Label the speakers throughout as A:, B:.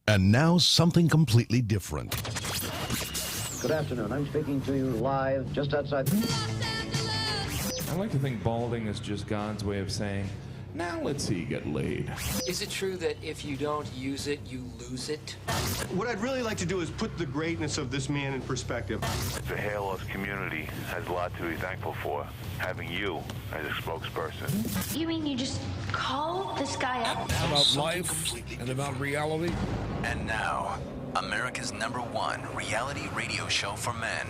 A: And now something completely different.
B: Good afternoon. I'm speaking to you live just outside.
C: I like to think balding is just God's way of saying, now let's see you get laid.
D: Is it true that if you don't use it, you lose it?
E: What I'd really like to do is put the greatness of this man in perspective.
F: The hair loss community has a lot to be thankful for, having you as a spokesperson.
G: You mean you just call this guy up?
H: About life and about reality.
I: And now, America's #1 reality radio show for men.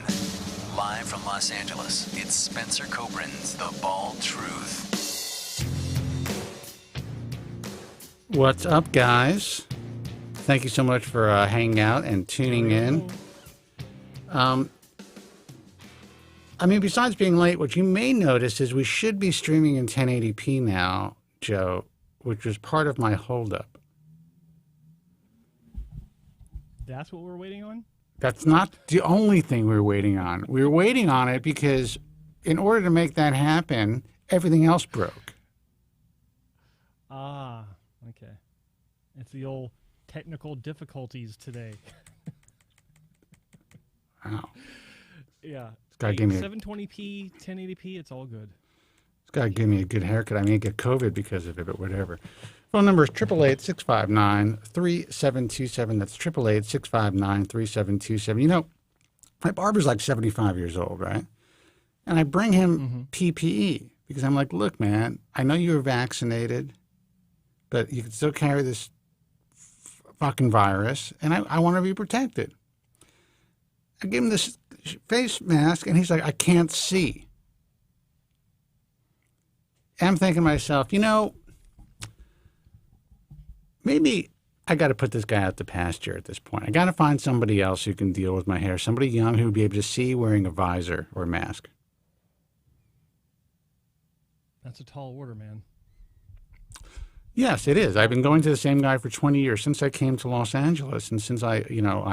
I: Live from Los Angeles, it's Spencer Copeland's The Bald Truth.
J: What's up, guys? Thank you so much for hanging out and tuning in. I mean, besides being late, what you may notice is we should be streaming in 1080p now, Joe, which was part of my holdup.
K: That's what we're waiting on?
J: That's not the only thing we were waiting on. We were waiting on it because in order to make that happen, everything else broke.
K: Ah, okay. It's the old technical difficulties today.
J: Wow.
K: Yeah.
J: This guy gave me
K: 720p, 1080p, it's all good.
J: This guy gave me a good haircut. I may get COVID because of it, but whatever. Phone number is 888-659-3727. That's 888-659-3727. You know, my barber's like 75 years old, right? And I bring him PPE because I'm like, look, man, I know you're vaccinated, but you can still carry this fucking virus, and I want to be protected. I give him this face mask, and he's like, I can't see. And I'm thinking to myself, you know, maybe I got to put this guy out to pasture at this point. I got to find somebody else who can deal with my hair, somebody young who would be able to see wearing a visor or a mask.
K: That's a tall order, man.
J: Yes, it is. I've been going to the same guy for 20 years since I came to Los Angeles, and since I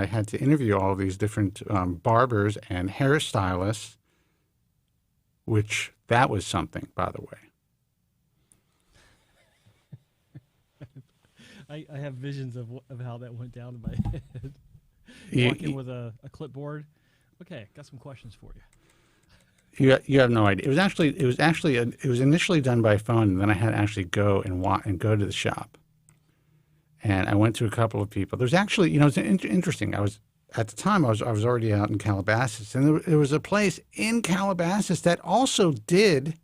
J: had to interview all these different barbers and hairstylists, which that was something, by the way.
K: I have visions of how that went down in my head. Walk in with a clipboard. Okay, got some questions for you.
J: You have no idea. It was initially done by phone, and then I had to actually go and go to the shop. And I went to a couple of people. There's actually, it's interesting. At the time I was already out in Calabasas, and there was a place in Calabasas that also did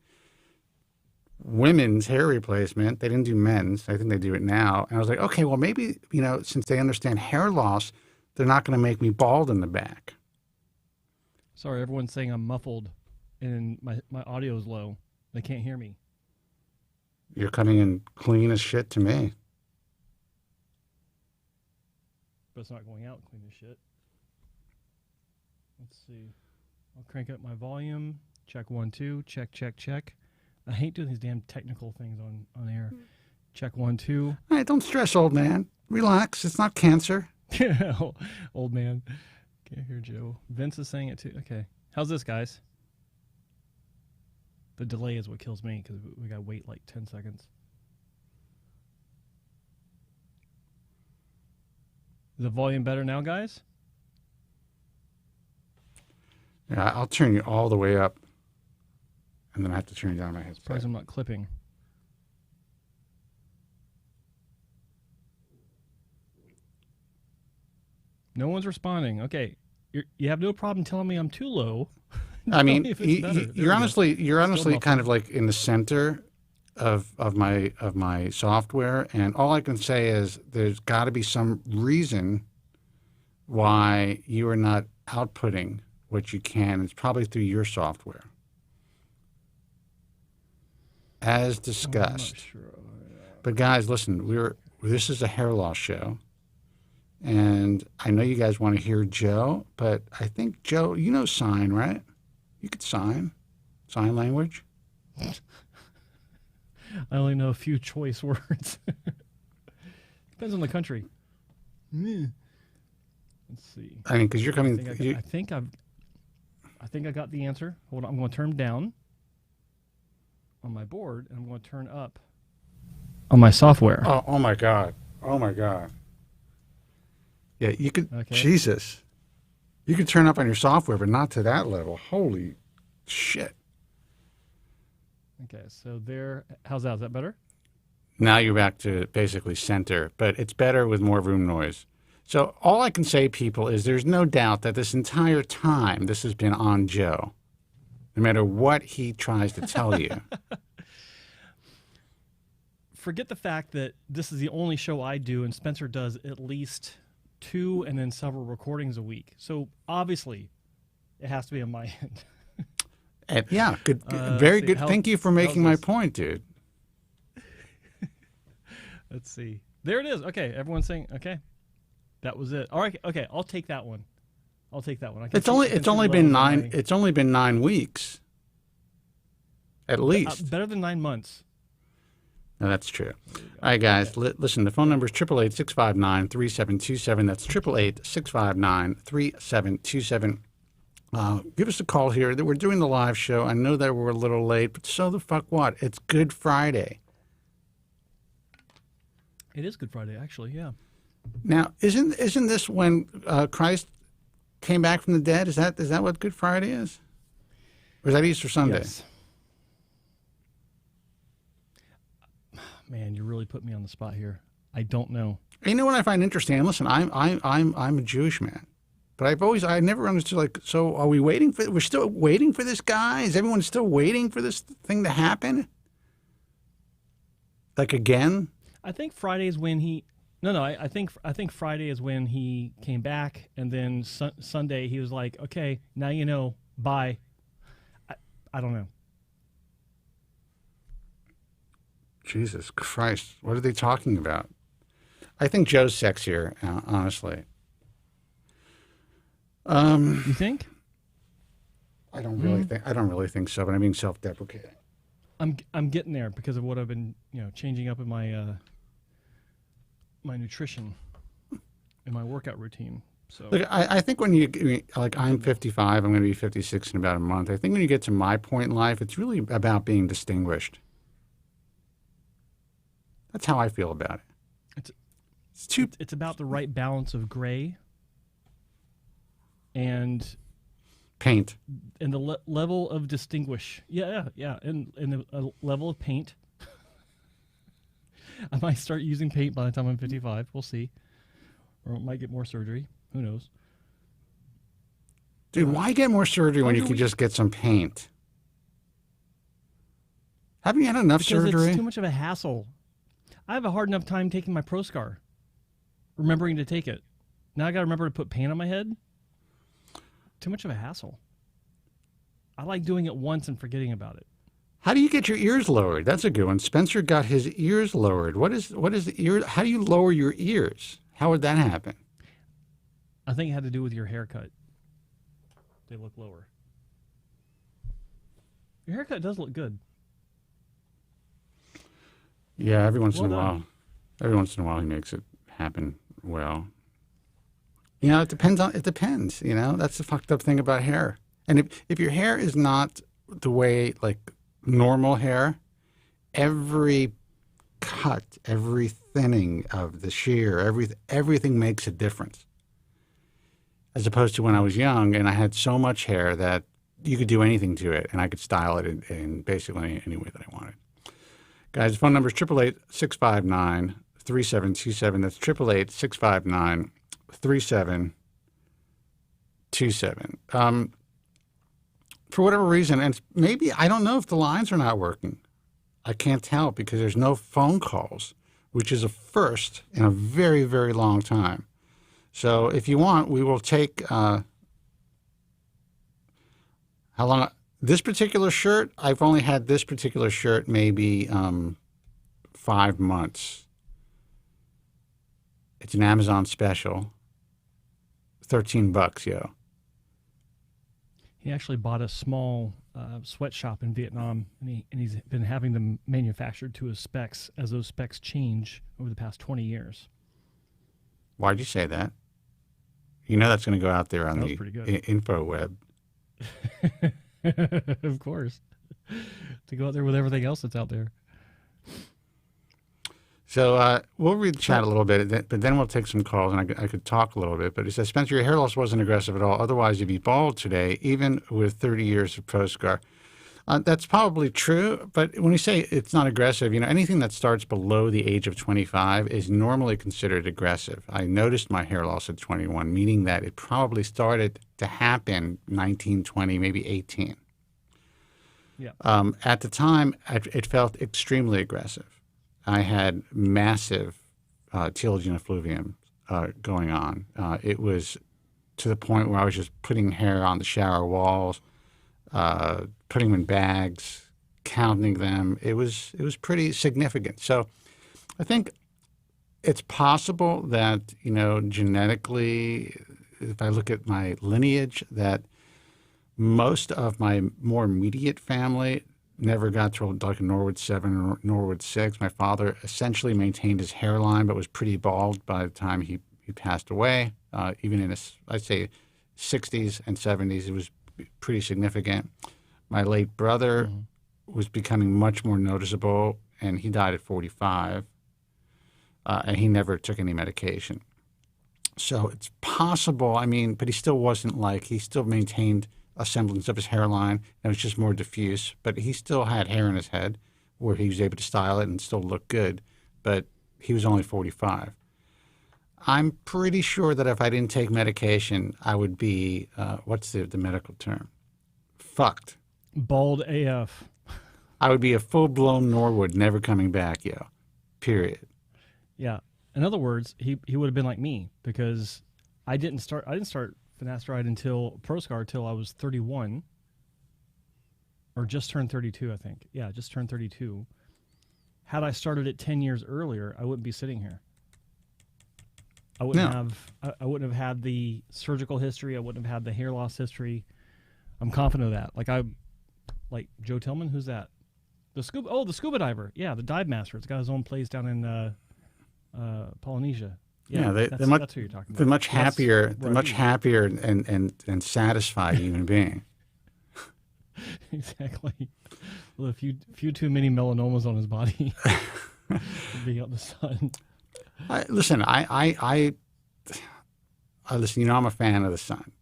J: women's hair replacement. They didn't do men's. I think they do it now. And I was like, okay, well maybe, since they understand hair loss, they're not going to make me bald in the back.
K: Sorry, everyone's saying I'm muffled. And my audio is low. They can't hear me.
J: You're coming in clean as shit to me.
K: But it's not going out clean as shit. Let's see. I'll crank up my volume. Check 1, 2. Check, check, check. I hate doing these damn technical things on air. Check 1, 2.
J: All right, don't stress, old man. Relax. It's not cancer.
K: Old man. Can't hear Joe. Vince is saying it too. Okay. How's this, guys? The delay is what kills me because we got to wait like 10 seconds. Is the volume better now, guys?
J: Yeah, I'll turn you all the way up. And then I have to turn down my headset.
K: Surprised I'm not clipping. No one's responding. Okay. You have no problem telling me I'm too low.
J: I mean, you're honestly kind of like in the center of my software, and all I can say is there's got to be some reason why you are not outputting what you can. It's probably through your software, as discussed.
K: Sure.
J: But guys, listen, this is a hair loss show. And I know you guys want to hear Joe, but I think Joe, sign, right? You could sign language.
K: I only know a few choice words. Depends on the country. Let's see.
J: I mean, because you're coming.
K: I think I got the answer. Hold on, I'm going to turn down on my board, and I'm going to turn up on my software.
J: Oh my God! Oh my God! Yeah, you could.
K: Okay.
J: Jesus, you could turn up on your software, but not to that level. Holy shit!
K: Okay, so there. How's that? Is that better?
J: Now you're back to basically center, but it's better with more room noise. So all I can say, people, is there's no doubt that this entire time this has been on Joe, no matter what he tries to tell you.
K: Forget the fact that this is the only show I do, and Spencer does at least 2 and then several recordings a week. So obviously, it has to be on my end.
J: And yeah, good, very good. Thank you for making my point, dude.
K: Let's see. There it is. Okay, everyone's saying okay. That was it. All right. Okay, I'll take that one. I can
J: It's only been 9. It's only been 9 weeks. At least
K: better than 9 months.
J: No, that's true. All right, guys. Listen, the phone number is 888-659-3727. That's 888-659-3727. Give us a call here. We're doing the live show. I know that we're a little late, but so the fuck what? It's Good Friday.
K: It is Good Friday, actually. Yeah.
J: Now, isn't this when Christ came back from the dead? Is that what Good Friday is? Or is that Easter Sunday?
K: Yes. Man, you really put me on the spot here. I don't know.
J: You know what I find interesting? And listen, I'm a Jewish man, but I never understood, like, so are we waiting for? We're still waiting for this guy? Is everyone still waiting for this thing to happen? Like again?
K: I think Friday is when he. No. I think Friday is when he came back, and then Sunday he was like, "Okay, now you know. Bye." I don't know.
J: Jesus Christ, what are they talking about? I think Joe's sexier, honestly.
K: You think?
J: I don't really think so, but I'm being self-deprecating.
K: I'm getting there because of what I've been, changing up in my my nutrition and my workout routine. So
J: look, I think when you like, I'm 55, I'm going to be 56 in about a month. I think when you get to my point in life, it's really about being distinguished. That's how I feel about it.
K: It's about the right balance of gray and
J: paint
K: and the level of distinguish. Yeah, and the level of paint. I might start using paint by the time I'm 55. We'll see. Or I might get more surgery. Who knows?
J: Dude, why get more surgery when you can just get some paint? Haven't you had enough surgery?
K: Because it's too much of a hassle. I have a hard enough time taking my ProScar, remembering to take it. Now I got to remember to put paint on my head. Too much of a hassle. I like doing it once and forgetting about it.
J: How do you get your ears lowered? That's a good one. Spencer got his ears lowered. What is the ear? How do you lower your ears? How would that happen?
K: I think it had to do with your haircut. They look lower. Your haircut does look good.
J: Yeah, every once in a while he makes it happen well. It depends. That's the fucked up thing about hair. And if your hair is not the way, like, normal hair, every cut, every thinning of the shear, everything makes a difference. As opposed to when I was young and I had so much hair that you could do anything to it and I could style it in basically any way that I wanted. Guys, the phone number is 888-659-3727. That's 888-659-3727. For whatever reason, and maybe, I don't know if the lines are not working. I can't tell because there's no phone calls, which is a first in a very, very long time. So if you want, we will take how long? This particular shirt, I've only had this particular shirt maybe 5 months. It's an Amazon special. $13, yo.
K: He actually bought a small sweatshop in Vietnam, and he's been having them manufactured to his specs as those specs change over the past 20 years.
J: Why'd you say that? You know that's going to go out there on the info web.
K: Of course. To go out there with everything else that's out there.
J: So we'll read the chat a little bit, but then we'll take some calls, and I could talk a little bit. But he says, Spencer, your hair loss wasn't aggressive at all. Otherwise, you'd be bald today, even with 30 years of post-scar. That's probably true, but when you say it's not aggressive, anything that starts below the age of 25 is normally considered aggressive. I noticed my hair loss at 21, meaning that it probably started to happen 19, 20, maybe 18.
K: Yeah.
J: At the time, it felt extremely aggressive. I had massive telogen effluvium going on. It was to the point where I was just putting hair on the shower walls, putting them in bags, counting them. It was pretty significant. So I think it's possible that, genetically, if I look at my lineage, that most of my more immediate family never got to like a Norwood 7 or Norwood 6. My father essentially maintained his hairline, but was pretty bald by the time he passed away. Even in his, I'd say, 60s and 70s, it was pretty significant. My late brother was becoming much more noticeable, and he died at 45, and he never took any medication. So it's possible, but he still maintained a semblance of his hairline. It was just more diffuse, but he still had hair in his head where he was able to style it and still look good, but he was only 45. I'm pretty sure that if I didn't take medication, I would be, what's the medical term? Fucked.
K: Bald AF.
J: I would be a full-blown Norwood, never coming back, period.
K: Yeah. In other words, he would have been like me, because I didn't start finasteride until ProScar till I was 31, or just turned 32, I think. Yeah, just turned 32. Had I started it 10 years earlier, I wouldn't be sitting here. I wouldn't have had the surgical history. I wouldn't have had the hair loss history. I'm confident of that. Like Joe Tillman, who's that? The scuba diver. Yeah, the dive master. It's got his own place down in Polynesia.
J: Yeah,
K: that's who you're talking about.
J: They're much happier. They're much happier and satisfied human being.
K: Exactly. Well, a few too many melanomas on his body, being out in the sun.
J: Listen, I listen. I'm a fan of the sun.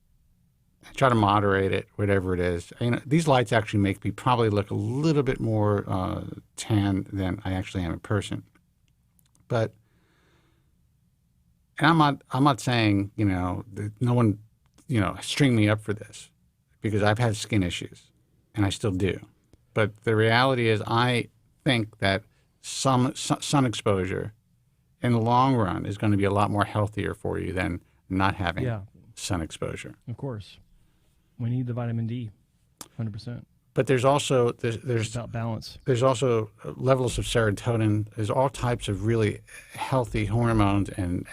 J: I try to moderate it, whatever it is. These lights actually make me probably look a little bit more tan than I actually am in person, but. And I'm not saying, that no one, string me up for this, because I've had skin issues, and I still do. But the reality is, I think that some sun exposure in the long run is going to be a lot more healthier for you than not having sun exposure.
K: Of course. We need the vitamin D, 100%.
J: But there's also there's
K: about balance.
J: There's also levels of serotonin. There's all types of really healthy hormones and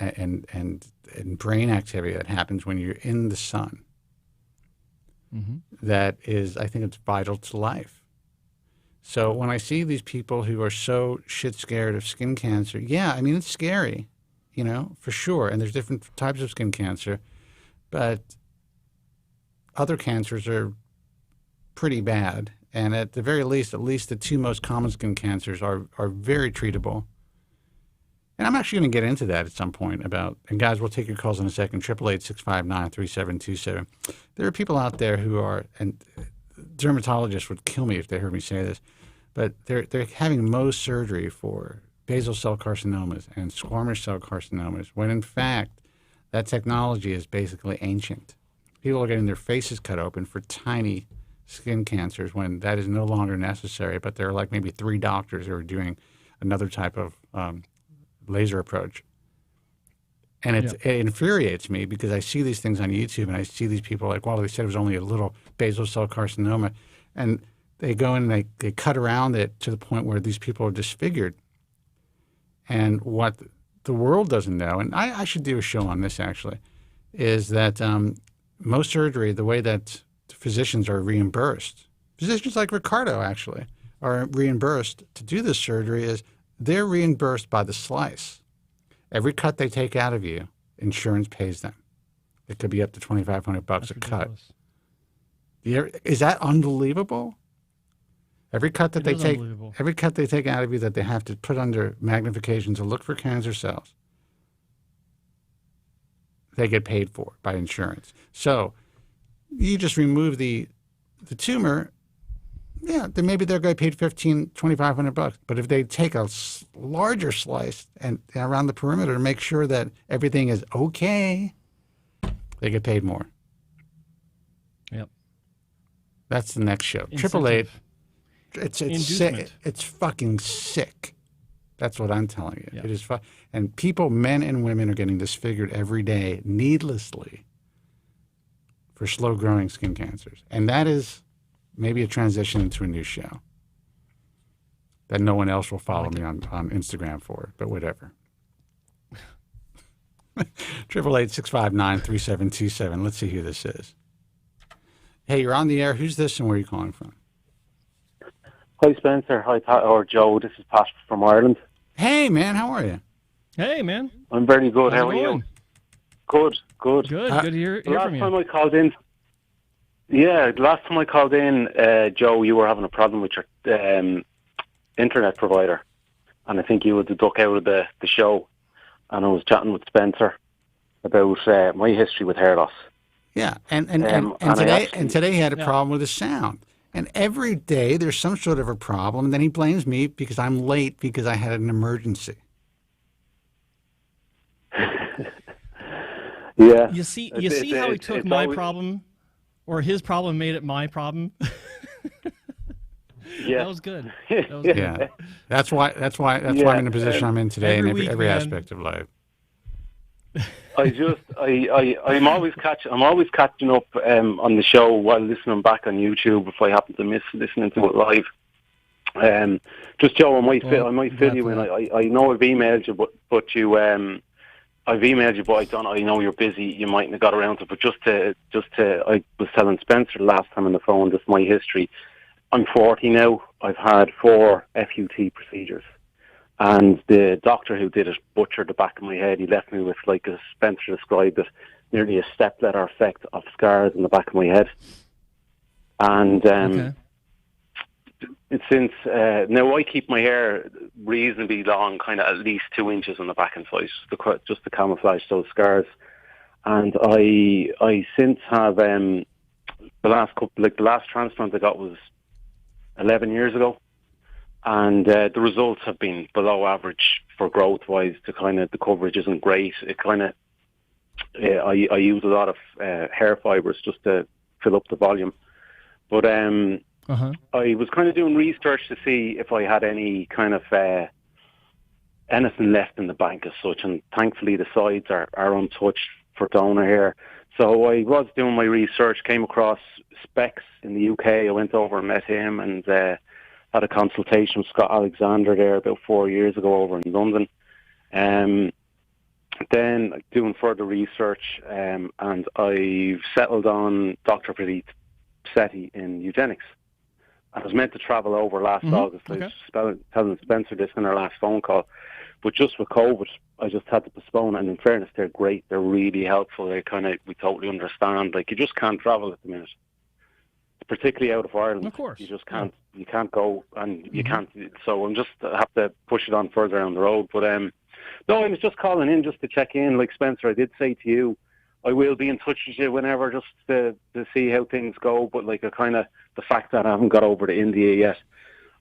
J: brain activity that happens when you're in the sun. That is, I think it's vital to life. So when I see these people who are so shit scared of skin cancer, it's scary, for sure. And there's different types of skin cancer, but other cancers are pretty bad, and at the very least, at least the two most common skin cancers are very treatable. And I'm actually going to get into that at some point and guys, we'll take your calls in a second, 888-659-3727. There are people out there who are, and dermatologists would kill me if they heard me say this, but they're having Mohs surgery for basal cell carcinomas and squamous cell carcinomas, when in fact, that technology is basically ancient. People are getting their faces cut open for tiny skin cancers when that is no longer necessary, but there are like maybe 3 doctors who are doing another type of laser approach. And it infuriates me, because I see these things on YouTube and I see these people like, well, they said it was only a little basal cell carcinoma. And they go in and they cut around it to the point where these people are disfigured. And what the world doesn't know, and I should do a show on this actually, is that Mohs surgery, the way that physicians are reimbursed, physicians like Ricardo actually are reimbursed to do this surgery, is they're reimbursed by the slice. Every cut they take out of you, insurance pays them. It could be up to $2,500 a cut. Is that unbelievable? Every cut that
K: It
J: they
K: is
J: take out of you that they have to put under magnification to look for cancer cells, they get paid for by insurance. So you just remove the tumor, yeah, then maybe they're going to get paid $2,500. But if they take a larger slice and around the perimeter to make sure that everything is okay, they get paid more.
K: Yep.
J: That's the next show.
K: Incentive.
J: 888. It's sick. It's fucking sick. That's what I'm telling you.
K: Yeah.
J: It is and people, men and women, are getting disfigured every day needlessly for slow-growing skin cancers. And that is maybe a transition into a new show that no one else will follow me on Instagram for, but whatever. 888-659-3727. Let's see who this is. Hey, you're on the air. Who's this and where are you calling from?
L: Hi, Spencer. Hi, Pat, or Joe. This is Pat from Ireland.
J: Hey, man. How are you?
K: Hey, man.
L: I'm very good.
K: How's
L: How
K: it
L: are
K: going?
L: you? Good.
K: Good to hear from you.
L: Last time I called in, Joe, you were having a problem with your internet provider, and I think you had to duck out of the show, and I was chatting with Spencer about my history with hair loss.
J: Yeah, and today he had a problem with his sound. And every day there's some sort of a problem, and then he blames me because I'm late because I had an emergency.
L: Yeah.
K: You see how he took my problem, or his problem made it my problem.
L: Yeah,
K: that was good. That was good.
J: Yeah, that's why I'm in the position I'm in today in every aspect of life.
L: I'm always catching up on the show while listening back on YouTube if I happen to miss listening to it live. Just Joe, I might fill you in. I know I've emailed you, but I've emailed you, but I know you're busy. You mightn't have got around to it. But just to, I was telling Spencer last time on the phone, just my history. I'm 40 now. I've had 4 FUT procedures. And the doctor who did it butchered the back of my head. He left me with, like as Spencer described it, nearly a stepladder effect of scars in the back of my head. And it's since now I keep my hair reasonably long, kind of at least 2 inches on the back and side, just to camouflage those scars. And I since have the last transplant I got was 11 years ago. And the results have been below average for growth-wise. The coverage isn't great. It I use a lot of hair fibers just to fill up the volume. But I was kind of doing research to see if I had any kind of anything left in the bank as such. And thankfully, the sides are untouched for donor hair. So I was doing my research, came across Specs in the UK. I went over and met him and had a consultation with Scott Alexander there about 4 years ago over in London. Then doing further research, and I've settled on Dr. Pradeep Sethi in eugenics. I was meant to travel over last August. I was telling Spencer this in our last phone call. But just with COVID, I just had to postpone. And in fairness, they're great. They're really helpful. We totally understand. Like, you just can't travel at the minute, particularly out of Ireland.
K: Of course.
L: You just can't. You can't go, and you can't. So I have to push it on further down the road. But no, I was just calling in just to check in. Like Spencer, I did say to you, I will be in touch with you whenever, just to see how things go. But like the fact that I haven't got over to India yet,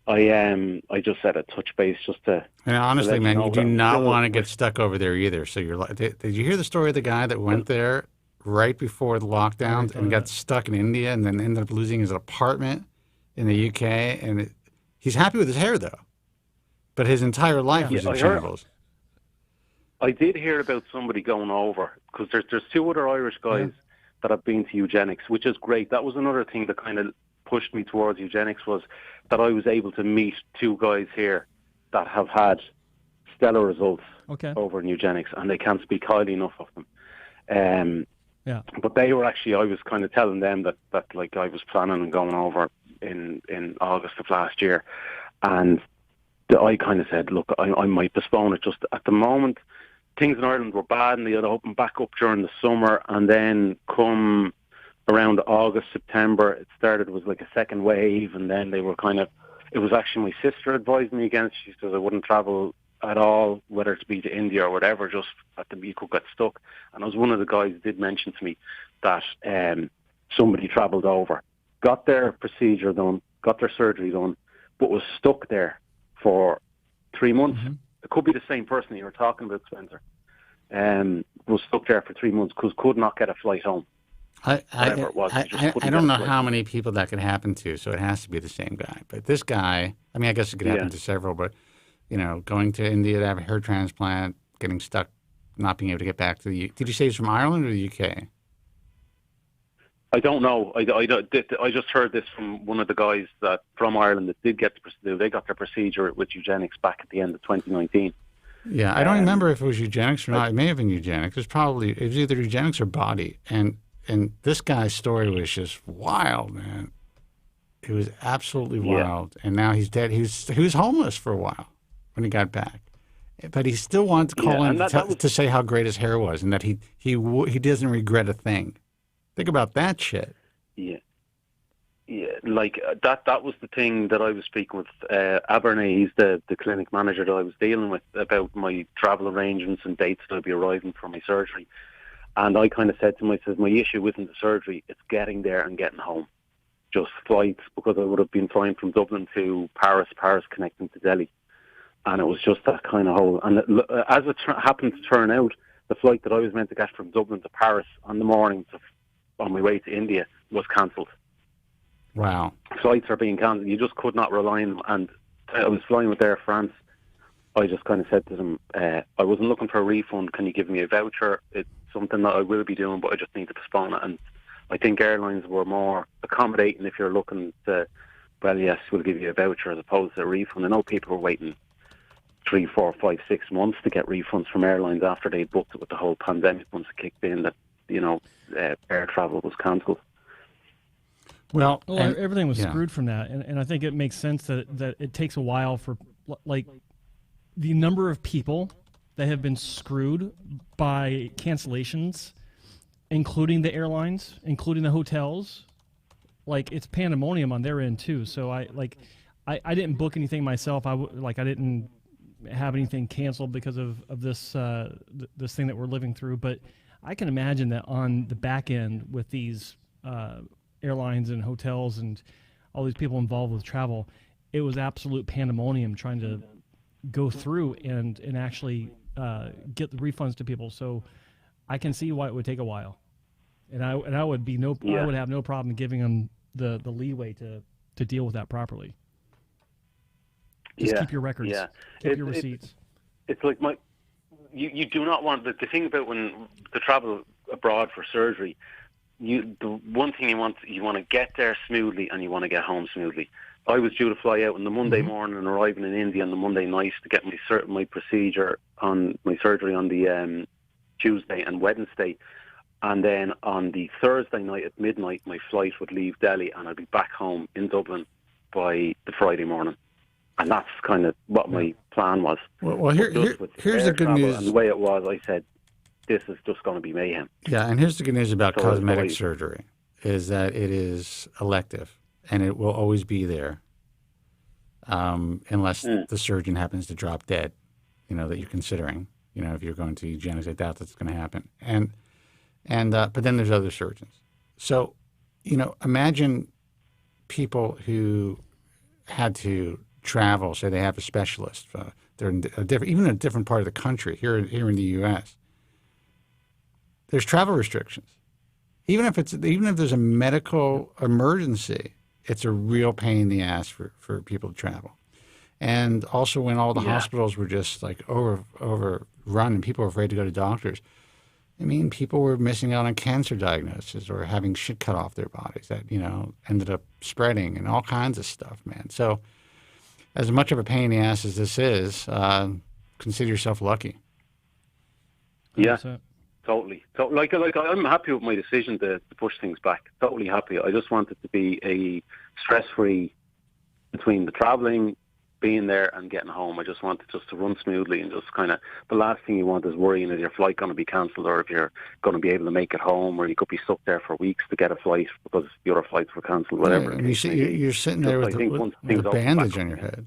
L: I just said a touch base just to. And
J: honestly, man, you do not want to get stuck over there either. So you're like, did you hear the story of the guy that went there right before the lockdowns and got stuck in India and then ended up losing his apartment in the UK? And he's happy with his hair though, but his entire life was in shambles.
L: I did hear about somebody going over, because there's 2 other Irish guys that have been to eugenics, which is great. That was another thing that kind of pushed me towards eugenics, was that I was able to meet 2 guys here that have had stellar results over in eugenics, and they can't speak highly enough of them. But they were actually, I was kind of telling them that like I was planning on going over in August of last year, and I kind of said, look, I might postpone it. Just at the moment, things in Ireland were bad, and they had opened back up during the summer, and then come around August, September, it was like a second wave, and then they were kind of It was actually my sister advised me against. She said I wouldn't travel at all, whether it be to India or whatever, just that you could get stuck. And it was one of the guys did mention to me that somebody travelled over, got their procedure done, got their surgery done, but was stuck there for 3 months. Mm-hmm. It could be the same person that you were talking about, Spencer. Was stuck there for 3 months because could not get a flight home.
J: I don't know how many people that could happen to, so it has to be the same guy. But this guy, I mean, I guess it could happen to several, but, you know, going to India to have a hair transplant, getting stuck, not being able to get back to the Did you say he's from Ireland or the UK?
L: I don't know. I just heard this from one of the guys that from Ireland that did get the procedure. They got their procedure with eugenics back at the end of 2019.
J: Yeah, I don't remember if it was eugenics or not. It may have been eugenics. It was either eugenics or body. And this guy's story was just wild, man. It was absolutely wild. And now he's dead. He was homeless for a while when he got back, but he still wanted to call in to say how great his hair was and that he doesn't regret a thing. Think about that shit.
L: Yeah. Yeah, like that was the thing that I was speaking with Abernay. He's the clinic manager that I was dealing with about my travel arrangements and dates that I'll be arriving for my surgery. And I kind of said to him, I said, my issue isn't the surgery, it's getting there and getting home. Just flights, because I would have been flying from Dublin to Paris connecting to Delhi. And it was just that kind of whole... And as it happened to turn out, the flight that I was meant to get from Dublin to Paris on the morning on my way to India was cancelled.
J: Wow.
L: Flights are being cancelled. You just could not rely on them. And I was flying with Air France. I just kind of said to them, I wasn't looking for a refund. Can you give me a voucher? It's something that I will be doing, but I just need to postpone it. And I think airlines were more accommodating if you're looking to, well, yes, we'll give you a voucher as opposed to a refund. I know people were waiting 3, 4, 5, 6 months to get refunds from airlines after they booked it with the whole pandemic once it kicked in that, you know, air travel was cancelled.
J: Well,
K: everything was screwed from that, and I think it makes sense that it takes a while for, like, the number of people that have been screwed by cancellations, including the airlines, including the hotels. Like, it's pandemonium on their end too. So I didn't book anything myself. I didn't have anything canceled because of this this thing that we're living through. But I can imagine that on the back end with these airlines and hotels and all these people involved with travel, it was absolute pandemonium trying to go through and actually get the refunds to people. So I can see why it would take a while, and I would I would have no problem giving them the leeway to deal with that properly. Just keep your records, keep your receipts.
L: It's like you do not want the thing about when the travel abroad for surgery. The one thing you want to get there smoothly and you want to get home smoothly. I was due to fly out on the Monday morning and arriving in India on the Monday night to get my procedure on my surgery on the Tuesday and Wednesday, and then on the Thursday night at midnight my flight would leave Delhi and I'd be back home in Dublin by the Friday morning, and that's kind of what my plan was.
J: Well, here's the good news.
L: And the way it was, I said, this is just going to be mayhem.
J: Yeah, and here's the good news about cosmetic surgery is that it is elective. And it will always be there, unless the surgeon happens to drop dead, you know, that you're considering. You know, if you're going to eugenics, I doubt that's going to happen. But then there's other surgeons. So, you know, imagine people who had to travel. Say they have a specialist. They're in even a different part of the country. Here in the U.S., there's travel restrictions. Even if there's a medical emergency, it's a real pain in the ass for people to travel. And also when all the hospitals were just like overrun and people were afraid to go to doctors, I mean, people were missing out on cancer diagnoses or having shit cut off their bodies that, you know, ended up spreading and all kinds of stuff, man. So as much of a pain in the ass as this is, consider yourself lucky.
L: Yeah. Totally. So, like I'm happy with my decision to push things back. Totally happy. I just want it to be a stress-free between the traveling, being there and getting home. I just want it just to run smoothly and just kind of, the last thing you want is worrying, is your flight going to be cancelled, or if you're going to be able to make it home, or you could be stuck there for weeks to get a flight because the other flights were cancelled, whatever.
J: Yeah, you're sitting there with a bandage on your head,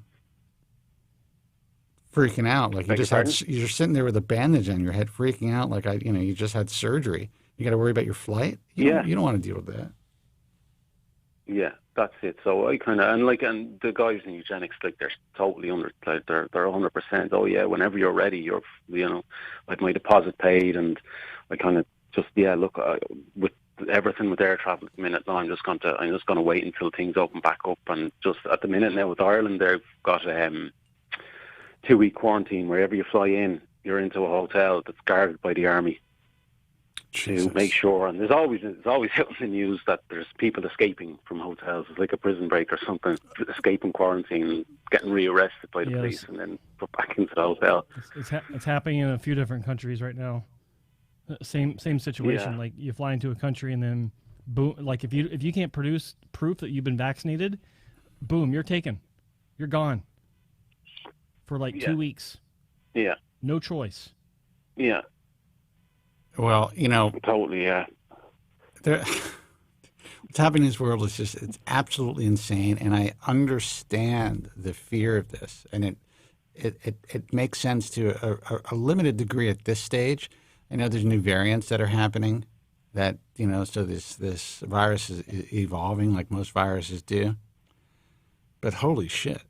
J: freaking out. Like you're sitting there with a bandage on your head, freaking out like you just had surgery. You got to worry about your flight. You don't want to deal with that.
L: Yeah, that's it. So I kind of, and the guys in eugenics, like, they're totally they're 100%. Oh yeah, whenever you're ready, like, my deposit paid, and I kind of just, look, with everything with air travel at the minute now, I'm just going to wait until things open back up. And just at the minute now with Ireland, they've got 2-week quarantine. Wherever you fly in, you're into a hotel that's guarded by the army.
J: Jesus.
L: To make sure, and there's always out in the news that there's people escaping from hotels. It's like a prison break or something, escaping quarantine, getting rearrested by the police, and then put back into the hotel.
K: It's happening in a few different countries right now. Same situation.
L: Yeah.
K: Like, you fly into a country and then boom. Like, if you can't produce proof that you've been vaccinated, boom, you're taken. You're gone for like 2 weeks.
L: Yeah.
K: No choice.
L: Yeah.
J: Well,
L: totally, yeah.
J: What's happening in this world is it's absolutely insane, and I understand the fear of this, and it makes sense to a limited degree at this stage. I know there's new variants that are happening that, so this virus is evolving like most viruses do. But holy shit,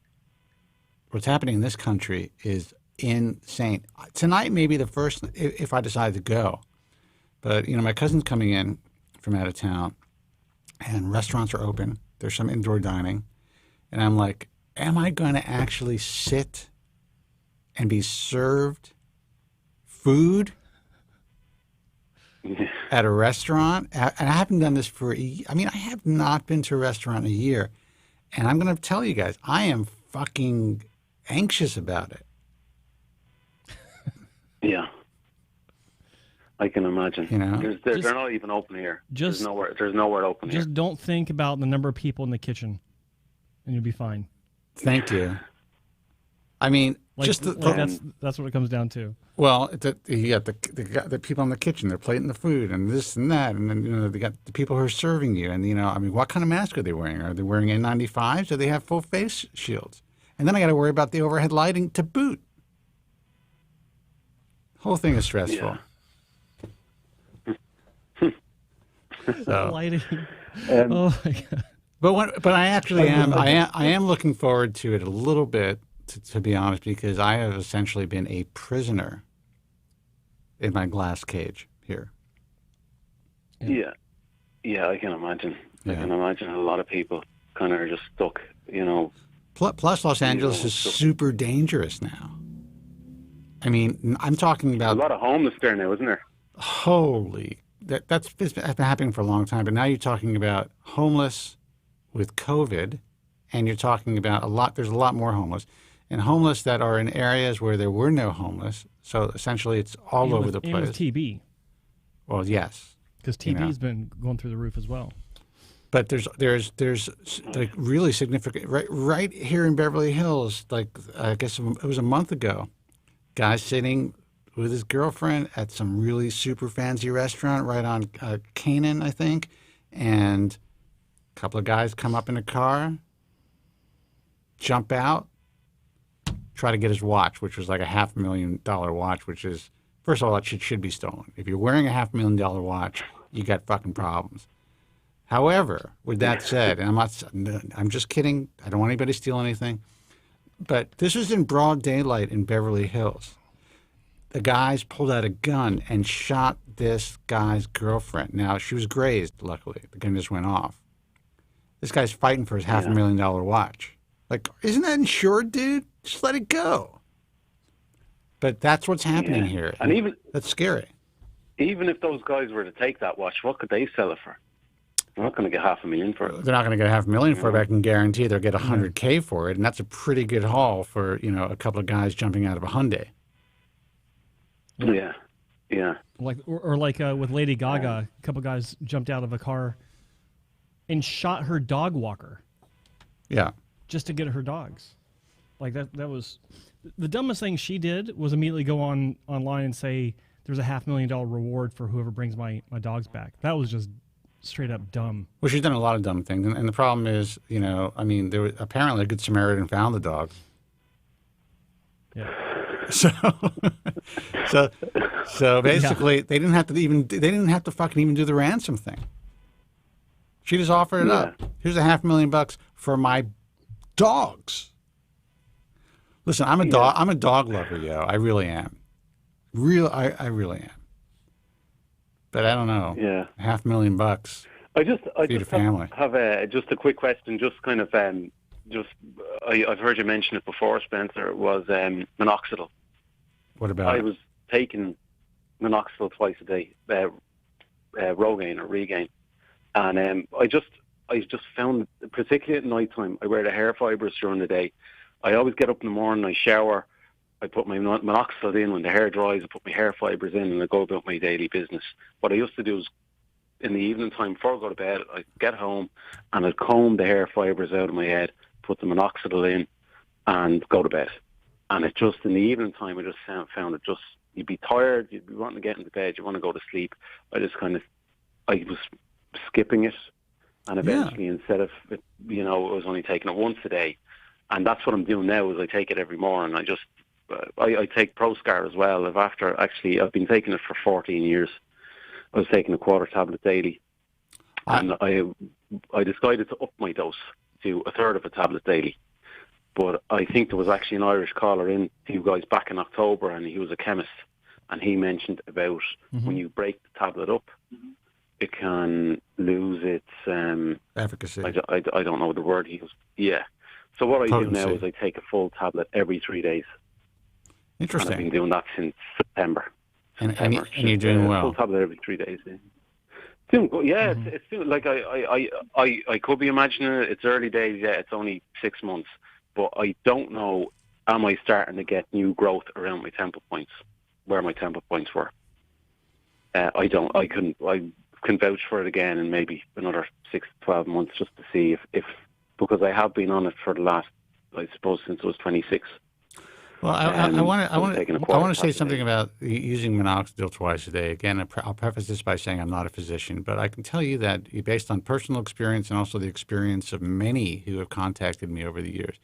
J: what's happening in this country is insane. Tonight may be the first, if I decide to go. But, my cousin's coming in from out of town, and restaurants are open. There's some indoor dining. And I'm like, am I going to actually sit and be served food at a restaurant? And I haven't done this I have not been to a restaurant in a year. And I'm going to tell you guys, I am fucking anxious about it.
L: Yeah. I can imagine. They're not even open here. There's nowhere open here.
K: Just don't think about the number of people in the kitchen, and you'll be fine.
J: Thank you. I mean,
K: that's what it comes down to.
J: Well, you got the people in the kitchen. They're plating the food and this and that, and then they got the people who are serving you. And what kind of mask are they wearing? Are they wearing N95s? Do they have full face shields? And then I got to worry about the overhead lighting to boot. Whole thing is stressful.
L: Yeah.
K: So, lighting. Oh my God.
J: But I actually am. I am looking forward to it a little bit, to be honest, because I have essentially been a prisoner in my glass cage here.
L: Yeah, I can imagine. Yeah. I can imagine a lot of people kind of are just stuck.
J: Plus, Los Angeles is super dangerous now. I mean, I'm talking about
L: a lot of homeless there now, isn't there?
J: Holy. That's been happening for a long time, but now you're talking about homeless with COVID, and you're talking about there's a lot more homeless, and homeless that are in areas where there were no homeless. So essentially it's all over the place.
K: And with TB.
J: Well, yes.
K: Because TB's been going through the roof as well.
J: But there's like really significant, right here in Beverly Hills, like I guess it was a month ago, guy sitting with his girlfriend at some really super fancy restaurant right on Canaan, I think. And a couple of guys come up in a car, jump out, try to get his watch, which was like a $500,000 watch, which is, first of all, that should be stolen. If you're wearing a $500,000 watch, you got fucking problems. However, with that said, and I'm just kidding. I don't want anybody to steal anything. But this was in broad daylight in Beverly Hills. The guys pulled out a gun and shot this guy's girlfriend. Now, she was grazed, luckily. The gun just went off. This guy's fighting for his $500,000 watch. Like, isn't that insured, dude? Just let it go. But that's what's happening here.
L: And
J: that's scary.
L: Even if those guys were to take that watch, what could they sell it for? They're not going to get $500,000 for it.
J: They're not going to get $500,000 for it, but I can guarantee they'll get $100K for it, and that's a pretty good haul for a couple of guys jumping out of a Hyundai.
L: Yeah.
K: Like with Lady Gaga, a couple guys jumped out of a car and shot her dog walker.
J: Yeah.
K: Just to get her dogs. Like that was the dumbest thing she did was immediately go online and say there's a $500,000 reward for whoever brings my dogs back. That was just straight up dumb.
J: Well, she's done a lot of dumb things, and the problem is, there was apparently a good Samaritan found the dog.
K: Yeah.
J: So basically, they didn't have to fucking even do the ransom thing. She just offered it up. Here's $500,000 for my dogs. Listen, I'm a dog lover, yo. I really am. I really am. But I don't know.
L: Yeah.
J: $500,000.
L: I just
J: family.
L: have just a quick question. Just kind of I've heard you mention it before, Spencer. Was minoxidil.
J: What about?
L: I was taking minoxidil twice a day, Rogaine or Regain, and I just found, particularly at night time, I wear the hair fibres during the day. I always get up in the morning, I shower, I put my minoxidil in. When the hair dries, I put my hair fibres in, and I go about my daily business. What I used to do is, in the evening time before I go to bed, I'd get home and I'd comb the hair fibres out of my head, put the minoxidil in, and go to bed. And it just, in the evening time, I just found it just, you'd be tired, you'd be wanting to get into bed, you want to go to sleep. I was skipping it, and eventually instead of, I was only taking it once a day. And that's what I'm doing now, is I take it every morning. I take ProScar as well. I've been taking it for 14 years. I was taking a quarter tablet daily. And I decided to up my dose to a third of a tablet daily. But I think there was actually an Irish caller in to you guys back in October, and he was a chemist. And he mentioned about when you break the tablet up, it can lose its...
J: efficacy.
L: I don't know the word he used. Yeah. So what I do now is I take a full tablet every 3 days.
J: Interesting.
L: And I've been doing that since September.
J: And you're doing well.
L: Full tablet every 3 days. Yeah. Doing good. Yeah, it's doing, like I could be imagining it. It's early days. Yeah, it's only 6 months, but I don't know. Am I starting to get new growth around my temple points, where my temple points were? I don't. I can vouch for it again in maybe another 6 to 12 months, just to see if because I have been on it for the last, I suppose, since I was 26.
J: Well, I want to say something about using minoxidil twice a day. Again, I'll preface this by saying I'm not a physician, but I can tell you that based on personal experience and also the experience of many who have contacted me over the years,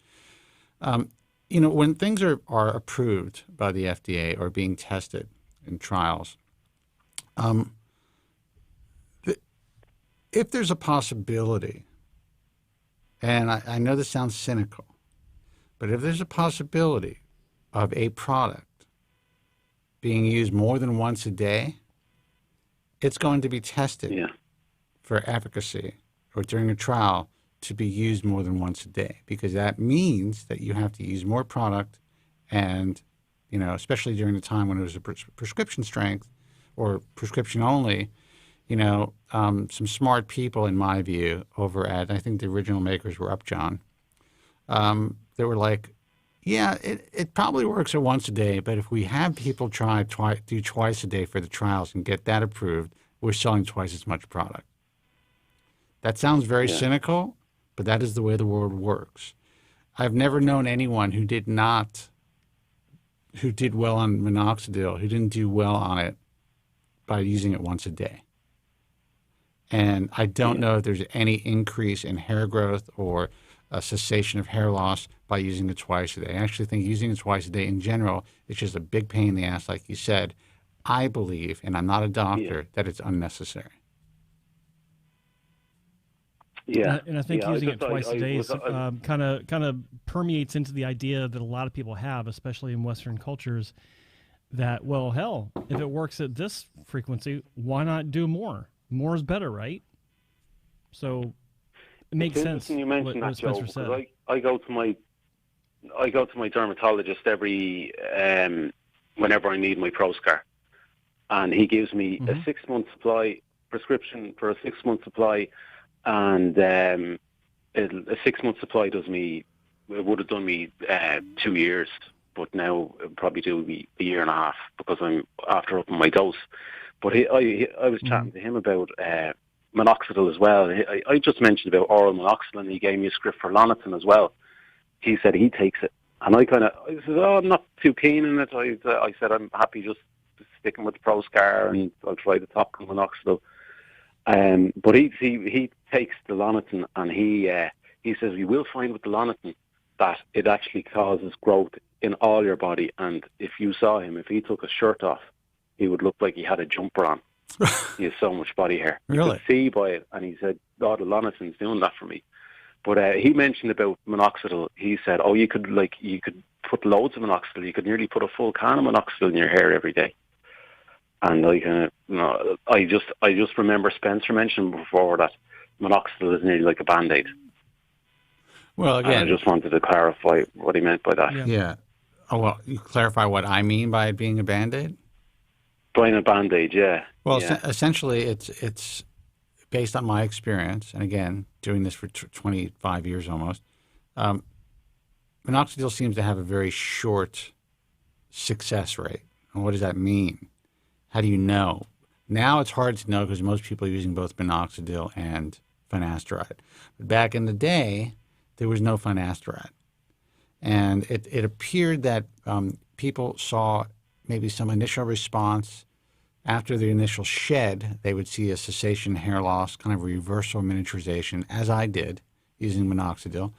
J: when things are approved by the FDA or being tested in trials, if there's a possibility, and I know this sounds cynical, but if there's a possibility of a product being used more than once a day, it's going to be tested for efficacy or during a trial to be used more than once a day, because that means that you have to use more product, and especially during the time when it was a prescription strength or prescription only, some smart people, in my view, over at, I think the original makers were Upjohn, they were like, yeah, it probably works at once a day, but if we have people do twice a day for the trials and get that approved, we're selling twice as much product. That sounds very cynical, but that is the way the world works. I've never known anyone who did well on minoxidil, who didn't do well on it by using it once a day. And I don't know if there's any increase in hair growth or a cessation of hair loss by using it twice a day. I actually think using it twice a day in general is just a big pain in the ass, like you said. I believe, and I'm not a doctor, that it's unnecessary.
K: Yeah, and I think using it twice a day kind of permeates into the idea that a lot of people have, especially in Western cultures, that, well, hell, if it works at this frequency, why not do more? More is better, right? So it makes sense.
L: You mentioned
K: what Spencer said.
L: I go to my dermatologist every whenever I need my ProScar, and he gives me a 6-month supply prescription for a 6-month supply, and a 6-month supply would have done me 2 years, but now it'll probably do me a year and a half because I'm after upping my dose. But I was chatting to him about minoxidil as well. I just mentioned about oral minoxidil, and he gave me a script for Lonitin as well. He said he takes it And I said, oh, I'm not too keen in it. I said, I'm happy just sticking with the ProScar, and I'll try the Topcon minoxidil. But he takes the Lonatan, and he says, you will find with the Lonatan that it actually causes growth in all your body. And if you saw him, if he took his shirt off, he would look like he had a jumper on. He has so much body hair.
J: Really?
L: You could see by it. And he said, oh, the Lonatan's doing that for me. But he mentioned about minoxidil. He said, oh, you could put loads of minoxidil. You could nearly put a full can of minoxidil in your hair every day. And I just remember Spencer mentioned before that minoxidil is nearly like a Band-Aid.
J: Well, again,
L: and I just wanted to clarify what he meant by that.
J: Yeah. Oh, well, you clarify what I mean by it being a Band-Aid?
L: By a Band-Aid, yeah.
J: Well,
L: yeah.
J: Essentially, it's based on my experience, and again, doing this for 25 years almost. Minoxidil seems to have a very short success rate. And what does that mean? How do you know? Now it's hard to know because most people are using both minoxidil and finasteride. But back in the day, there was no finasteride. And it appeared that people saw maybe some initial response. After the initial shed, they would see a cessation hair loss, kind of a reversal miniaturization, as I did, using minoxidil.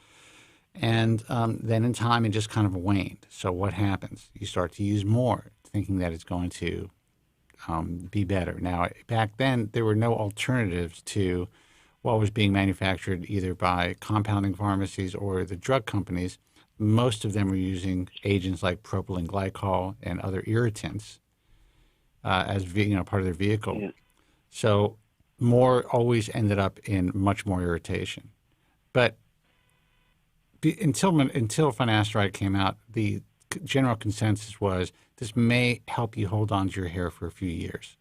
J: And then in time, it just kind of waned. So what happens? You start to use more, thinking that it's going to be better. Now, back then, there were no alternatives to what was being manufactured either by compounding pharmacies or the drug companies. Most of them were using agents like propylene glycol and other irritants as part of their vehicle. Yeah. So more always ended up in much more irritation. But until finasteride came out, the general consensus was this may help you hold on to your hair for a few years.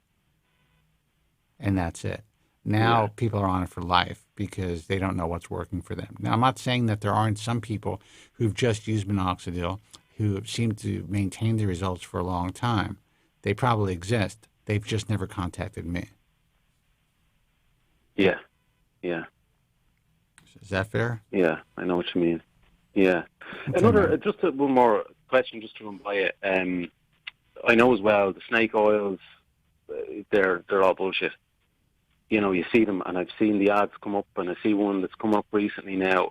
J: And that's it. Now people are on it for life because they don't know what's working for them. Now, I'm not saying that there aren't some people who've just used minoxidil who seem to maintain the results for a long time. They probably exist. They've just never contacted me.
L: Yeah. Yeah.
J: Is that fair?
L: Yeah, I know what you mean. Yeah. One more question just to run by it. I know as well the snake oils, they're all bullshit. You know, you see them, and I've seen the ads come up, and I see one that's come up recently now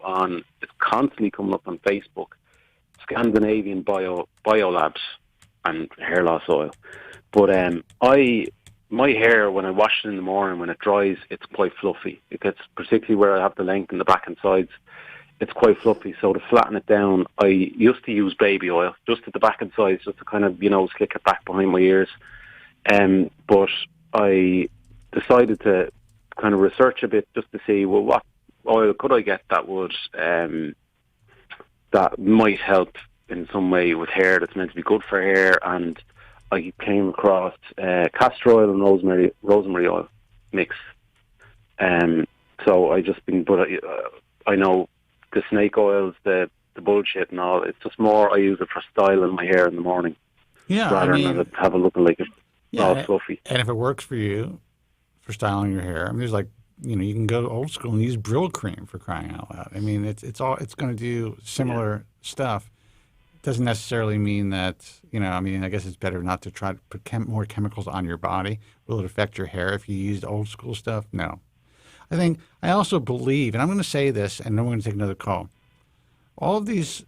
L: it's constantly coming up on Facebook, Scandinavian Biolabs and hair loss oil. But my hair, when I wash it in the morning, when it dries, it's quite fluffy. It gets, particularly where I have the length in the back and sides, it's quite fluffy. So to flatten it down, I used to use baby oil, just at the back and sides, just to kind of, slick it back behind my ears. But I decided to kind of research a bit just to see, well, what oil could I get that would that might help in some way with hair that's meant to be good for hair. And I came across castor oil and rosemary oil mix. So I just been, but I know the snake oils, the bullshit and all. It's just more I use it for styling my hair in the morning.
J: Yeah,
L: rather than have it looking like it's all fluffy.
J: And if it works for you for styling your hair, I mean, there's like, you can go old school and use Brill cream, for crying out loud. I mean, it's going to do similar stuff. It doesn't necessarily mean that, I guess it's better not to try to put more chemicals on your body. Will it affect your hair if you used old school stuff? No. I also believe, and I'm going to say this, and then we're going to take another call. All of these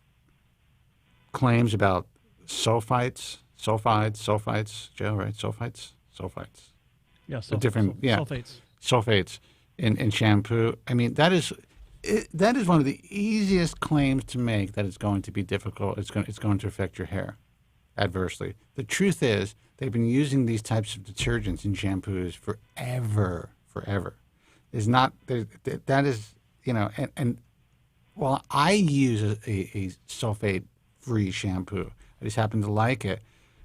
J: claims about sulfites, Joe, right? Sulfites.
K: Yeah,
J: sulfates in shampoo. I mean, that is one of the easiest claims to make, that it's going to be difficult. It's going to affect your hair adversely. The truth is, they've been using these types of detergents in shampoos forever. Is not that is and while I use a sulfate-free shampoo, I just happen to like it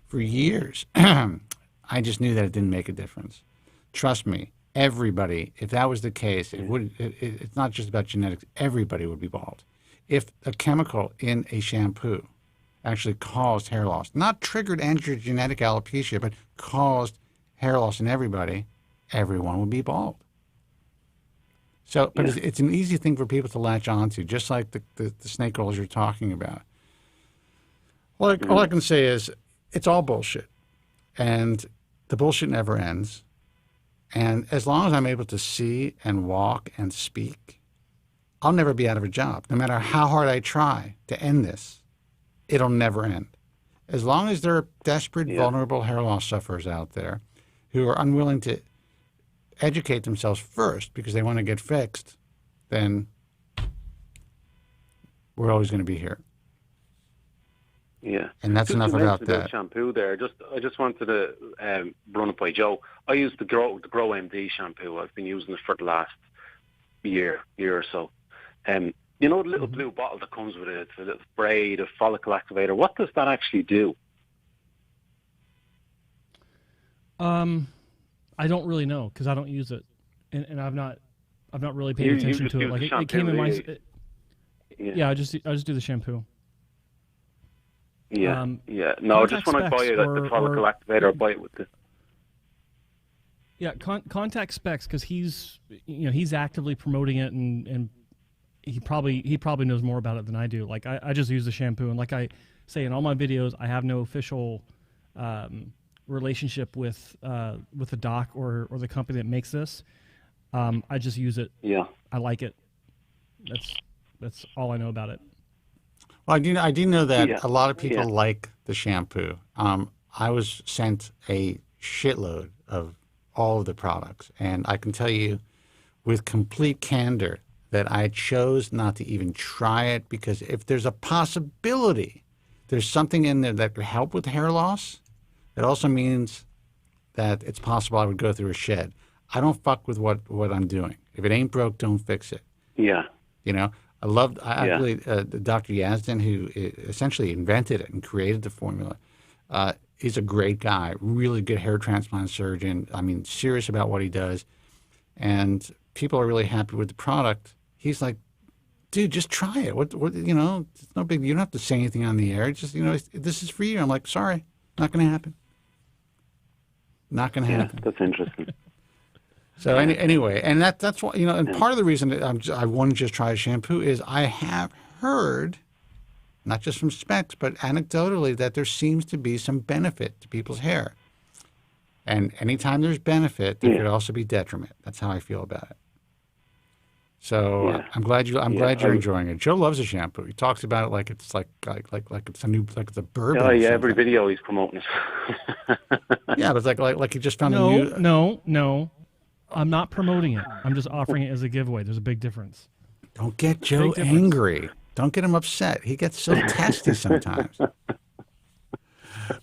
J: for years. I just knew that it didn't make a difference. Trust me, everybody, if that was the case, it's not just about genetics. Everybody would be bald. If a chemical in a shampoo actually caused hair loss, not triggered androgenetic alopecia, but caused hair loss in everybody, everyone would be bald. So, but it's an easy thing for people to latch onto, just like the snake oils you're talking about. Well, all I can say is it's all bullshit. And the bullshit never ends. And as long as I'm able to see and walk and speak, I'll never be out of a job. No matter how hard I try to end this, it'll never end. As long as there are desperate, vulnerable hair loss sufferers out there who are unwilling to educate themselves first because they want to get fixed, then we're always going to be here.
L: Yeah,
J: and that's enough about that.
L: Shampoo there. I just wanted to run it by Joe. I use the Grow MD shampoo. I've been using it for the last year or so. You know the little blue bottle that comes with it, it's a little spray, the follicle activator. What does that actually do?
K: I don't really know because I don't use it, and I've not really paid attention to it. Like it came in my. I just do the shampoo.
L: Yeah, No, just when I buy it, the follicle activator, I buy it with the.
K: Yeah, contact Specs because he's actively promoting it and he probably knows more about it than I do. Like I just use the shampoo, and like I say in all my videos, I have no official relationship with the doc or the company that makes this. I just use it.
L: Yeah,
K: I like it. That's all I know about it.
J: Well, I do know that a lot of people like the shampoo. I was sent a shitload of all of the products, and I can tell you with complete candor that I chose not to even try it because if there's a possibility there's something in there that could help with hair loss, it also means that it's possible I would go through a shed. I don't fuck with what I'm doing. If it ain't broke, don't fix it.
L: Yeah.
J: You know, I really, Dr. Yazdan, who essentially invented it and created the formula, he's a great guy, really good hair transplant surgeon. I mean, serious about what he does. And people are really happy with the product. He's like, dude, just try it. What, you know, it's no big, you don't have to say anything on the air. Just, you know, this is for you. I'm like, sorry, not going to happen. Not going to happen.
L: That's interesting.
J: So anyway, and that's why, you know, and part of the reason that I want to just try a shampoo is I have heard, not just from Specs, but anecdotally, that there seems to be some benefit to people's hair. And anytime there's benefit, there could also be detriment. That's how I feel about it. So I'm glad you're enjoying it. Joe loves a shampoo. He talks about it like it's like it's a new, like it's a bourbon.
L: Oh yeah, every video he's promoting it.
J: Yeah, but it's like he just found a new.
K: No. I'm not promoting it. I'm just offering it as a giveaway. There's a big difference.
J: Don't get Joe angry. Don't get him upset. He gets so testy sometimes. All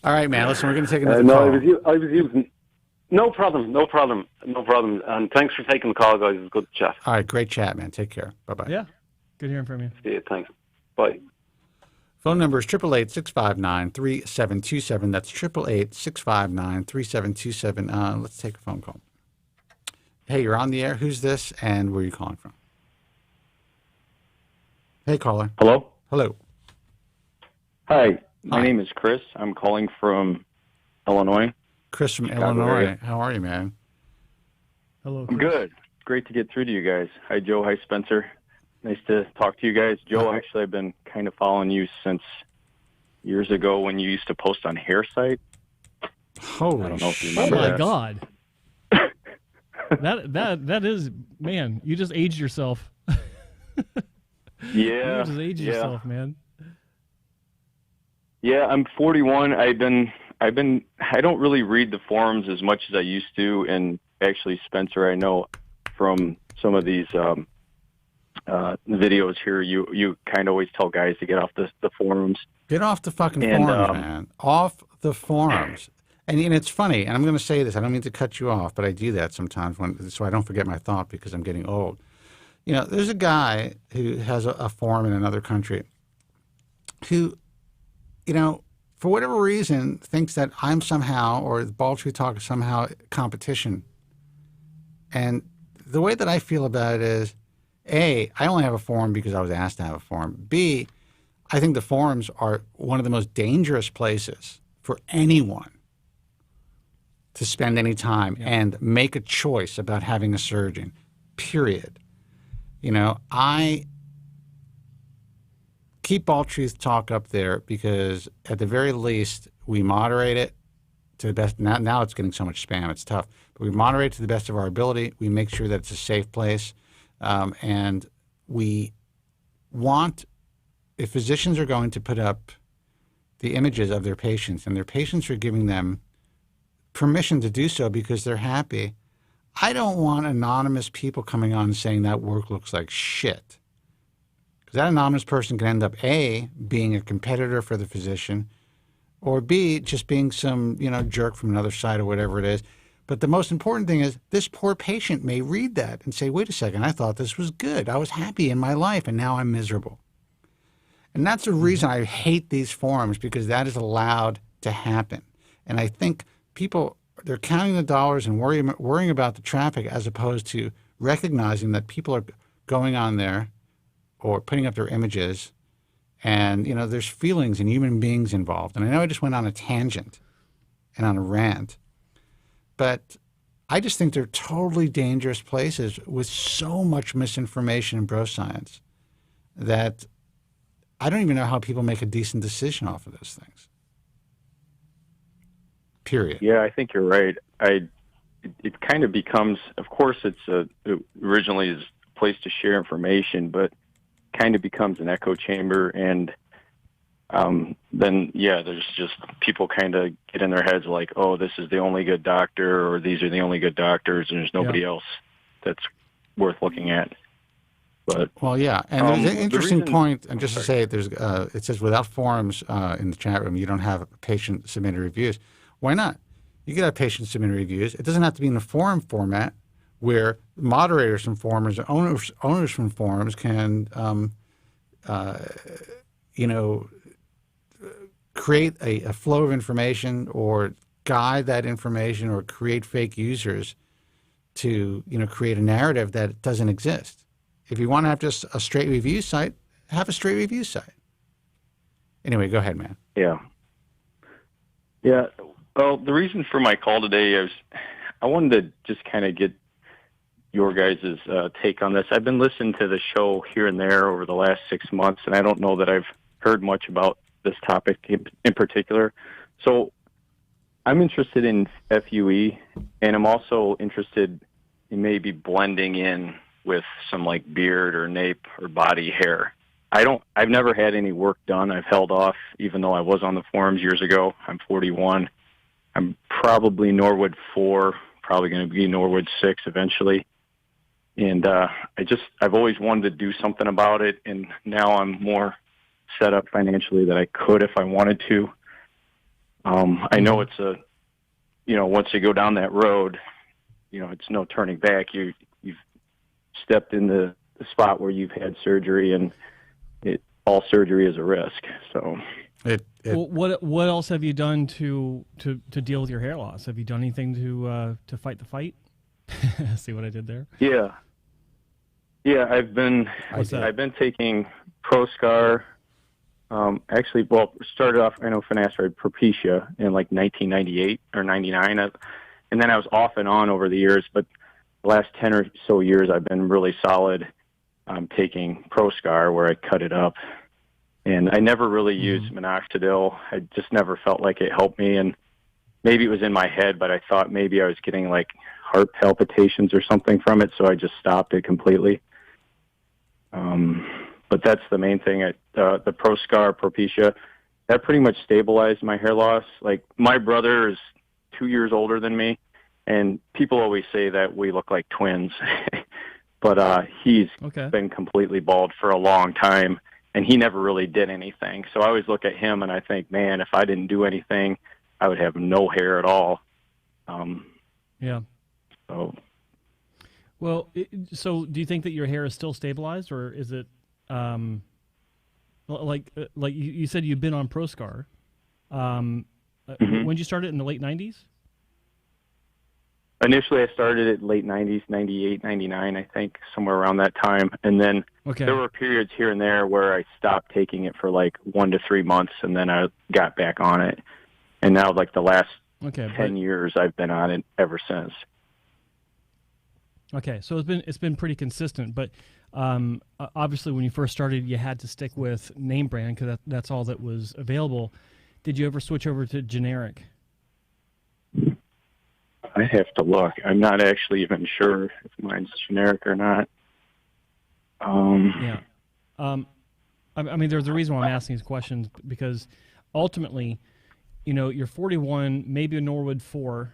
J: right, man. Listen, we're going to take another call.
L: I was using. No problem. And thanks for taking the call, guys. It was good to chat.
J: All right, great chat, man. Take care. Bye-bye.
K: Yeah, good hearing from you.
L: Yeah, thanks. Bye.
J: Phone number is 888-659-3727. That's 888-659-3727. Let's take a phone call. Hey, you're on the air. Who's this, and where are you calling from? Hey, caller.
M: Hello?
J: Hello.
M: Hi. My name is Chris. I'm calling from Illinois.
J: Chris from
M: Chicago
J: Illinois.
M: area.
J: How are you, man?
K: Hello,
M: I'm good. Great to get through to you guys. Hi, Joe. Hi, Spencer. Nice to talk to you guys. Joe, actually, I've been kind of following you since years ago when you used to post on Hairsite.
J: Holy
M: I don't know if you
K: Oh
M: remember
K: my
M: that.
K: God. That is, man, you just aged yourself.
M: Yeah.
K: You just aged yourself, man.
M: Yeah, I'm 41. I don't really read the forums as much as I used to, and actually, Spencer, I know from some of these videos here, you kind of always tell guys to get off the forums.
J: Get off the fucking forums, man. Off the forums. And it's funny, and I'm going to say this, I don't mean to cut you off, but I do that sometimes so I don't forget my thought because I'm getting old. You know, there's a guy who has a forum in another country who, you know, for whatever reason, thinks that I'm somehow, or the Bald Tree Talk is somehow competition. And the way that I feel about it is, A, I only have a forum because I was asked to have a forum. B, I think the forums are one of the most dangerous places for anyone to spend any time and make a choice about having a surgeon, period. You know, keep Bald Truth Talk up there because at the very least we moderate it to the best. Now it's getting so much spam, it's tough. But we moderate it to the best of our ability. We make sure that it's a safe place. And we want, if physicians are going to put up the images of their patients and their patients are giving them permission to do so because they're happy, I don't want anonymous people coming on and saying that work looks like shit. Because that anonymous person can end up, A, being a competitor for the physician, or B, just being some, jerk from another side or whatever it is. But the most important thing is this poor patient may read that and say, wait a second, I thought this was good. I was happy in my life, and now I'm miserable. And that's the reason I hate these forums, because that is allowed to happen. And I think people, they're counting the dollars and worrying about the traffic as opposed to recognizing that people are going on there or putting up their images and, there's feelings and human beings involved. And I know I just went on a tangent and on a rant, but I just think they're totally dangerous places with so much misinformation and bro science that I don't even know how people make a decent decision off of those things. Period.
M: Yeah, I think you're right. It kind of becomes, of course, it originally is a place to share information, but kind of becomes an echo chamber. And then, there's just people kind of get in their heads like, oh, this is the only good doctor, or these are the only good doctors, and there's nobody else that's worth looking at. But
J: well, yeah, and there's an interesting point. And just to say, there's it says without forums in the chat room, you don't have patient submitted reviews. Why not? You could have patient submitted reviews. It doesn't have to be in a forum format where moderators from forums, owners from forums can, create a flow of information or guide that information or create fake users to, create a narrative that doesn't exist. If you want to have just a straight review site, have a straight review site. Anyway, go ahead, man.
M: Yeah. Yeah. Well, the reason for my call today is I wanted to just kind of get your guys' take on this. I've been listening to the show here and there over the last 6 months, and I don't know that I've heard much about this topic in particular. So I'm interested in FUE, and I'm also interested in maybe blending in with some like beard or nape or body hair. I've never had any work done. I've held off, even though I was on the forums years ago. I'm 41. I'm probably Norwood 4, probably going to be Norwood 6 eventually. And I've always wanted to do something about it, and now I'm more set up financially that I could if I wanted to. I know it's once you go down that road, it's no turning back. You've stepped in the spot where you've had surgery, and all surgery is a risk. So,
K: well, what else have you done to deal with your hair loss? Have you done anything to fight the fight? See what I did there?
M: Yeah. I've been taking ProScar. Actually, started off I know finasteride Propecia in like 1998 or 99, and then I was off and on over the years. But the last 10 or so years, I've been really solid taking ProScar, where I cut it up, and I never really used minoxidil. I just never felt like it helped me, and maybe it was in my head, but I thought maybe I was getting like heart palpitations or something from it, so I just stopped it completely. But that's the main thing. The ProScar Propecia, that pretty much stabilized my hair loss. Like, my brother is 2 years older than me, and people always say that we look like twins. But he's been completely bald for a long time, and he never really did anything. So I always look at him and I think, man, if I didn't do anything, I would have no hair at all.
K: Yeah.
M: So.
K: Well, so do you think that your hair is still stabilized, or is it like you said you've been on ProScar? When did you start it, in the late 90s?
M: Initially, I started it late 90s, 98, 99, I think, somewhere around that time. And then there were periods here and there where I stopped taking it for like 1 to 3 months, and then I got back on it. And now, like the last 10 years, I've been on it ever since.
K: Okay, so it's been pretty consistent, but obviously when you first started, you had to stick with name brand because that's all that was available. Did you ever switch over to generic?
M: I have to look. I'm not actually even sure if mine's generic or not.
K: Yeah. I mean, there's a reason why I'm asking these questions, because ultimately, you're 41, maybe a Norwood 4.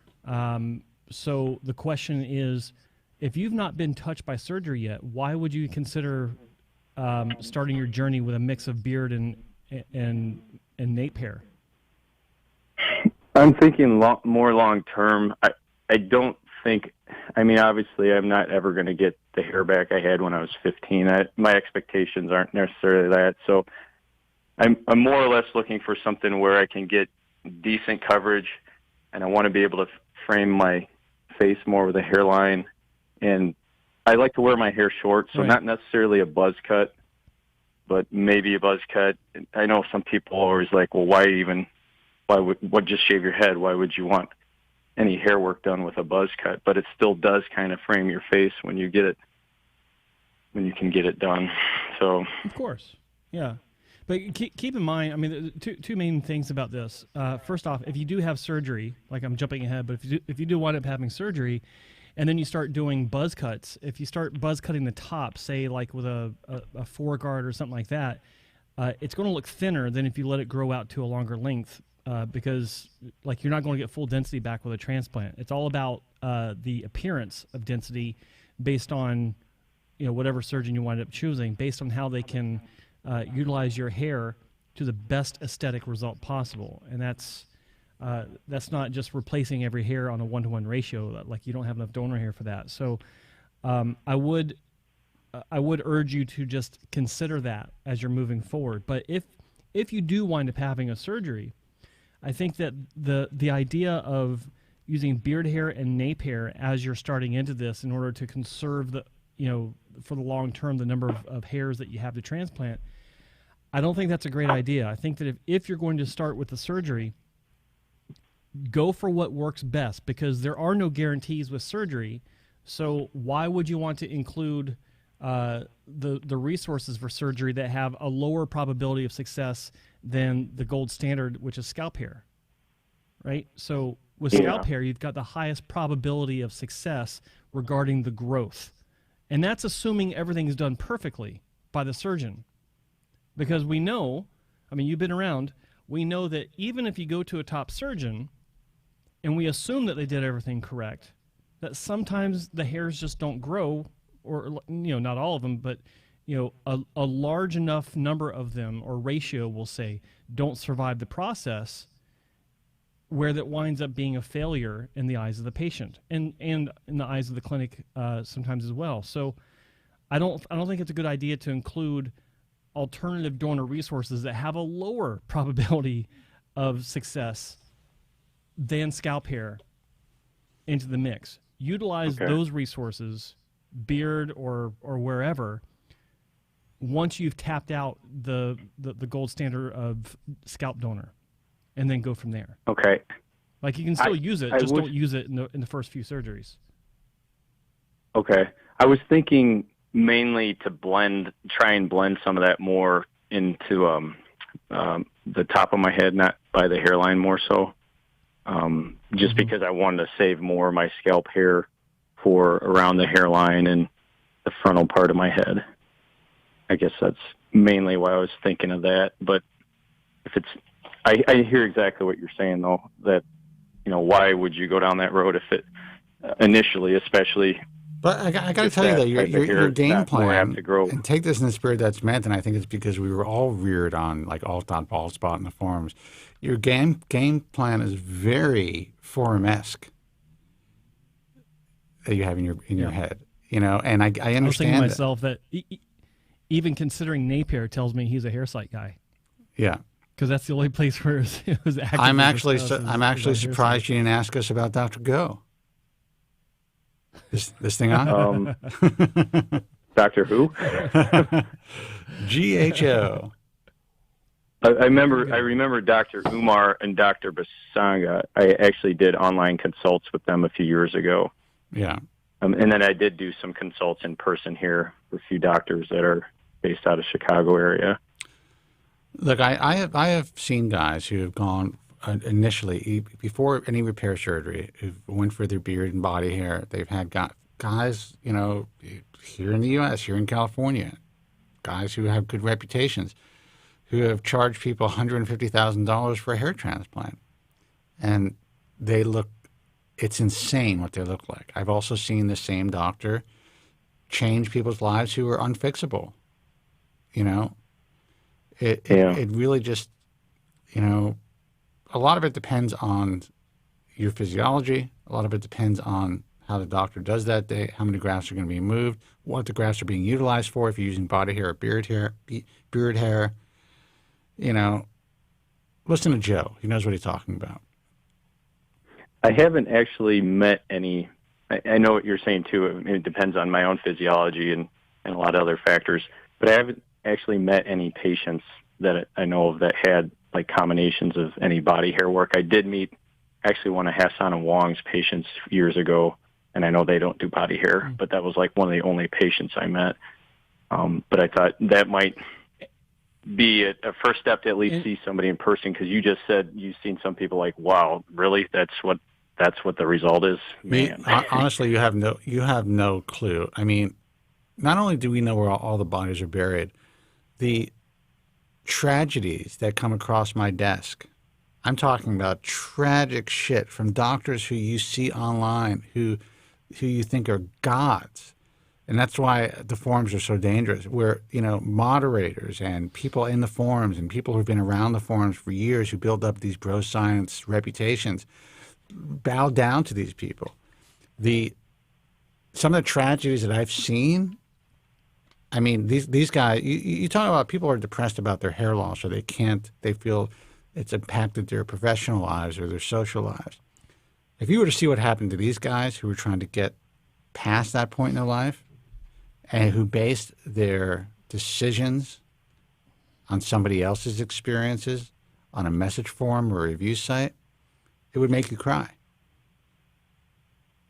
K: So the question is, if you've not been touched by surgery yet, why would you consider starting your journey with a mix of beard and nape hair?
M: I'm thinking more long term. I don't think. I mean, obviously, I'm not ever going to get the hair back I had when I was 15. My expectations aren't necessarily that. So I'm more or less looking for something where I can get decent coverage, and I want to be able to frame my face more with a hairline. And I like to wear my hair short, so not necessarily a buzz cut, but maybe a buzz cut. I know some people are always like, well, why would just shave your head? Why would you want any hair work done with a buzz cut? But it still does kind of frame your face when you get it, when you can get it done. So
K: of course, yeah. But keep in mind, I mean, two main things about this. First off, if you do have surgery, like I'm jumping ahead, but if you do wind up having surgery, and then you start doing buzz cuts, if you start buzz cutting the top, say like with a foreguard or something like that, it's going to look thinner than if you let it grow out to a longer length. Because like you're not going to get full density back with a transplant. It's all about the appearance of density based on whatever surgeon you wind up choosing, based on how they can utilize your hair to the best aesthetic result possible. And that's not just replacing every hair on a 1-to-1 ratio. Like you don't have enough donor hair for that. So I would urge you to just consider that as you're moving forward. But if you do wind up having a surgery, I think that the idea of using beard hair and nape hair as you're starting into this in order to conserve for the long term the number of hairs that you have to transplant, I don't think that's a great idea. I think that if you're going to start with the surgery, go for what works best, because there are no guarantees with surgery. So why would you want to include the resources for surgery that have a lower probability of success than the gold standard, which is scalp hair, right? So with scalp hair, you've got the highest probability of success regarding the growth. And that's assuming everything is done perfectly by the surgeon. Because we know, I mean, you've been around, we know that even if you go to a top surgeon and we assume that they did everything correct, that sometimes the hairs just don't grow, or not all of them, but a large enough number of them, or ratio, we'll say, don't survive the process, where that winds up being a failure in the eyes of the patient and in the eyes of the clinic sometimes as well. So I don't think it's a good idea to include alternative donor resources that have a lower probability of success than scalp hair into the mix. Utilize those resources, beard or wherever, once you've tapped out the gold standard of scalp donor, and then go from there. Okay. Like you can still use it, just don't use it in the first few surgeries.
M: Okay. I was thinking mainly to try and blend some of that more into the top of my head, not by the hairline more so. Just because I wanted to save more of my scalp hair for around the hairline and the frontal part of my head. I guess that's mainly why I was thinking of that. But if it's, I hear exactly what you're saying though, that, why would you go down that road if it initially, especially.
J: But I got to tell you though, your game plan, and take this in the spirit that's meant, and I think it's because we were all reared on like alt.bald spot in the forums. Your game plan is very forum-esque that you have in your head, and I understand. I was thinking
K: to myself that even considering nape hair tells me he's a hair site guy. Yeah, because that's the only place where it was active.
J: I'm actually surprised you didn't ask us about Dr. Go. This thing on?
M: Doctor who?
J: GHO.
M: I remember Dr. Umar and Dr. Basanga. I actually did online consults with them a few years ago.
J: Yeah.
M: And then I did do some consults in person here with a few doctors that are based out of Chicago area.
J: Look, I have seen guys who have gone initially before any repair surgery, who went for their beard and body hair. They've had guys, you know, here in the U.S., here in California, guys who have good reputations, who have charged people $150,000 for a hair transplant, and they look. It's insane what they look like. I've also seen the same doctor change people's lives who are unfixable. You know, it really just, you know, a lot of it depends on your physiology. A lot of it depends on how the doctor does that day, how many grafts are going to be moved, what the grafts are being utilized for, if you're using body hair or beard hair. You know, listen to Joe. He knows what he's talking about.
M: I haven't actually met any. I know what you're saying too. It depends on my own physiology and a lot of other factors. But I haven't actually met any patients that I know of that had like combinations of any body hair work. I did meet actually one of Hassan and Wong's patients years ago, and I know they don't do body hair, but that was like one of the only patients I met. But I thought that might be a first step to at least see somebody in person, because you just said you've seen some people like, wow, really? That's what the result is? Man.
J: Honestly, you have no clue. I mean, not only do we know where all the bodies are buried, the tragedies that come across my desk, I'm talking about tragic shit from doctors who you see online who you think are gods. And that's why the forums are so dangerous, where, you know, moderators and people in the forums and people who've been around the forums for years who build up these bro science reputations bow down to these people. Some of the tragedies that I've seen, I mean, these guys, you talk about people are depressed about their hair loss, or they feel it's impacted their professional lives or their social lives. If you were to see what happened to these guys who were trying to get past that point in their life, and who based their decisions on somebody else's experiences, on a message forum or a review site, it would make you cry.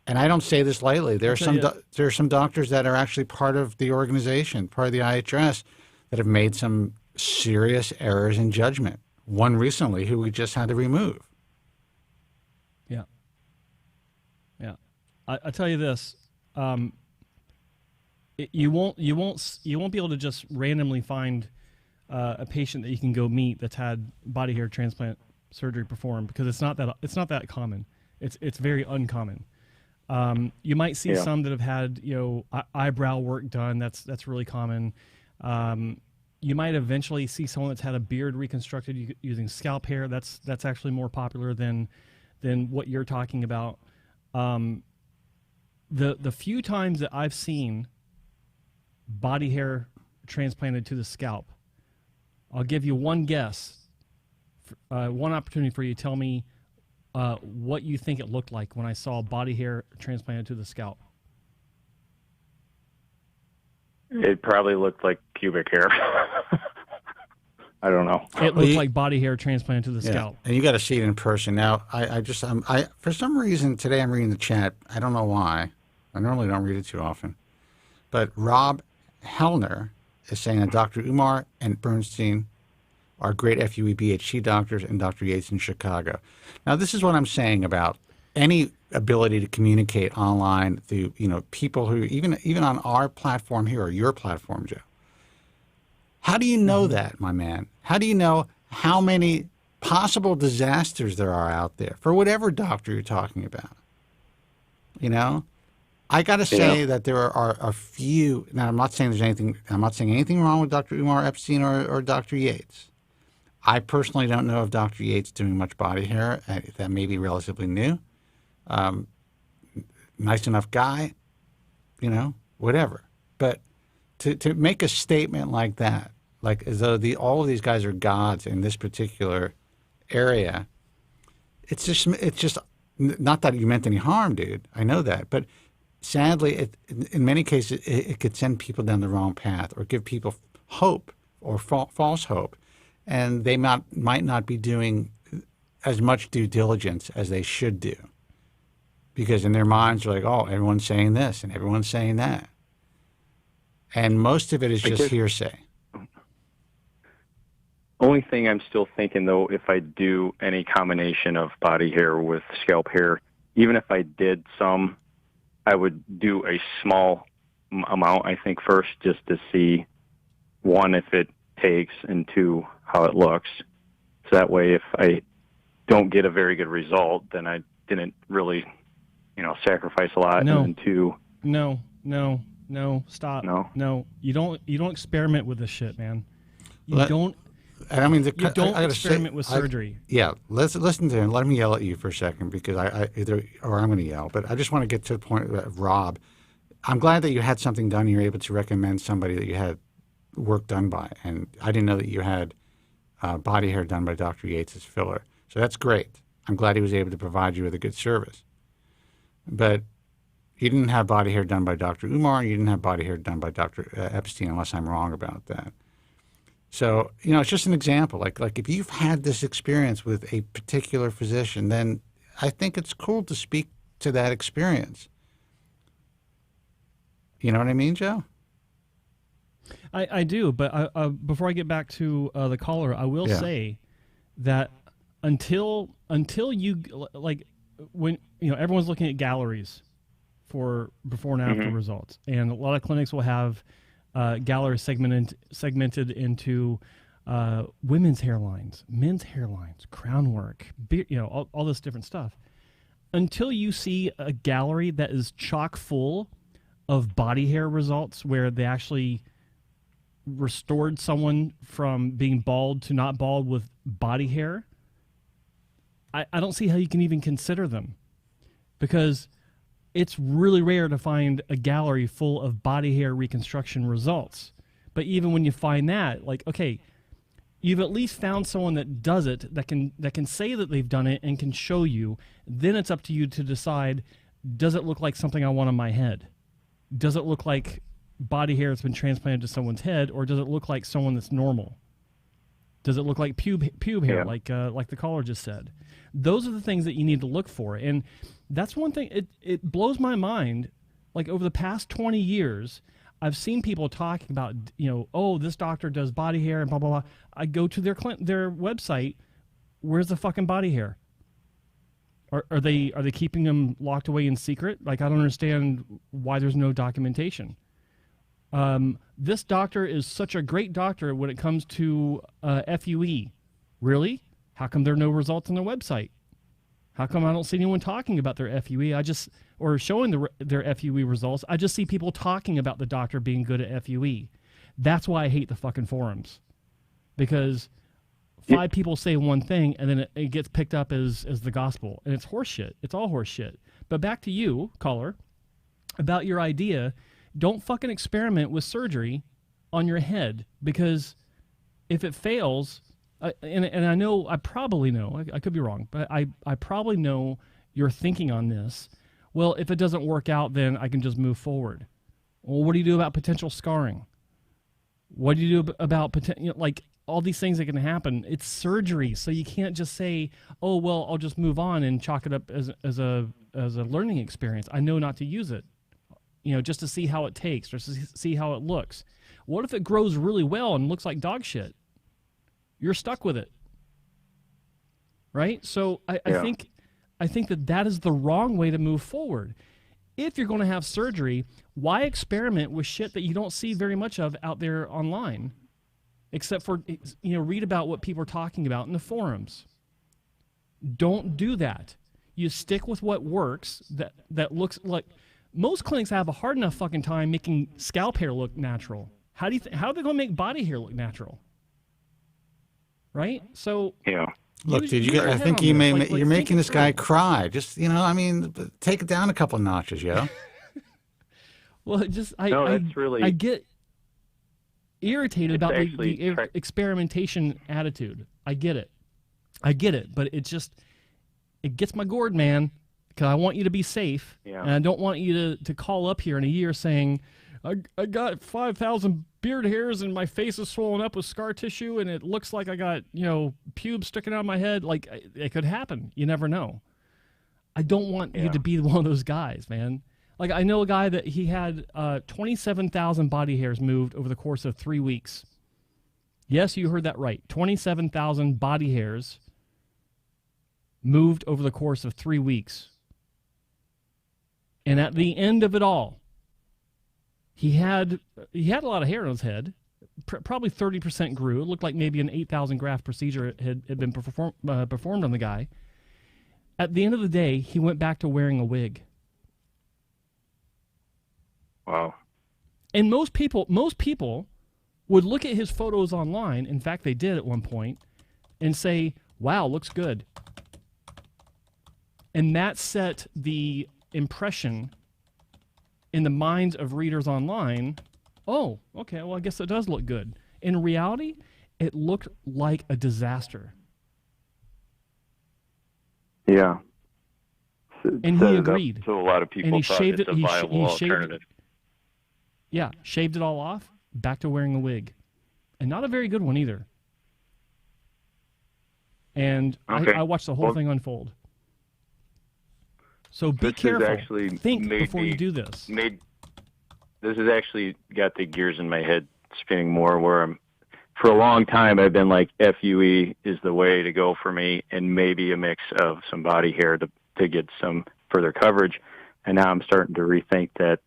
J: And I don't say this lightly. There are some doctors that are actually part of the organization, part of the IHRS, that have made some serious errors in judgment. One recently who we just had to remove.
K: Yeah. Yeah. I tell you this. You won't be able to just randomly find a patient that you can go meet that's had body hair transplant surgery performed, because it's not that common. It's very uncommon. You might see some that have had, you know, eyebrow work done. That's really common. You might eventually see someone that's had a beard reconstructed using scalp hair. That's actually more popular than what you're talking about. The few times that I've seen body hair transplanted to the scalp, I'll give you one guess, one opportunity for you to tell me what you think it looked like when I saw body hair transplanted to the scalp.
M: It probably looked like pubic hair. I don't know.
K: It looked like body hair transplanted to the scalp.
J: And you got to see it in person. Now, I for some reason today I'm reading the chat. I don't know why. I normally don't read it too often. But Rob Hellner is saying that Dr. Umar and Bernstein are great FUE-BHC doctors, and Dr. Yates in Chicago. Now, this is what I'm saying about any ability to communicate online through, you know, people who even on our platform here or your platform, Joe. How do you know that, my man? How do you know how many possible disasters there are out there for whatever doctor you're talking about? You know? I got to say that there are a few. Now, I'm not saying anything wrong with Dr. Umar Epstein or Dr. Yates. I personally don't know if Dr. Yates doing much body hair. That may be relatively new. Nice enough guy, you know, whatever. But to make a statement like that, like as though all of these guys are gods in this particular area, it's just not that you meant any harm, dude. I know that, but sadly, in many cases, it could send people down the wrong path or give people hope or false hope, and they might not be doing as much due diligence as they should do, because in their minds they're like, oh, everyone's saying this and everyone's saying that. And most of it is just hearsay.
M: Only thing I'm still thinking, though, if I do any combination of body hair with scalp hair, even if I did some, I would do a small amount, I think, first, just to see, one, if it takes, and two, how it looks. So that way, if I don't get a very good result, then I didn't really, sacrifice a lot.
K: No.
M: And then two...
K: No, stop. No. You don't experiment with this shit, man. You don't experiment with surgery.
J: Let's listen to him. Let him yell at you for a second, because I'm going to yell. But I just want to get to the point of Rob. I'm glad that you had something done. You're able to recommend somebody that you had work done by. And I didn't know that you had body hair done by Dr. Yates' filler. So that's great. I'm glad he was able to provide you with a good service. But you didn't have body hair done by Dr. Umar. You didn't have body hair done by Dr. Epstein, unless I'm wrong about that. So, it's just an example. Like if you've had this experience with a particular physician, then I think it's cool to speak to that experience. You know what I mean, Joe?
K: I do, but before I get back to the caller, I will say that until you, like, when, everyone's looking at galleries for before and after results, and a lot of clinics will have galleries segmented into women's hairlines, men's hairlines, crown work, all this different stuff. Until you see a gallery that is chock full of body hair results, where they actually restored someone from being bald to not bald with body hair, I don't see how you can even consider them, because it's really rare to find a gallery full of body hair reconstruction results. But even when you find that, like, okay, you've at least found someone that does it, that can say that they've done it and can show you. Then it's up to you to decide, does it look like something I want on my head? Does it look like body hair that's been transplanted to someone's head, or does it look like someone that's normal? Does it look like pube hair, like the caller just said? Those are the things that you need to look for. And that's one thing, it blows my mind. Like, over the past 20 years, I've seen people talking about, oh, this doctor does body hair and blah, blah, blah. I go to their website. Where's the fucking body hair? Are they keeping them locked away in secret? Like, I don't understand why there's no documentation. This doctor is such a great doctor when it comes to FUE. Really? How come there are no results on their website? How come I don't see anyone talking about their FUE? Or showing their FUE results. I just see people talking about the doctor being good at FUE. That's why I hate the fucking forums. Because 5 people say one thing, and then it gets picked up as the gospel. And it's horseshit. It's all horseshit. But back to you, caller, about your idea. Don't fucking experiment with surgery on your head, because if it fails, and I know, I probably know, I could be wrong, but I probably know your thinking on this. Well, if it doesn't work out, then I can just move forward. Well, what do you do about potential scarring? What do you do about like all these things that can happen? It's surgery, so you can't just say, "Oh, well, I'll just move on and chalk it up as a learning experience." I know not to use it, just to see how it takes or to see how it looks. What if it grows really well and looks like dog shit? You're stuck with it, right? So I think that is the wrong way to move forward. If you're going to have surgery, why experiment with shit that you don't see very much of out there online, except for read about what people are talking about in the forums? Don't do that. You stick with what works. That looks like. Most clinics have a hard enough fucking time making scalp hair look natural. How are they going to make body hair look natural? Right? So
J: look, dude, I think you're making this guy cry. Just take it down a couple of notches, yo.
K: Well, I get irritated about the experimentation attitude. I get it, but it gets my gourd, man. Because I want you to be safe, and I don't want you to call up here in a year saying, I got 5,000 beard hairs and my face is swollen up with scar tissue and it looks like I got, pubes sticking out of my head. Like, it could happen. You never know. I don't want you to be one of those guys, man. Like, I know a guy that he had 27,000 body hairs moved over the course of 3 weeks. Yes, you heard that right. 27,000 body hairs moved over the course of 3 weeks. And at the end of it all, he had a lot of hair on his head. Probably 30% grew. It looked like maybe an 8,000 graft procedure had been performed on the guy. At the end of the day, he went back to wearing a wig.
M: Wow.
K: And most people would look at his photos online. In fact, they did at one point, and say, "Wow, looks good." And that set the impression in the minds of readers online. Oh, okay, well, I guess it does look good. In reality, it looked like a disaster.
M: Yeah.
K: And he agreed.
M: So a lot of people thought it's a viable alternative.
K: Yeah, shaved it all off, back to wearing a wig. And not a very good one either. And
M: okay.
K: I watched the whole thing unfold. So be careful. Think before you do this.
M: This has actually got the gears in my head spinning more, where for a long time I've been like, FUE is the way to go for me, and maybe a mix of some body hair to get some further coverage. And now I'm starting to rethink that,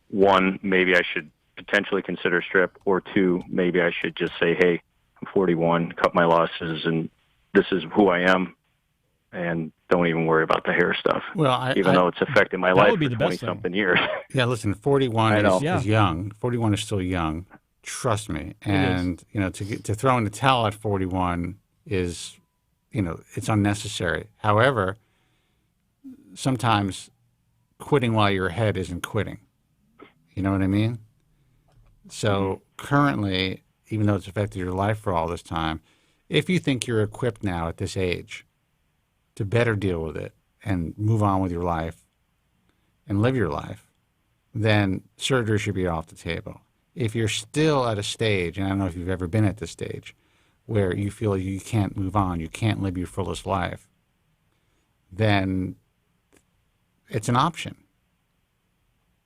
M: one, maybe I should potentially consider strip, or two, maybe I should just say, hey, I'm 41, cut my losses, and this is who I am, and don't even worry about the hair stuff.
J: Well,
M: even though it's affected my life for 20-something years.
J: Yeah, listen, 41 is young. 41 is still young. Trust me. And, you know, to throw in the towel at 41 is, you know, it's unnecessary. However, sometimes quitting while you're ahead isn't quitting. You know what I mean? So currently, even though it's affected your life for all this time, if you think you're equipped now at this age to better deal with it and move on with your life and live your life, then surgery should be off the table. If you're still at a stage, and I don't know if you've ever been at this stage, where you feel you can't move on, you can't live your fullest life, then it's an option.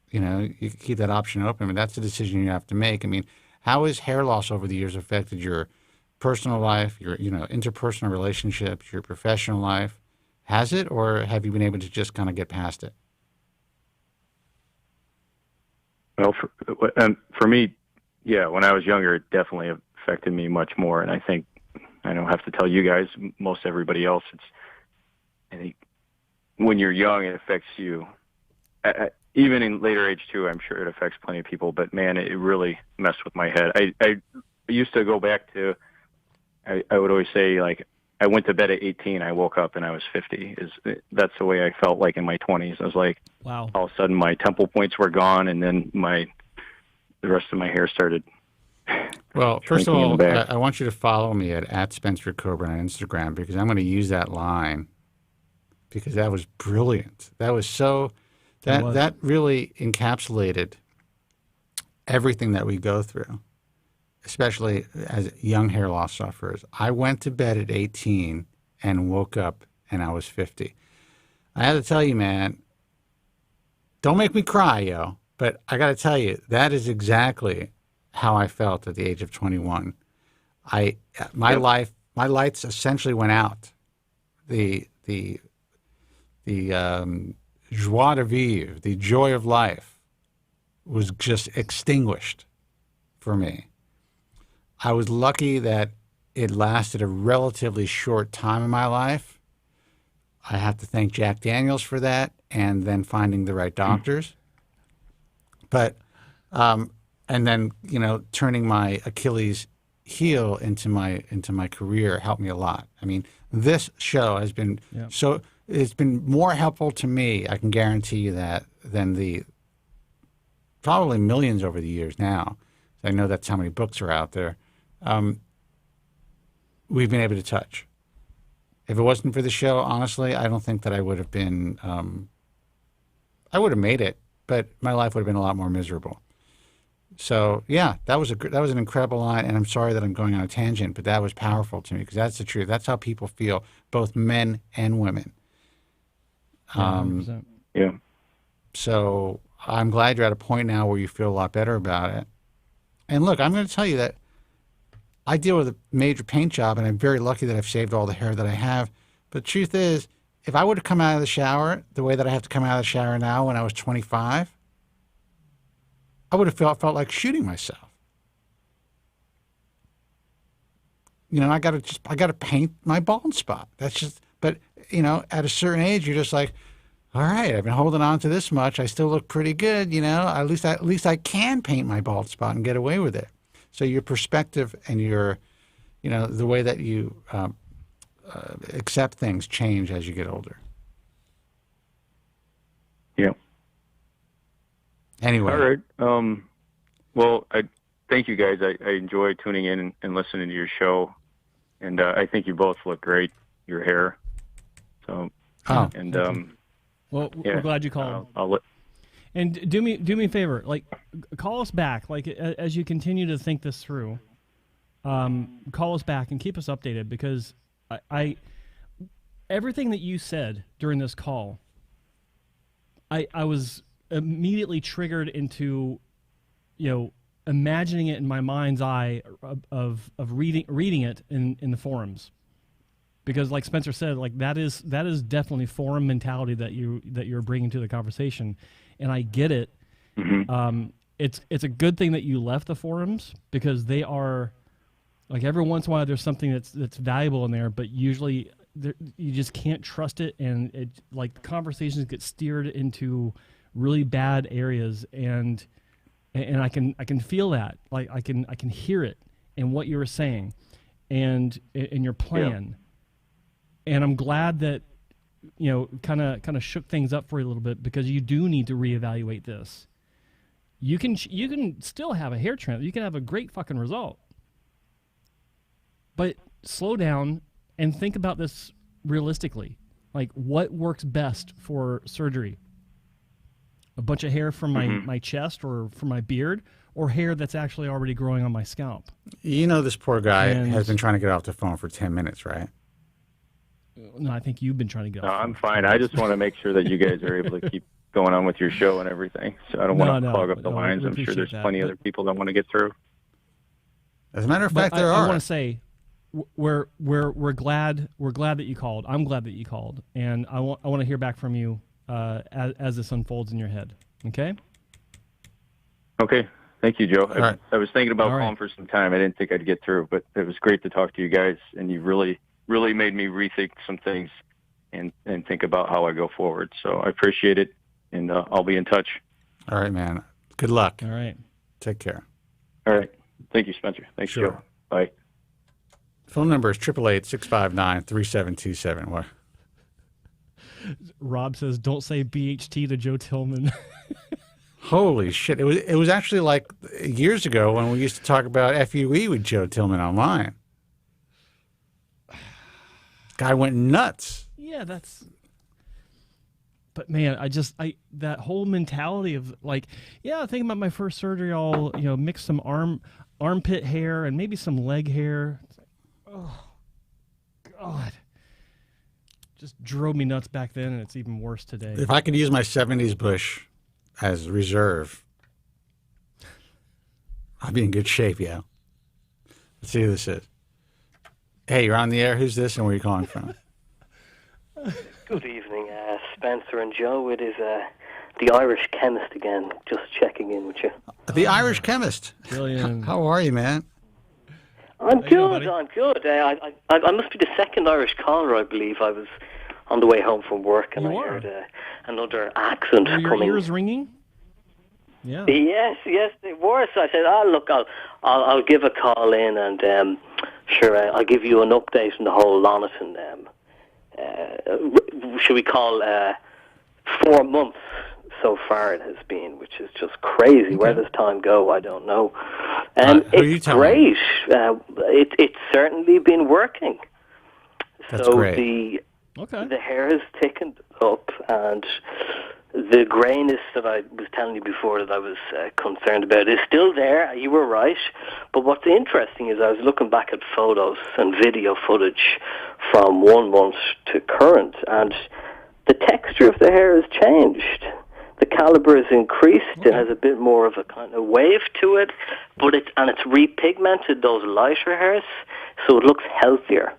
J: You know, you can keep that option open. I mean, that's a decision you have to make. I mean, how has hair loss over the years affected your personal life, your, you know, interpersonal relationships, your professional life? Has it, or have you been able to just kind of get past it?
M: Well, for me, yeah, when I was younger, it definitely affected me much more. And I think, I don't have to tell you guys, most everybody else, I think when you're young, it affects you. Even in later age too, I'm sure it affects plenty of people, but man, it really messed with my head. I used to go back to, I would always say, like, I went to bed at 18, I woke up and I was 50. That's the way I felt like in my 20s. I was like,
K: wow.
M: All of a sudden my temple points were gone, and then the rest of my hair started.
J: Well, first of all, I want you to follow me at Spencer Coburn on Instagram, because I'm going to use that line, because that was brilliant. That was so, that really encapsulated everything that we go through, especially as young hair loss sufferers. I went to bed at 18 and woke up and I was 50. I have to tell you, man, don't make me cry, yo, but I got to tell you, that is exactly how I felt at the age of 21. My lights essentially went out. The joie de vivre, the joy of life, was just extinguished for me. I was lucky that it lasted a relatively short time in my life. I have to thank Jack Daniels for that, and then finding the right doctors. But, and then, you know, turning my Achilles heel into my career helped me a lot. I mean, this show has been it's been more helpful to me, I can guarantee you that, than the probably millions over the years now. I know that's how many books are out there. We've been able to touch. If it wasn't for the show, honestly, I don't think that I would have been, I would have made it, but my life would have been a lot more miserable. So yeah, that was an incredible line, and I'm sorry that I'm going on a tangent, but that was powerful to me, because that's the truth. That's how people feel, both men and women.
M: Yeah.
J: So I'm glad you're at a point now where you feel a lot better about it. And look, I'm going to tell you that I deal with a major paint job, and I'm very lucky that I've saved all the hair that I have. But the truth is, if I would have come out of the shower the way that I have to come out of the shower now when I was 25, I would have felt like shooting myself. You know, I got to paint my bald spot. That's just, but you know, at a certain age, you're just like, all right, I've been holding on to this much. I still look pretty good. You know, at least I can paint my bald spot and get away with it. So your perspective and your, you know, the way that you accept things change as you get older.
M: Yeah.
J: Anyway.
M: All right. Well, I thank you guys. I enjoy tuning in and listening to your show, and I think you both look great. Your hair. So.
J: Oh.
M: And
K: well,
M: yeah,
K: we're glad you called.
M: I'll
K: And do me a favor, like call us back, like as you continue to think this through. Call us back and keep us updated, because I everything that you said during this call, I was immediately triggered into, you know, imagining it in my mind's eye of reading it in the forums. Because, like Spencer said, like that is definitely forum mentality that you're bringing to the conversation, and I get it.
M: Mm-hmm.
K: It's a good thing that you left the forums, because they are, like, every once in a while there's something that's valuable in there, but usually you just can't trust it, and it, like, the conversations get steered into really bad areas, and I can feel that, like I can hear it in what you were saying, and in your plan. Yeah. And I'm glad that, you know, kind of shook things up for you a little bit, because you do need to reevaluate this. You can still have a hair transplant. You can have a great fucking result. But slow down and think about this realistically. Like, what works best for surgery? A bunch of hair from my chest or from my beard, or hair that's actually already growing on my scalp?
J: You know, this poor guy has been trying to get off the phone for 10 minutes, right?
K: No, I think you've been trying to get off.
M: No, I'm fine. I just want to make sure that you guys are able to keep going on with your show and everything. So I don't want to clog up the lines. I'm sure there's plenty of other people that want to get through.
J: As a matter of fact, there are.
K: I want to say, we're glad that you called. I'm glad that you called, and I want to hear back from you as this unfolds in your head. Okay.
M: Okay. Thank you, Joe.
J: Right.
M: I was thinking about calling for some time. I didn't think I'd get through, but it was great to talk to you guys, and you really made me rethink some things and think about how I go forward. So I appreciate it, and I'll be in touch.
J: All right, man. Good luck.
K: All right.
J: Take care.
M: All right. Thank you, Spencer. Thanks,
J: sure.
M: Joe. Bye.
J: Phone number is 888-659-3727. What?
K: Rob says, don't say BHT to Joe Tillman.
J: Holy shit. It was actually like years ago when we used to talk about FUE with Joe Tillman online. Guy went nuts.
K: Yeah, but man, that whole mentality of, like, yeah, thinking about my first surgery, I'll, you know, mix some armpit hair and maybe some leg hair. It's like, oh God, just drove me nuts back then, and it's even worse today.
J: If I could use my 70s bush as reserve, I'd be in good shape, yeah. Let's see who this is. Hey, you're on the air. Who's this, and where are you calling from?
N: Good evening, Spencer and Joe. It is the Irish chemist again, just checking in with you.
J: The Irish chemist.
K: Brilliant.
J: How are you, man?
N: I'm good. I'm good. I must be the second Irish caller, I believe. I was on the way home from work, and I heard another accent
K: coming.
N: Were
K: your ears ringing? Yeah.
N: Yes, they were. So I said, look, I'll give a call in, and sure, I'll give you an update on the whole Loniton. Should we call 4 months so far it has been, which is just crazy. Okay. Where does time go? I don't know. It's great. It's certainly been working.
J: That's great.
N: The hair has thickened up, and the grayness that I was telling you before that I was concerned about is still there. You were right. But what's interesting is I was looking back at photos and video footage from 1 month to current, and the texture of the hair has changed. The caliber is increased. It has a bit more of a kind of wave to it, but it's repigmented those lighter hairs, so it looks healthier.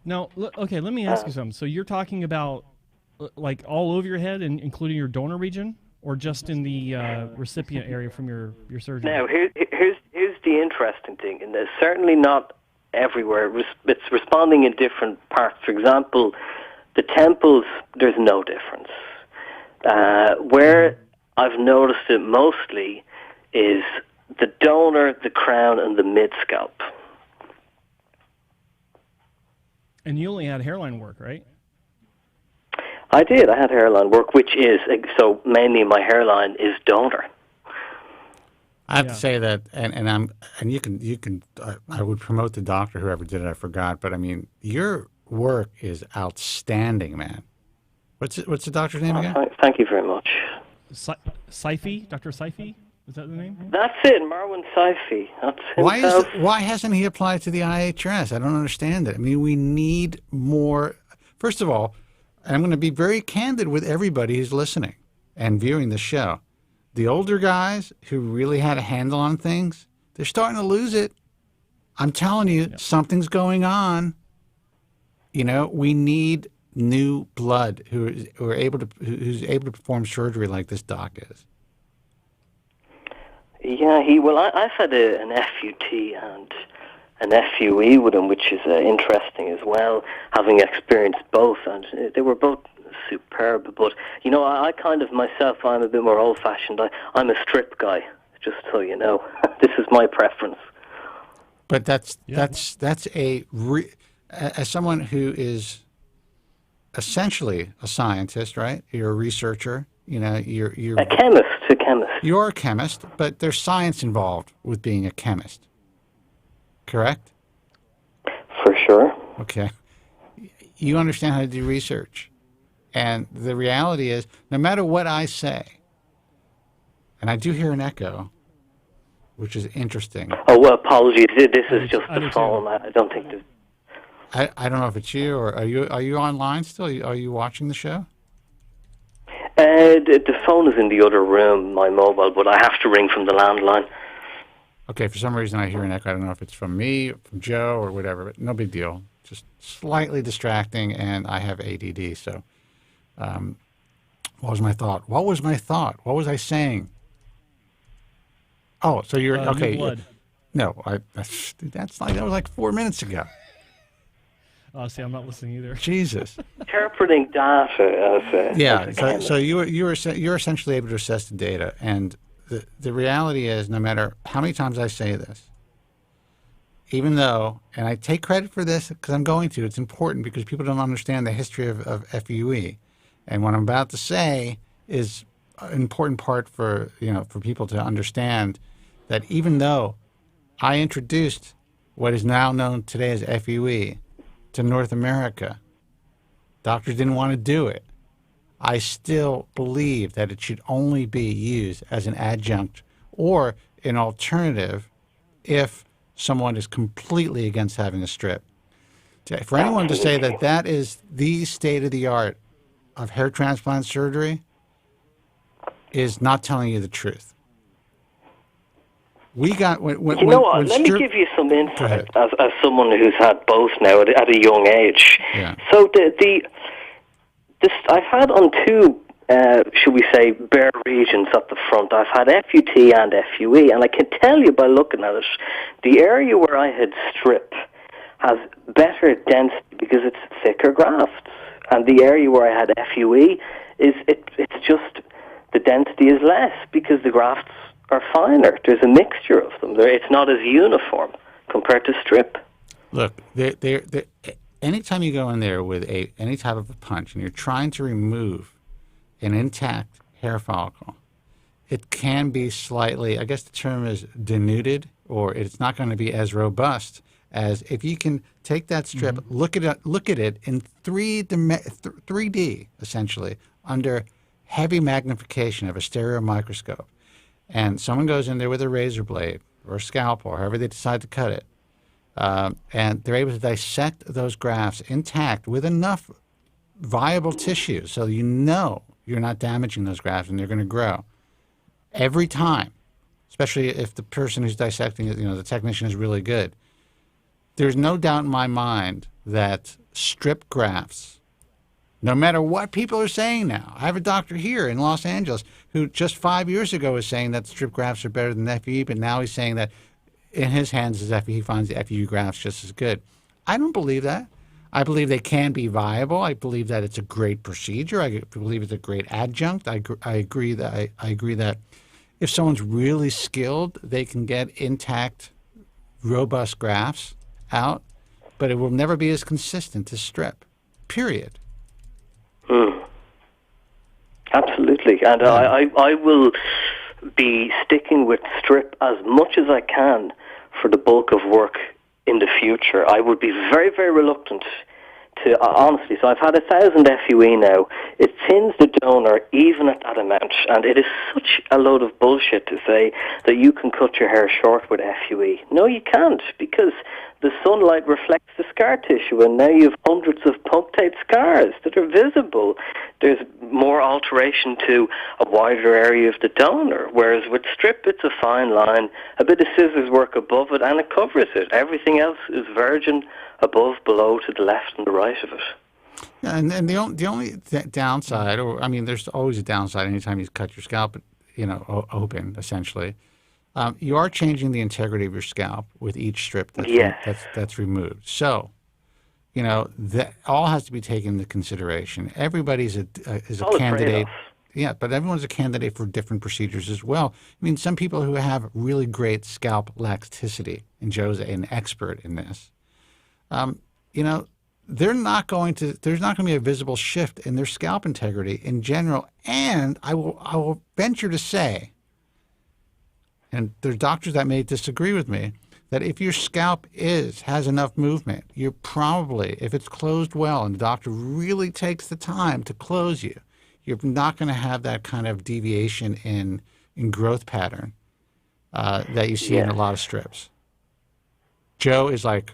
K: Now, okay, let me ask you something. So you're talking about like all over your head, and including your donor region, or just in the recipient area from your surgery?
N: Now, here's the interesting thing, and there's certainly not everywhere. It's responding in different parts. For example, the temples, there's no difference. Where I've noticed it mostly is the donor, the crown, and the mid-scalp.
K: And you only had hairline work, right?
N: I did. I had hairline work, which is, so mainly my hairline is donor.
J: I have to say that, and you can. I would promote the doctor, whoever did it. I forgot, but I mean, your work is outstanding, man. What's the doctor's name again?
N: Thank you very much.
K: Saifi, Dr. Saifi, is that the name?
N: That's it, Marwan Saifi. That's himself.
J: Why hasn't he applied to the IHRS? I don't understand it. I mean, we need more. First of all, I'm going to be very candid with everybody who's listening and viewing the show. The older guys who really had a handle on things, they're starting to lose it. I'm telling you, something's going on. You know, we need new blood who's able to perform surgery like this doc is.
N: Yeah, I've had an FUT and an FUE with him, which is interesting as well, having experienced both, and they were both superb. But, you know, I kind of myself, I'm a bit more old-fashioned. I'm a strip guy, just so you know. This is my preference.
J: But that's as someone who is essentially a scientist, right? You're a researcher. You know, you're
N: a chemist.
J: You're a chemist, but there's science involved with being a chemist. Correct?
N: For sure.
J: Okay. You understand how to do research. And the reality is, no matter what I say, and I do hear an echo, which is interesting.
N: Oh, well, apologies. This is just the phone. I don't think that...
J: I don't know if it's you, or are you online still? Are you watching the show?
N: The phone is in the other room, my mobile, but I have to ring from the landline.
J: Okay, for some reason I hear an echo. I don't know if it's from me, from Joe, or whatever, but no big deal. Just slightly distracting, and I have ADD, so what was my thought? What was I saying? Oh, so you're okay. No, that was like 4 minutes ago.
K: Oh, see, I'm not listening either.
J: Jesus.
N: Interpreting data as
J: so you're essentially able to assess the data, and the reality is, no matter how many times I say this, even though, and I take credit for this because I'm going to, it's important because people don't understand the history of FUE, and what I'm about to say is an important part for people to understand that even though I introduced what is now known today as FUE to North America, doctors didn't want to do it. I still believe that it should only be used as an adjunct or an alternative if someone is completely against having a strip. For anyone to say that that is the state-of-the-art of hair transplant surgery is not telling you the truth. We got let
N: me give you some insight as someone who's had both now at a young age.
J: Yeah.
N: So I've had on two, should we say, bare regions at the front. I've had FUT and FUE, and I can tell you by looking at it, the area where I had strip has better density because it's thicker grafts, and the area where I had FUE it's just the density is less because the grafts are finer. There's a mixture of them. It's not as uniform compared to strip.
J: Look, anytime you go in there with any type of a punch and you're trying to remove an intact hair follicle, it can be slightly, I guess the term is denuded, or it's not going to be as robust as if you can take that strip, look at it in 3D, essentially, under heavy magnification of a stereo microscope. And someone goes in there with a razor blade or a scalpel, or however they decide to cut it, And they're able to dissect those grafts intact with enough viable tissue so you know you're not damaging those grafts and they're going to grow every time, especially if the person who's dissecting it, the technician is really good. There's no doubt in my mind that strip grafts, no matter what people are saying now. I have a doctor here in Los Angeles who just 5 years ago was saying that strip grafts are better than FUE, but now he's saying that in his hands he finds the FUE grafts just as good. I don't believe that. I believe they can be viable. I believe that it's a great procedure. I believe it's a great adjunct. I agree that if someone's really skilled, they can get intact, robust grafts out, but it will never be as consistent as strip, period.
N: Absolutely. And I will be sticking with strip as much as I can for the bulk of work in the future. I would be very, very reluctant to, honestly, so I've had 1,000 FUE now. It thins the donor even at that amount, and it is such a load of bullshit to say that you can cut your hair short with FUE. No, you can't, because the sunlight reflects the scar tissue, and now you have hundreds of punctate scars that are visible. There's more alteration to a wider area of the donor, whereas with strip, it's a fine line, a bit of scissors work above it, and it covers it. Everything else is virgin, above, below, to the left and the right of it.
J: Yeah, and the only downside, or I mean, there's always a downside anytime you cut your scalp, open, essentially. You are changing the integrity of your scalp with each strip that's removed. So, that all has to be taken into consideration. Everybody's is a candidate. Yeah, but everyone's a candidate for different procedures as well. I mean, some people who have really great scalp elasticity, and Joe's an expert in this, there's not going to be a visible shift in their scalp integrity in general. And I will venture to say, and there's doctors that may disagree with me, that if your scalp has enough movement, you're probably, if it's closed well and the doctor really takes the time to close you, you're not going to have that kind of deviation in growth pattern that you see in a lot of strips. Joe is like,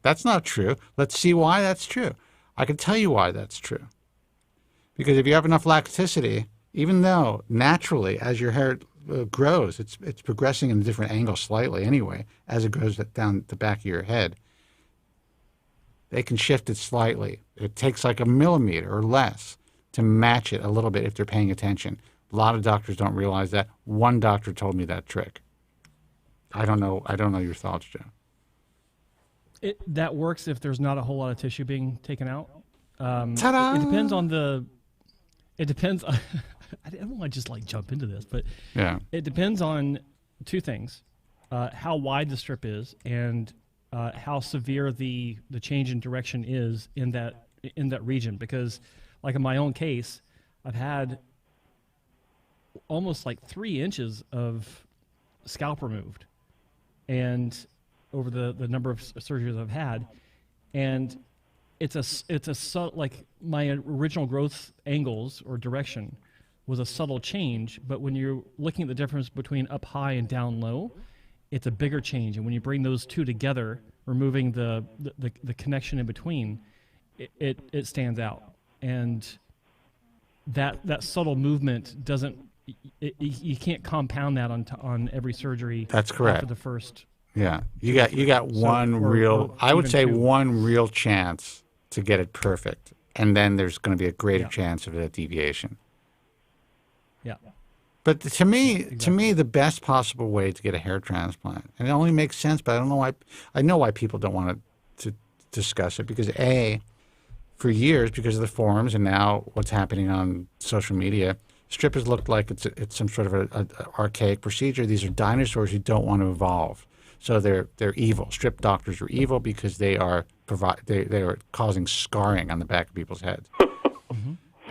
J: that's not true. Let's see why that's true. I can tell you why that's true. Because if you have enough elasticity, even though naturally as your hair grows, it's progressing in a different angle slightly anyway, as it goes down the back of your head, they can shift it slightly. It takes like a millimeter or less to match it a little bit if they're paying attention. A lot of doctors don't realize that. One doctor told me that trick. I don't know your thoughts, Joe.
K: That works if there's not a whole lot of tissue being taken out.
J: Ta-da!
K: It depends on it depends. I don't want to just jump into this, but it depends on two things: how wide the strip is and how severe the change in direction is in that region. Because, like in my own case, I've had almost 3 inches of scalp removed, and over the number of surgeries I've had, and it's a subtle, my original growth angles or direction was a subtle change, but when you're looking at the difference between up high and down low, it's a bigger change. And when you bring those two together, removing the connection in between, it stands out. And that subtle movement doesn't, you can't compound that on every surgery.
J: That's correct.
K: After the first.
J: Yeah, you got one I would say one real chance to get it perfect, and then there's going to be a greater chance of a deviation.
K: Yeah.
J: But to me, the best possible way to get a hair transplant, and it only makes sense, but I don't know why. I know why people don't want to discuss it, because for years, because of the forums and now what's happening on social media, strip has looked like it's some sort of an archaic procedure. These are dinosaurs who don't want to evolve. So they're evil. Strip doctors are evil because they are causing scarring on the back of people's heads.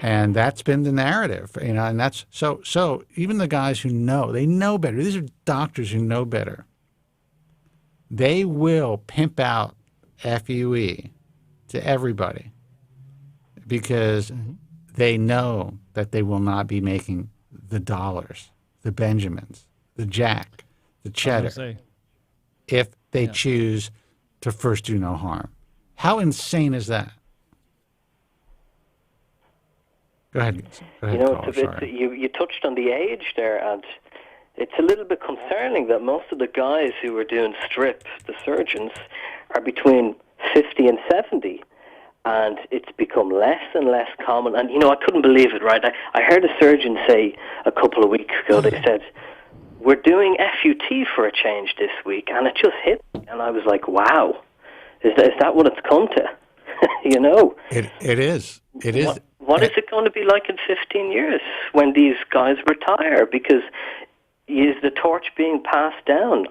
J: And that's been the narrative, and that's so even the guys who know better. These are doctors who know better. They will pimp out FUE to everybody because they know that they will not be making the dollars, the Benjamins, the Jack, the cheddar, if they choose to first do no harm. How insane is that? Go ahead.
N: You know, you touched on the age there, and it's a little bit concerning that most of the guys who are doing strip, the surgeons, are between 50 and 70. And it's become less and less common. And, you know, I couldn't believe it, right? I heard a surgeon say a couple of weeks ago, they said, we're doing FUT for a change this week. And it just hit me. And I was like, wow, is that what it's come to? You know?
J: It is. It is.
N: What is it going to be like in 15 years when these guys retire? Because is the torch being passed down?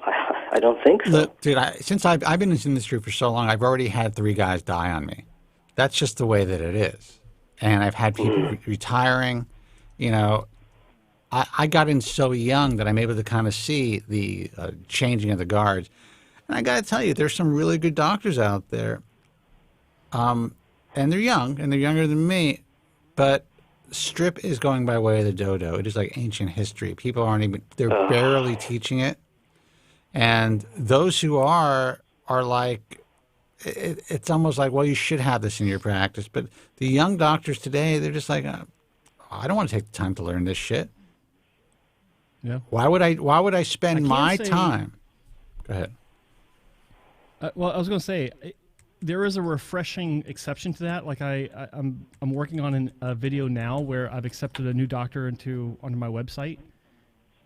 N: I don't think so.
J: Look, dude, since I've been in this industry for so long, I've already had 3 guys die on me. That's just the way that it is. And I've had people retiring. You know, I got in so young that I'm able to kind of see the changing of the guards. And I got to tell you, there's some really good doctors out there. And they're young, and they're younger than me. But strip is going by way of the dodo. It is like ancient history. People aren't even, they're barely teaching it. And those who are like, it's almost like, well, you should have this in your practice. But the young doctors today, they're just like, I don't want to take the time to learn this shit.
K: Yeah.
J: Why would I spend my time? Go ahead.
K: Well, I was going to say, there is a refreshing exception to that. Like I'm working on a video now where I've accepted a new doctor onto my website,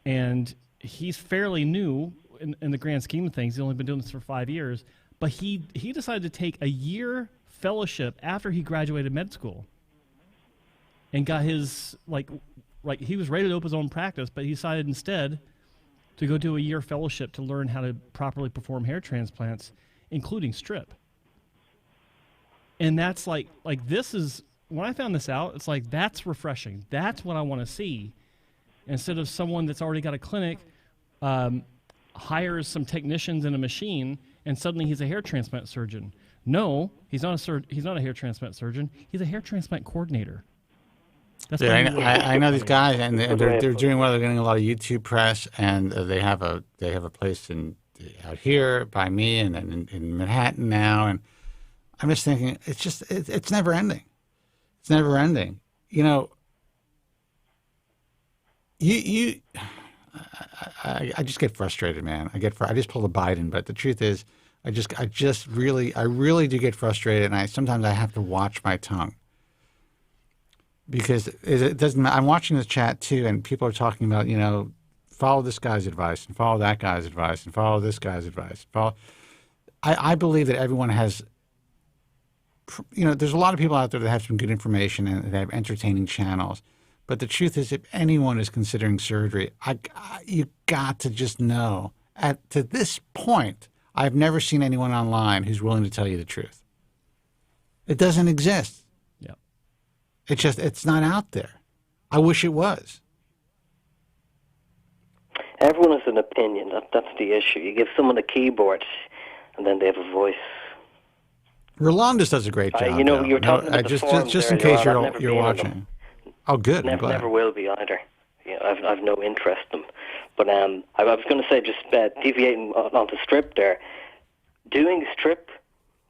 K: and he's fairly new in the grand scheme of things. He's only been doing this for 5 years, but he decided to take a year fellowship after he graduated med school, and got his like he was ready to open his own practice, but he decided instead to go do a year fellowship to learn how to properly perform hair transplants, including strip. And that's like this is, when I found this out, it's like, that's refreshing. That's what I want to see. Instead of someone that's already got a clinic, hires some technicians and a machine, and suddenly he's a hair transplant surgeon. No, he's not a hair transplant surgeon. He's a hair transplant coordinator. That's
J: I know these guys, and they're doing well. They're getting a lot of YouTube press, and they have a place out here by me, and in Manhattan now, and I'm just thinking, it's never ending. It's never ending. You know, I just get frustrated, man. I just pull a Biden, but the truth is, I really do get frustrated, and sometimes I have to watch my tongue. Because it doesn't. I'm watching this chat too, and people are talking about, you know, follow this guy's advice and follow that guy's advice and follow this guy's advice. I believe that everyone has. You know, there's a lot of people out there that have some good information and they have entertaining channels, but the truth is, if anyone is considering surgery, you got to just know. To this point, I've never seen anyone online who's willing to tell you the truth. It doesn't exist. It's not out there. I wish it was.
N: Everyone has an opinion. That's the issue. You give someone a keyboard, and then they have a voice.
J: Rolandus does a great job.
N: You know, you're talking about the forums
J: just in case you're watching. Oh, good.
N: Never will be either. Yeah, I've no interest in them. But I was going to say, just deviating onto strip there, doing strip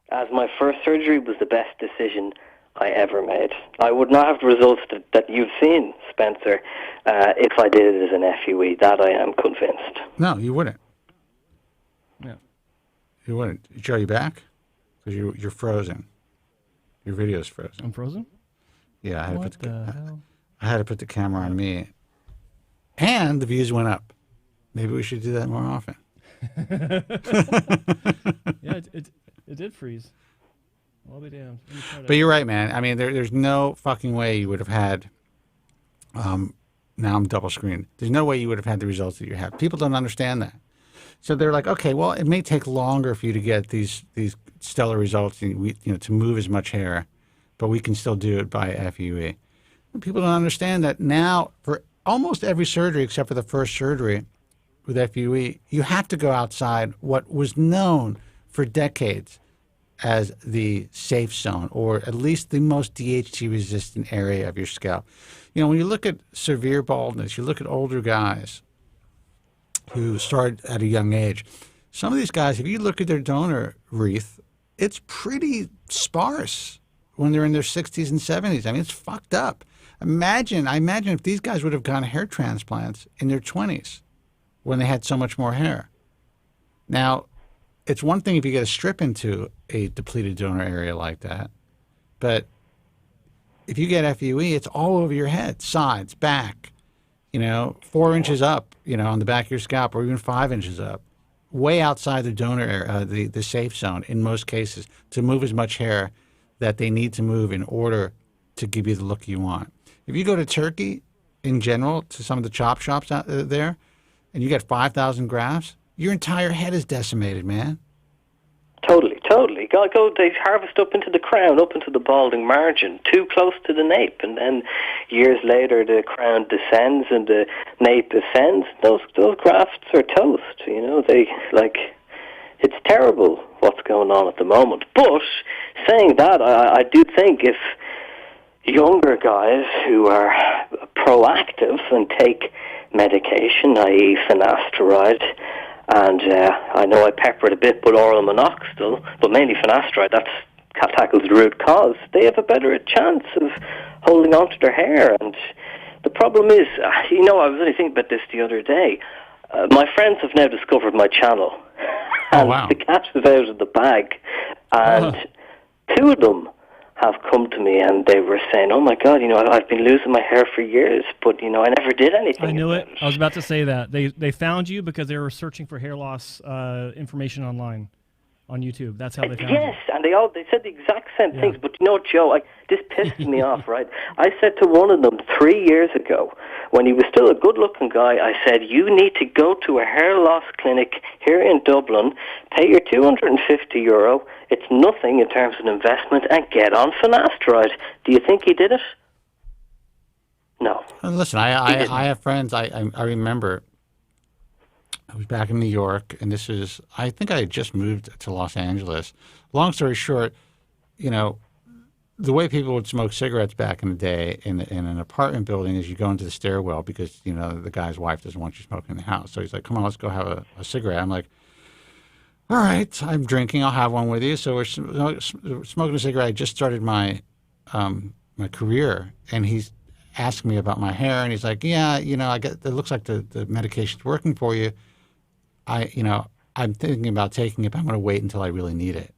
N: as my first surgery was the best decision I ever made. I would not have the results that you've seen, Spencer, if I did it as an FUE. That I am convinced.
J: No, you wouldn't.
K: Yeah.
J: You wouldn't. Joe, you back? Because you're frozen. Your video's frozen.
K: I'm frozen?
J: Yeah, I had to put the camera on me. And the views went up. Maybe we should do that more often.
K: Yeah, it did freeze. I'll be damned.
J: But you're right, man. I mean, there's no fucking way you would have had. Now I'm double screened. There's no way you would have had the results that you have. People don't understand that. So they're like, okay, well, it may take longer for you to get these stellar results, and to move as much hair, but we can still do it by FUE. And people don't understand that now for almost every surgery except for the first surgery with FUE, you have to go outside what was known for decades as the safe zone, or at least the most DHT-resistant area of your scalp. You know, when you look at severe baldness, you look at older guys who start at a young age. Some of these guys, if you look at their donor wreath, it's pretty sparse when they're in their 60s and 70s. I mean, it's fucked up. I imagine if these guys would have gotten hair transplants in their 20s when they had so much more hair. Now, it's one thing if you get a strip into a depleted donor area like that, but if you get FUE, it's all over your head, sides, back, 4 inches up, on the back of your scalp, or even 5 inches up, way outside the donor area, the safe zone in most cases, to move as much hair that they need to move in order to give you the look you want. If you go to Turkey in general, to some of the chop shops out there, and you get 5,000 grafts, your entire head is decimated, man.
N: Totally. They harvest up into the crown, up into the balding margin, too close to the nape, and then years later the crown descends and the nape ascends. Those grafts are toast. It's terrible what's going on at the moment. But saying that, I do think if younger guys who are proactive and take medication, i.e. finasteride, and I know I pepper it a bit, but oral minoxidil, but mainly finasteride, that tackles the root cause, they have a better chance of holding on to their hair. And the problem is, I was only thinking about this the other day, my friends have now discovered my channel, and the cat is out of the bag, and two of them have come to me and they were saying, oh my God, I've been losing my hair for years, but, I never did anything.
K: I knew it. I was about to say that. They found you because they were searching for hair loss information online on YouTube. That's how they found you.
N: Yes, and they said the exact same things, but Joe, this pissed me off, right? I said to one of them 3 years ago, when he was still a good-looking guy, I said, you need to go to a hair loss clinic here in Dublin, pay your €250, it's nothing in terms of investment, and get on finasteride. Do you think he did it? No.
J: Listen, I have friends, I remember, I was back in New York, and I think I had just moved to Los Angeles. Long story short, the way people would smoke cigarettes back in the day in an apartment building is you go into the stairwell because, the guy's wife doesn't want you smoking in the house. So he's like, come on, let's go have a cigarette. I'm like, all right, I'm drinking. I'll have one with you. So we're smoking a cigarette. I just started my career, and he's asking me about my hair, and he's like, yeah, it looks like the medication's working for you. I'm thinking about taking it, but I'm going to wait until I really need it.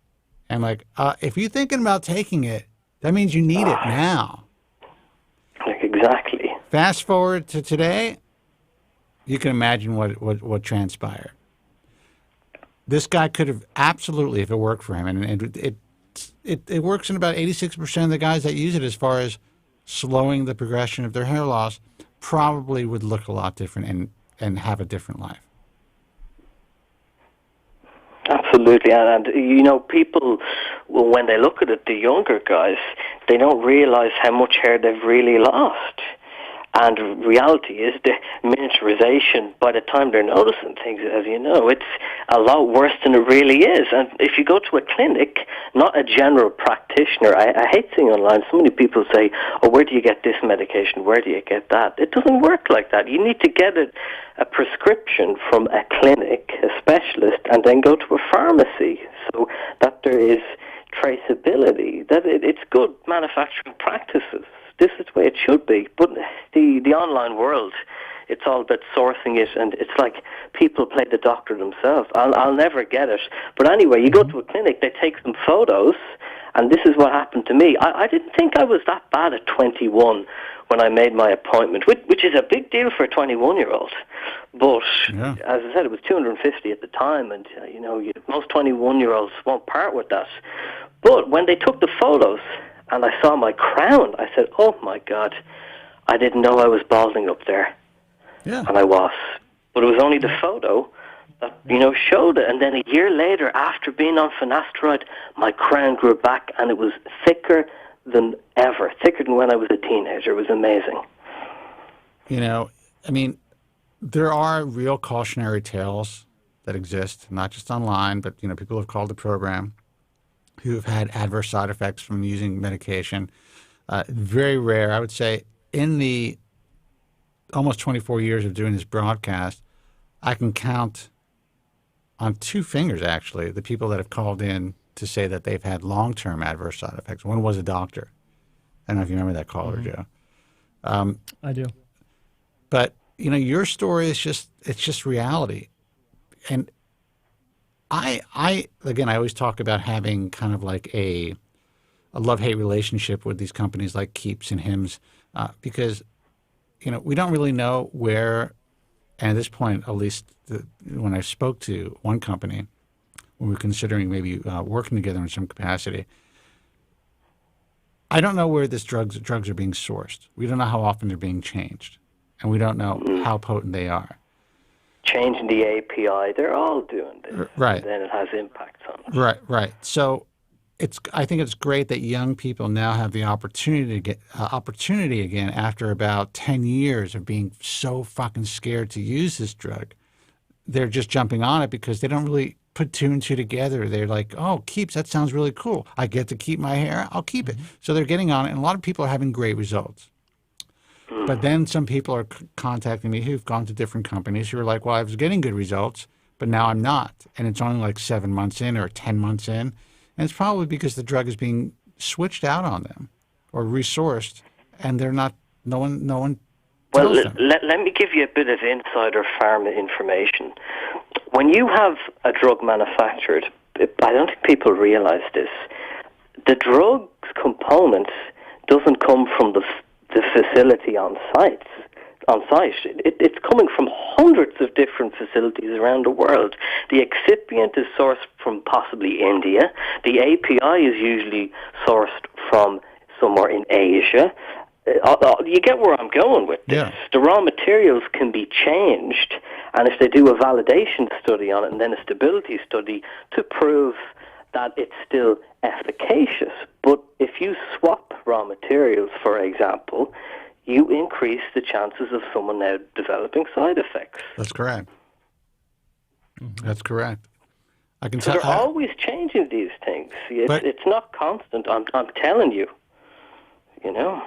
J: And I'm like, if you're thinking about taking it, that means you need it now.
N: Exactly.
J: Fast forward to today, you can imagine what transpired. This guy could have absolutely, if it worked for him, and it works in about 86% of the guys that use it as far as slowing the progression of their hair loss, probably would look a lot different and have a different life.
N: Absolutely, and people, when they look at it, the younger guys, they don't realize how much hair they've really lost. And reality is the miniaturization, by the time they're noticing things, as you know, it's a lot worse than it really is. And if you go to a clinic, not a general practitioner, I hate seeing online so many people say, oh, where do you get this medication? Where do you get that? It doesn't work like that. You need to get a prescription from a clinic, a specialist, and then go to a pharmacy so that there is traceability, that it's good manufacturing practices. This is the way it should be. But the online world, it's all about sourcing it, and it's like people play the doctor themselves. I'll never get it. But anyway, you go to a clinic, they take some photos, and this is what happened to me. I didn't think I was that bad at 21 when I made my appointment, which is a big deal for a 21-year-old. But, as I said, it was $250 at the time, and, most 21-year-olds won't part with that. But when they took the photos and I saw my crown, I said, oh, my God, I didn't know I was balding up there.
J: Yeah.
N: And I was. But it was only the photo that, showed it. And then a year later, after being on finasteride, my crown grew back, and it was thicker than ever, thicker than when I was a teenager. It was amazing.
J: There are real cautionary tales that exist, not just online, but, people have called the program who have had adverse side effects from using medication. Very rare. I would say in the almost 24 years of doing this broadcast, I can count on two fingers, actually, the people that have called in to say that they've had long-term adverse side effects. One was a doctor. I don't know if you remember that caller, Joe.
K: I do.
J: But, you know, your story is it's just reality. And I again, I always talk about having kind of like a love-hate relationship with these companies like Keeps and Hims, because, you know, we don't really know where, and at this point, at least when I spoke to one company, when we were considering maybe working together in some capacity, I don't know where drugs are being sourced. We don't know how often they're being changed, and we don't know how potent they are.
N: Changing the API, they're all doing this.
J: Right.
N: And then it has impacts on it.
J: Right. So I think it's great that young people now have the opportunity to get opportunity again after about 10 years of being so fucking scared to use this drug. They're just jumping on it because they don't really put two and two together. They're like, oh, Keeps, that sounds really cool. I get to keep my hair, I'll keep it. So they're getting on it, and a lot of people are having great results. But then some people are contacting me who've gone to different companies who are like, well, I was getting good results, but now I'm not. And it's only like 7 months in or 10 months in. And it's probably because the drug is being switched out on them or resourced, and they're not, no one
N: Well,
J: tells them.
N: let me give you a bit of insider pharma information. When you have a drug manufactured, I don't think people realize this, the drug's component doesn't come from the facility on site. It's coming from hundreds of different facilities around the world. The excipient is sourced from possibly India. The API is usually sourced from somewhere in Asia. You get where I'm going with this.
J: Yeah.
N: The raw materials can be changed, and if they do a validation study on it and then a stability study to prove that it's still efficacious. But if you swap raw materials, for example, you increase the chances of someone now developing side effects.
J: That's correct. That's correct. I can
N: So
J: tell.
N: they're always changing these things. It's not constant. I'm telling you. You know.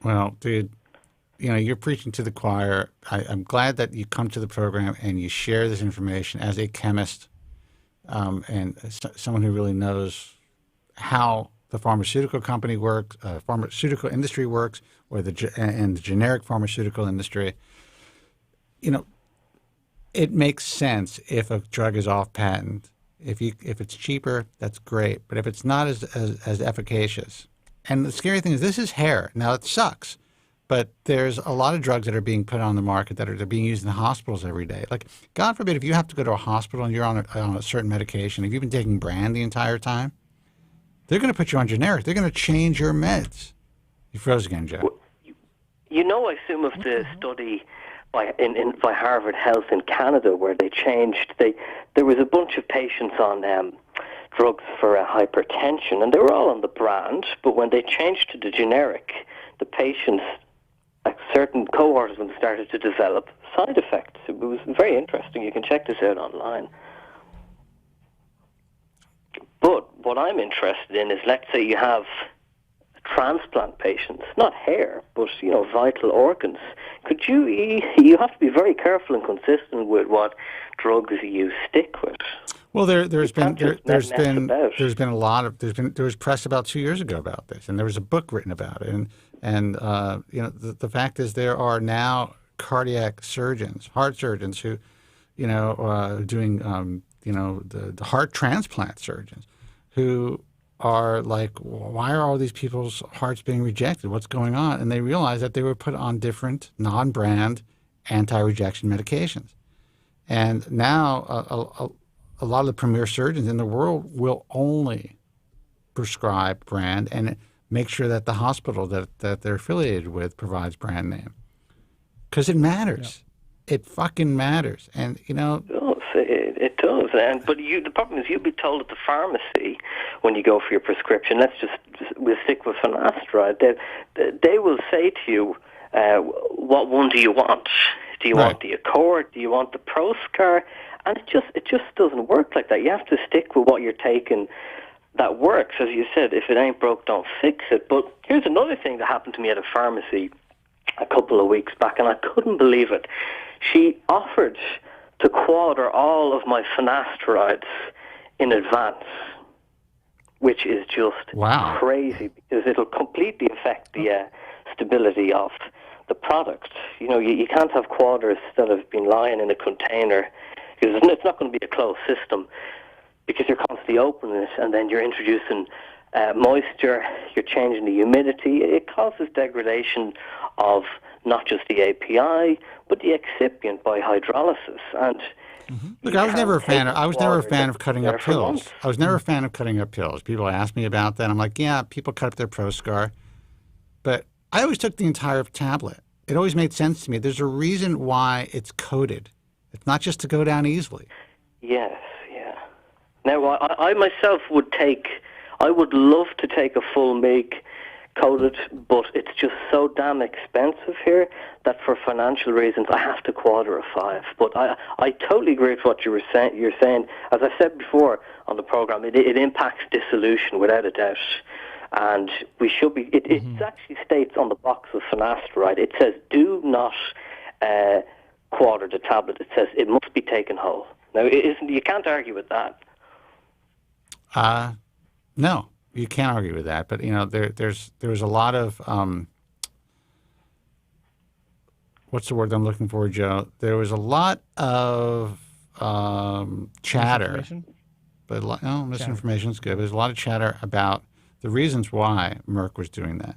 J: Well, dude, you know, you're preaching to the choir. I'm glad that you come to the program and you share this information as a chemist and someone who really knows how the pharmaceutical company works, pharmaceutical industry works, or the generic pharmaceutical industry. You know, it makes sense if a drug is off patent. If it's cheaper, that's great. But if it's not as efficacious, and the scary thing is, this is hair. Now it sucks, but there's a lot of drugs that are being put on the market that are being used in hospitals every day. Like, God forbid, if you have to go to a hospital and you're on a certain medication, if you've been taking brand the entire time, they're going to put you on generic. They're going to change your meds. You froze again, Joe.
N: You know, I assume of the study by Harvard Health in Canada where they changed. There was a bunch of patients on drugs for hypertension, and they were all on the brand. But when they changed to the generic, the patients, a certain cohort of them, started to develop side effects. It was very interesting. You can check this out online. But what I'm interested in is, let's say you have transplant patients, not hair, but, you know, vital organs. Could you have to be very careful and consistent with what drugs you stick with.
J: Well, there was press about 2 years ago about this, and there was a book written about it, and you know, the fact is there are now cardiac surgeons, heart surgeons who, you know, doing you know, the heart transplant surgeons who are like, why are all these people's hearts being rejected? What's going on? And they realized that they were put on different non-brand anti-rejection medications. And now a lot of the premier surgeons in the world will only prescribe brand and make sure that the hospital that they're affiliated with provides brand name. Because it matters. Yeah. It fucking matters. And, you know...
N: It does. But the problem is you'll be told at the pharmacy when you go for your prescription, we'll stick with finasteride, they will say to you, what one do you want? Do you want the Accord? Do you want the Proscar? And it just doesn't work like that. You have to stick with what you're taking that works. As you said, if it ain't broke, don't fix it. But here's another thing that happened to me at a pharmacy a couple of weeks back, and I couldn't believe it. She offered to quarter all of my finasterides in advance, which is just crazy because it'll completely affect the stability of the product. You know, you can't have quarters that have been lying in a container because it's not going to be a closed system because you're constantly opening it and then you're introducing moisture, you're changing the humidity. It causes degradation of not just the API, but the excipient by hydrolysis. And
J: look, I was never a fan of cutting up pills. I was never a fan of cutting up pills. People ask me about that. I'm like, yeah, people cut up their ProScar, but I always took the entire tablet. It always made sense to me. There's a reason why it's coated. It's not just to go down easily.
N: Yes, yeah. Now, I myself I would love to take a full MIG coated, but it's just so damn expensive here that for financial reasons I have to quarter a 5. But I totally agree with what you're saying. As I said before on the program, it impacts dissolution without a doubt. And we should be. It actually states on the box of finasteride. It says, "Do not quarter the tablet." It says it must be taken whole. Now, you can't argue with that.
J: No, you can't argue with that. But you know, there was a lot of what's the word I'm looking for, Joe? There was a lot of chatter, but misinformation is good. There's a lot of chatter about the reasons why Merck was doing that.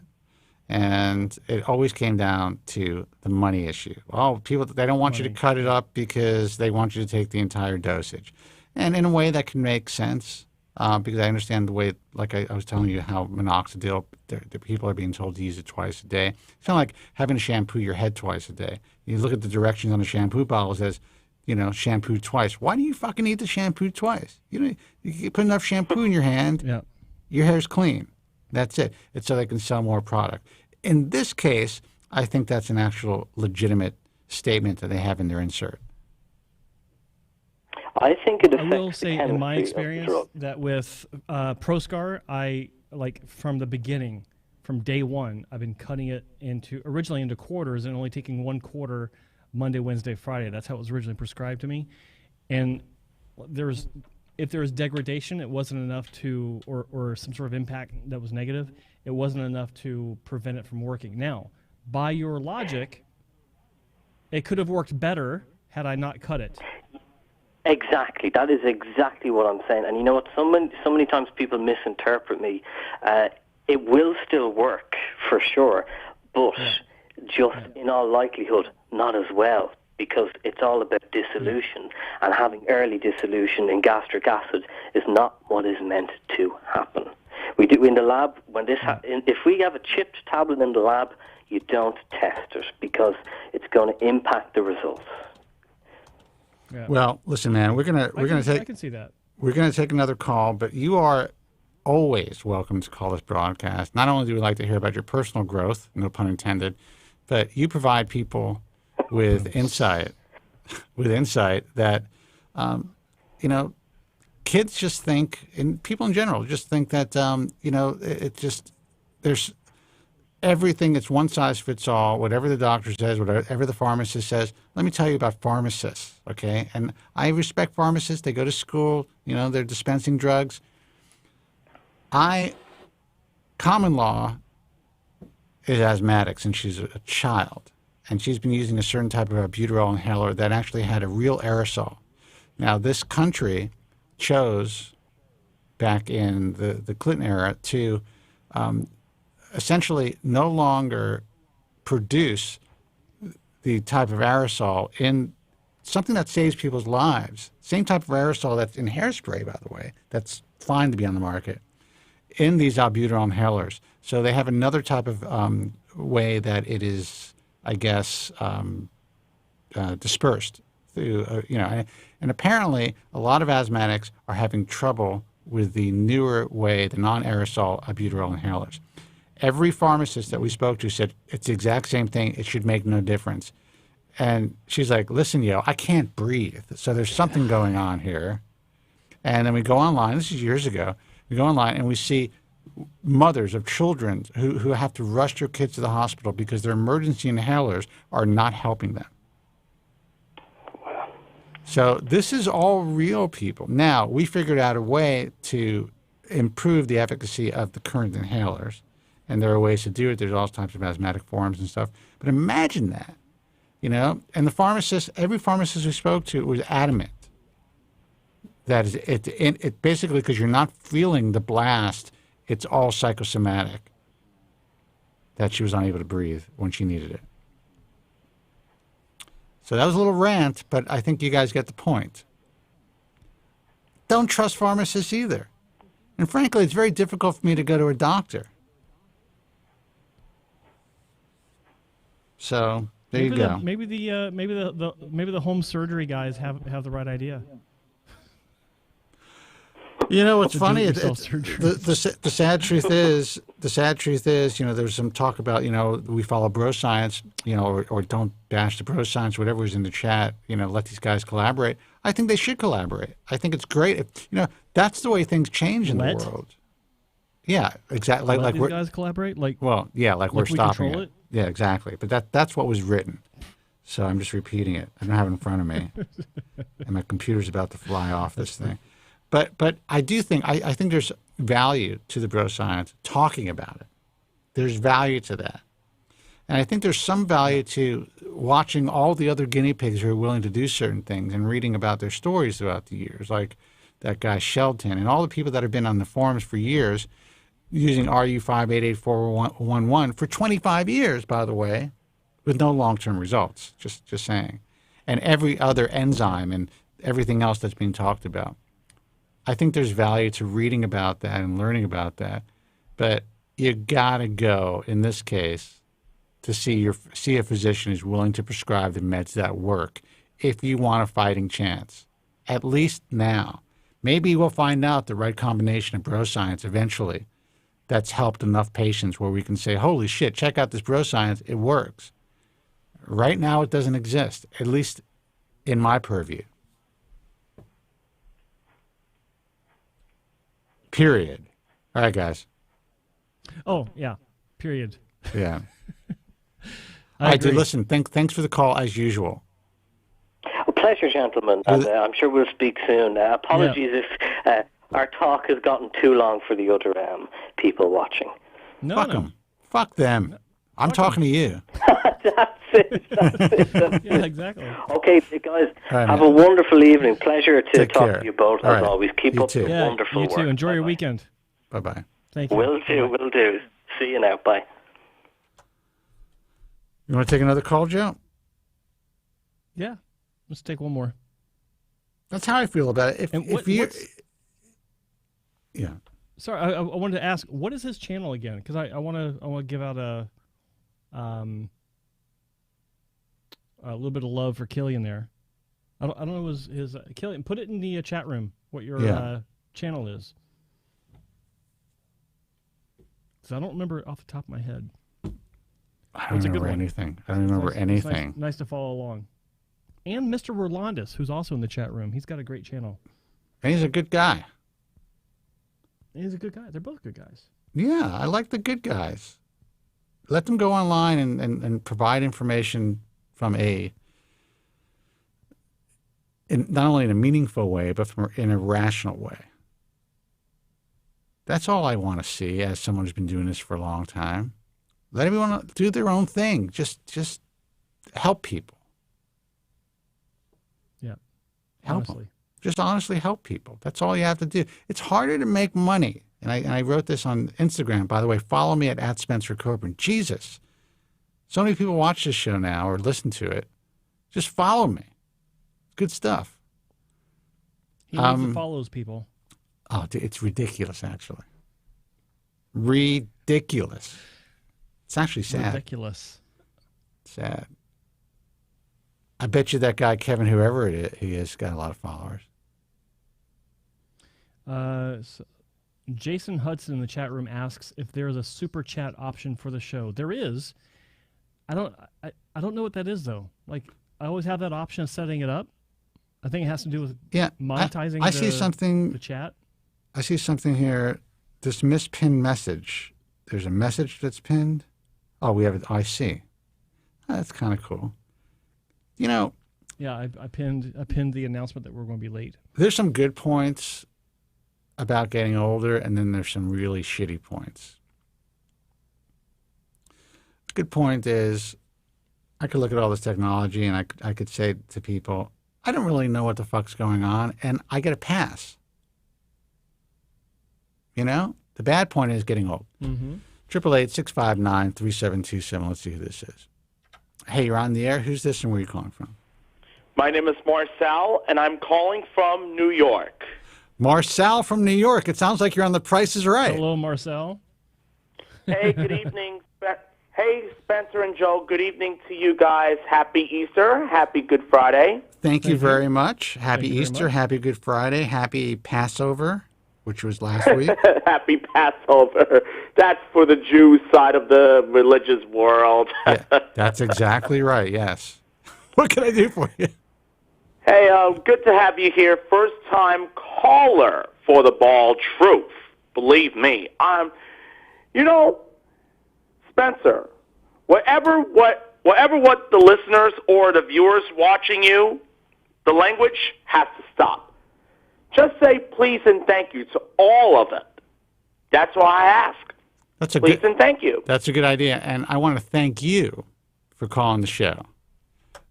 J: And it always came down to the money issue. Oh, people, they don't want you to cut it up because they want you to take the entire dosage. And in a way that can make sense because I understand the way, like I was telling you, how minoxidil, the people are being told to use it twice a day. It's kind of like having to shampoo your head twice a day. You look at the directions on the shampoo bottle, it says, you know, shampoo twice. Why do you fucking need to shampoo twice? You put enough shampoo in your hand. Yeah. Your hair's clean. That's it. It's so they can sell more product. In this case, I think that's an actual legitimate statement that they have in their insert.
N: I think it affects.
K: I will say, in my experience, that with ProScar, from the beginning, from day one, I've been cutting it originally into quarters and only taking 1 quarter Monday, Wednesday, Friday. That's how it was originally prescribed to me. And if there was degradation, it wasn't enough to, or some sort of impact that was negative, it wasn't enough to prevent it from working. Now, by your logic, it could have worked better had I not cut it.
N: Exactly. That is exactly what I'm saying. And you know what? So many times people misinterpret me. It will still work, for sure, but just in all likelihood, not as well. Because it's all about dissolution, and having early dissolution in gastric acid is not what is meant to happen. We do in the lab when if we have a chipped tablet in the lab, you don't test it because it's going to impact the results.
J: Yeah. Well, listen, man, we're gonna take.
K: I can see that.
J: We're gonna take another call, but you are always welcome to call this broadcast. Not only do we like to hear about your personal growth, no pun intended, but you provide people with insight that, you know, kids just think, and people in general just think that, you know, there's everything, it's one size fits all, whatever the doctor says, whatever the pharmacist says. Let me tell you about pharmacists, okay? And I respect pharmacists. They go to school, you know, they're dispensing drugs. Common law is asthmatic since she's a child. And she's been using a certain type of albuterol inhaler that actually had a real aerosol. Now, this country chose, back in the Clinton era, to essentially no longer produce the type of aerosol in something that saves people's lives. Same type of aerosol that's in hairspray, by the way, that's fine to be on the market, in these albuterol inhalers. So they have another type of way that it is, I guess, dispersed through, you know, and apparently a lot of asthmatics are having trouble with the newer way, the non-aerosol albuterol inhalers. Every pharmacist that we spoke to said it's the exact same thing. It should make no difference. And she's like, listen, yo, I can't breathe. So there's something going on here. And then we go online. This is years ago. We go online and we see mothers of children who have to rush their kids to the hospital because their emergency inhalers are not helping them. So this is all real, people. Now, we figured out a way to improve the efficacy of the current inhalers, and there are ways to do it. There's all types of asthmatic forms and stuff. But imagine that, and the pharmacist, every pharmacist we spoke to was adamant that it basically, because you're not feeling the blast, it's all psychosomatic, that she was unable to breathe when she needed it. So that was a little rant, but I think you guys get the point. Don't trust pharmacists either. And frankly, it's very difficult for me to go to a doctor. So there you go.
K: Maybe the home surgery guys have the right idea.
J: You know what's funny? The sad truth is, there's some talk about, we follow bro science, or don't bash the bro science, whatever was in the chat, let these guys collaborate. I think they should collaborate. I think it's great. That's the way things change in the world. Yeah, exactly.
K: Like these guys collaborate?
J: We're stopping it. Yeah, exactly. But that's what was written. So I'm just repeating it. I don't have it in front of me. And my computer's about to fly off this thing. But I do think, I think there's value to the bro science, talking about it. There's value to that. And I think there's some value to watching all the other guinea pigs who are willing to do certain things and reading about their stories throughout the years, like that guy Shelton and all the people that have been on the forums for years using RU5884111 for 25 years, by the way, with no long-term results, just saying. And every other enzyme and everything else that's being talked about. I think there's value to reading about that and learning about that, but you gotta go in this case to see a physician who's willing to prescribe the meds that work if you want a fighting chance. At least now, maybe we'll find out the right combination of bro science eventually that's helped enough patients where we can say, "Holy shit, check out this bro science, it works." Right now, it doesn't exist, at least in my purview. Period. All right, guys.
K: Oh, yeah. Period.
J: Yeah. I do. Listen, thanks for the call, as usual.
N: A pleasure, gentlemen. And I'm sure we'll speak soon. Apologies if our talk has gotten too long for the other people watching.
J: Fuck them. Fuck them. I'm talking to you.
N: That's it.
K: Yeah, exactly.
N: Okay, guys,
J: right,
N: have a wonderful evening. Pleasure to
J: Take
N: talk
J: care.
N: to you both,
J: All
N: as
J: right.
N: always. Keep
J: You
N: up
J: too.
N: the wonderful
K: you too.
N: work.
K: Enjoy your weekend.
J: Bye-bye.
K: Thank you.
N: Will do. See you now. Bye.
J: You want to take another call, Joe?
K: Yeah. Let's take one more.
J: That's how I feel about it. If you... Yeah.
K: Sorry, I wanted to ask, what is his channel again? Because I want to give out a little bit of love for Killian there. I don't know his Killian. Put it in the chat room what your channel is. Because I don't remember it off the top of my head.
J: I don't remember anything. I don't remember anything.
K: It's nice to follow along. And Mr. Rolandis, who's also in the chat room. He's got a great channel.
J: And he's a good guy.
K: He's a good guy. They're both good guys.
J: Yeah, I like the good guys. Let them go online and provide information from not only in a meaningful way, but in a rational way. That's all I want to see as someone who's been doing this for a long time. Let everyone do their own thing. Just help people.
K: Yeah.
J: Help
K: honestly.
J: them. Just honestly help people. That's all you have to do. It's harder to make money. And I wrote this on Instagram. By the way, follow me at Spencer Coburn. Jesus. So many people watch this show now or listen to it. Just follow me. Good stuff.
K: He needs to follow people.
J: Oh, it's ridiculous, actually. Ridiculous. It's actually sad.
K: Ridiculous.
J: Sad. I bet you that guy, Kevin, whoever he is, got a lot of followers.
K: So Jason Hudson in the chat room asks if there is a super chat option for the show. There is. I don't know what that is, though. Like, I always have that option of setting it up. I think it has to do with monetizing
J: I see something,
K: the chat.
J: I see something here. This mispinned message. There's a message that's pinned. Oh, we have it. I see. Oh, that's kind of cool. You
K: Yeah, I pinned the announcement that we're going to be late.
J: There's some good points about getting older, and then there's some really shitty points. Good point is, I could look at all this technology and I could say to people, I don't really know what the fuck's going on, and I get a pass. You know? The bad point is getting old. 888-659-3727. Let's see who this is. Hey, you're on the air. Who's this and where are you calling from?
O: My name is Marcel, and I'm calling from New York.
J: Marcel from New York. It sounds like you're on The Price is Right.
K: Hello, Marcel.
O: Hey, good evening. Hey, Spencer and Joe, good evening to you guys. Happy Easter. Happy Good Friday.
J: Thank you very much. Happy Easter. Happy Good Friday. Happy Passover, which was last week.
O: Happy Passover. That's for the Jew side of the religious world.
J: Yeah, that's exactly right, yes. What can I do for you?
O: Hey, good to have you here. First-time caller for the Bald Truth. Believe me. Spencer, whatever what the listeners or the viewers watching you, the language has to stop. Just say please and thank you to all of it. That's why I ask. Please and thank you.
J: That's a good idea, and I want to thank you for calling the show.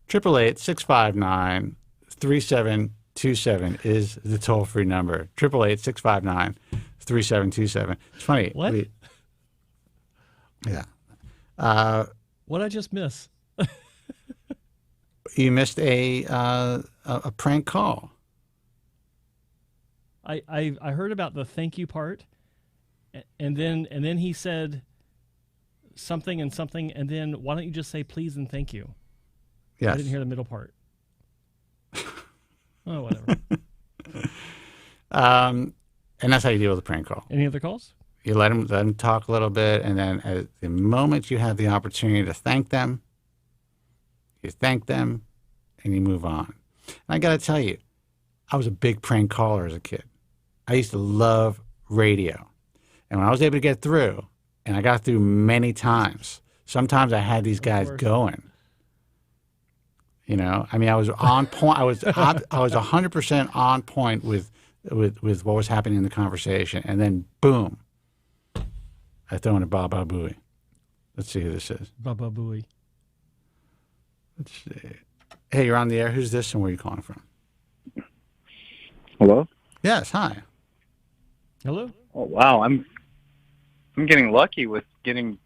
J: 888-659-3727 is the toll-free number. 888-659-3727. It's funny.
K: What?
J: Yeah.
K: What I just miss?
J: You missed a prank call.
K: I heard about the thank you part, and then he said something, and then why don't you just say please and thank you?
J: Yes.
K: I didn't hear the middle part. Oh, whatever.
J: And that's how you deal with a prank call.
K: Any other calls?
J: You let them talk a little bit, and then at the moment you have the opportunity to thank them, you thank them, and you move on. And I got to tell you, I was a big prank caller as a kid. I used to love radio. And when I was able to get through, and I got through many times, sometimes I had these guys going. You know, I mean, I was on point. I was 100% on point with what was happening in the conversation, and then boom, I throw in a Baba Booey. Let's see who this is.
K: Baba Booey.
J: Let's see. Hey, you're on the air. Who's this and where are you calling from?
P: Hello?
J: Yes, hi.
K: Hello?
P: Oh, wow. I'm getting lucky with getting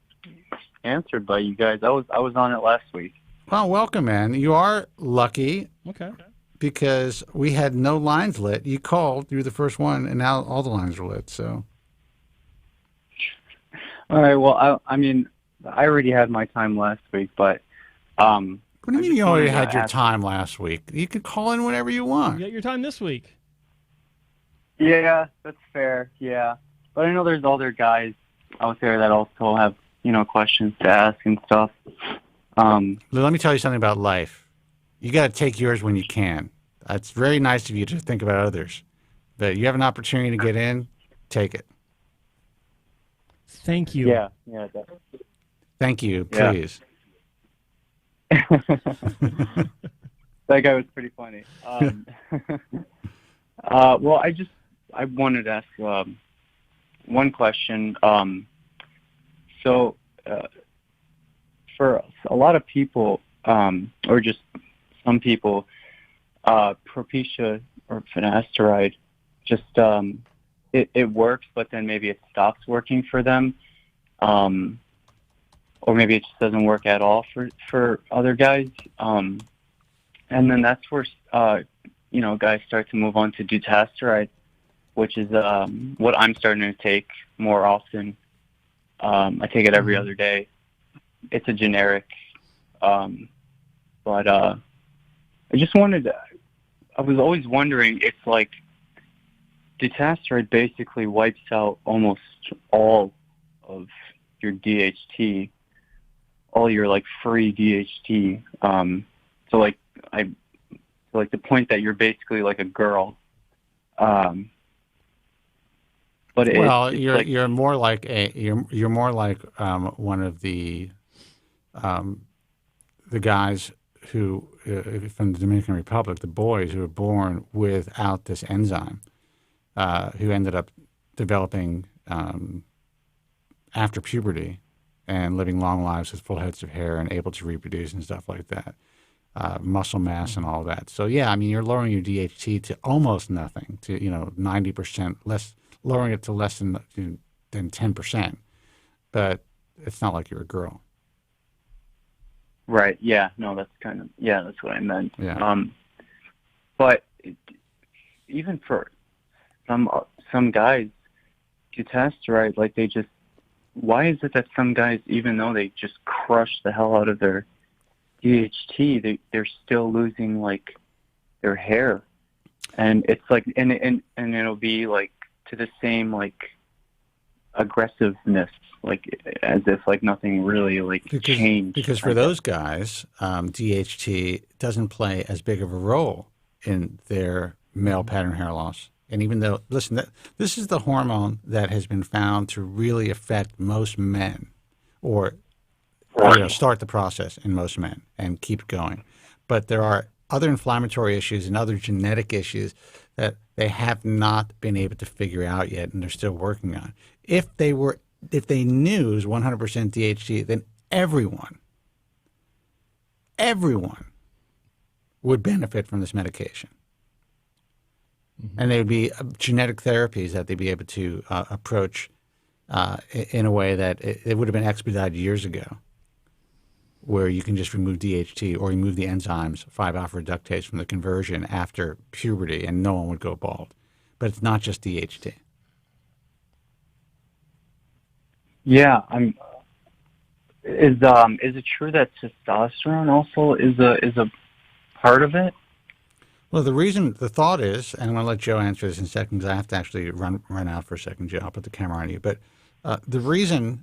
P: answered by you guys. I was on it last week.
J: Well, welcome, man. You are lucky.
K: Okay.
J: Because we had no lines lit. You called. You were the first one, and now all the lines are lit, so.
P: All right. Well, I mean, I already had my time last week, but
J: what do you mean you already had your time last week? You can call in whenever you want.
K: You got your time this week.
P: Yeah, that's fair. Yeah. But I know there's other guys out there that also have, questions to ask and stuff.
J: Let me tell you something about life. You got to take yours when you can. It's very nice of you to think about others. But you have an opportunity to get in, take it.
K: Thank you.
P: Yeah, definitely.
J: Thank you, please.
P: That guy was pretty funny. Well, I wanted to ask one question. For a lot of people, or just some people, Propecia or finasteride, just it works, but then maybe it stops working for them, or maybe it just doesn't work at all for other guys, and then that's where guys start to move on to dutasteride, which is what I'm starting to take more often. I take it every other day. It's a generic, but I just wanted to, I was always wondering if, like, dutasteride basically wipes out almost all of your DHT, all your, like, free DHT. So the point that you're basically like a girl. But
J: you're more like one of the guys who from the Dominican Republic, the boys who were born without this enzyme, who ended up developing after puberty and living long lives with full heads of hair and able to reproduce and stuff like that, muscle mass and all that. So yeah, I mean, you're lowering your DHT to almost nothing, to 90% less, lowering it to less than 10%. But it's not like you're a girl.
P: Right. Yeah. No, that's that's what I meant.
J: Yeah.
P: But even for some guys, dutasteride, like they just, why is it that some guys, even though they just crush the hell out of their DHT, they're still losing like their hair, and it's like, and it'll be like to the same like aggressiveness, like as if like nothing really like changed.
J: Because for those guys, DHT doesn't play as big of a role in their male pattern hair loss. And even though, listen, this is the hormone that has been found to really affect most men, or start the process in most men and keep going. But there are other inflammatory issues and other genetic issues that they have not been able to figure out yet, and they're still working on. If they knew it was 100% DHT, then everyone would benefit from this medication. Mm-hmm. And there would be genetic therapies that they'd be able to approach in a way that it would have been expedited years ago, where you can just remove DHT or remove the enzymes 5-alpha reductase from the conversion after puberty, and no one would go bald. But it's not just DHT.
P: Yeah, Is it true that testosterone also is a part of it?
J: Well, the thought is, and I'm going to let Joe answer this in a second because I have to actually run out for a second, Joe. I'll put the camera on you. But the reason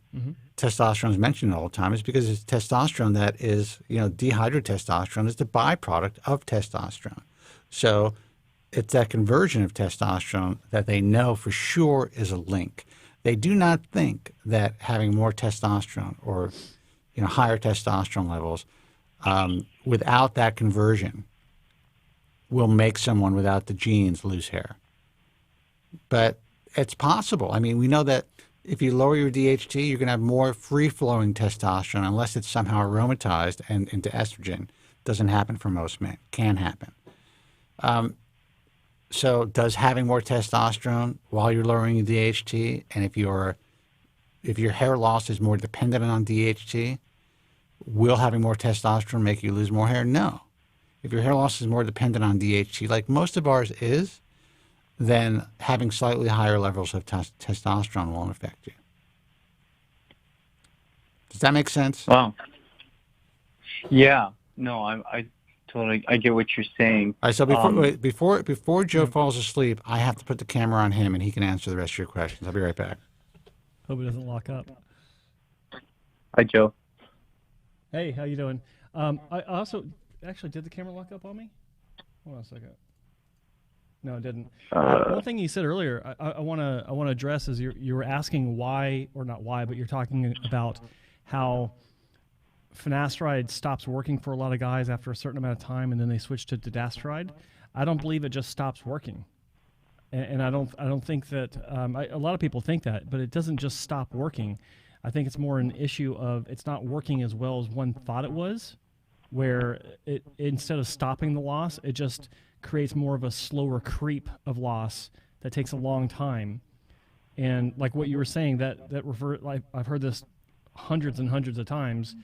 J: testosterone is mentioned all the time is because it's testosterone that is, dehydrotestosterone is the byproduct of testosterone. So it's that conversion of testosterone that they know for sure is a link. They do not think that having more testosterone or higher testosterone levels without that conversion will make someone without the genes lose hair. But it's possible. I mean, we know that if you lower your DHT, you're going to have more free-flowing testosterone unless it's somehow aromatized and into estrogen. Doesn't happen for most men. Can happen. So does having more testosterone while you're lowering your DHT, and if your hair loss is more dependent on DHT, will having more testosterone make you lose more hair? No. If your hair loss is more dependent on DHT, like most of ours is, then having slightly higher levels of testosterone won't affect you. Does that make sense?
P: Wow. Yeah. No, I totally get what you're saying.
J: All right, so before Joe falls asleep, I have to put the camera on him, and he can answer the rest of your questions. I'll be right back.
K: Hope it doesn't lock up.
P: Hi, Joe.
K: Hey, how you doing? I also actually, did the camera lock up on me? Hold on a second. No, it didn't. One thing you said earlier, I want to address is you were asking why, or not why, but you're talking about how finasteride stops working for a lot of guys after a certain amount of time, and then they switch to dutasteride. I don't believe it just stops working, and I don't think that a lot of people think that, but it doesn't just stop working. I think it's more an issue of it's not working as well as one thought it was, where it instead of stopping the loss, it just creates more of a slower creep of loss that takes a long time. And like what you were saying, that like I've heard this hundreds and hundreds of times,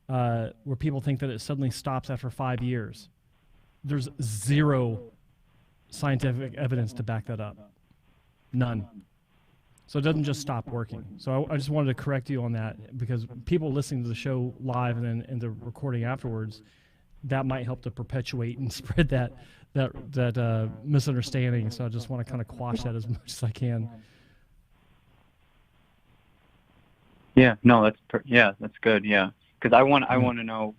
K: where people think that it suddenly stops after 5 years. There's zero scientific evidence to back that up. None. So it doesn't just stop working. So I just wanted to correct you on that, because people listening to the show live and then in the recording afterwards, that might help to perpetuate and spread that misunderstanding. So I just want to kind of quash that as much as I can.
P: Yeah, no, that's good. Yeah, because I want to know,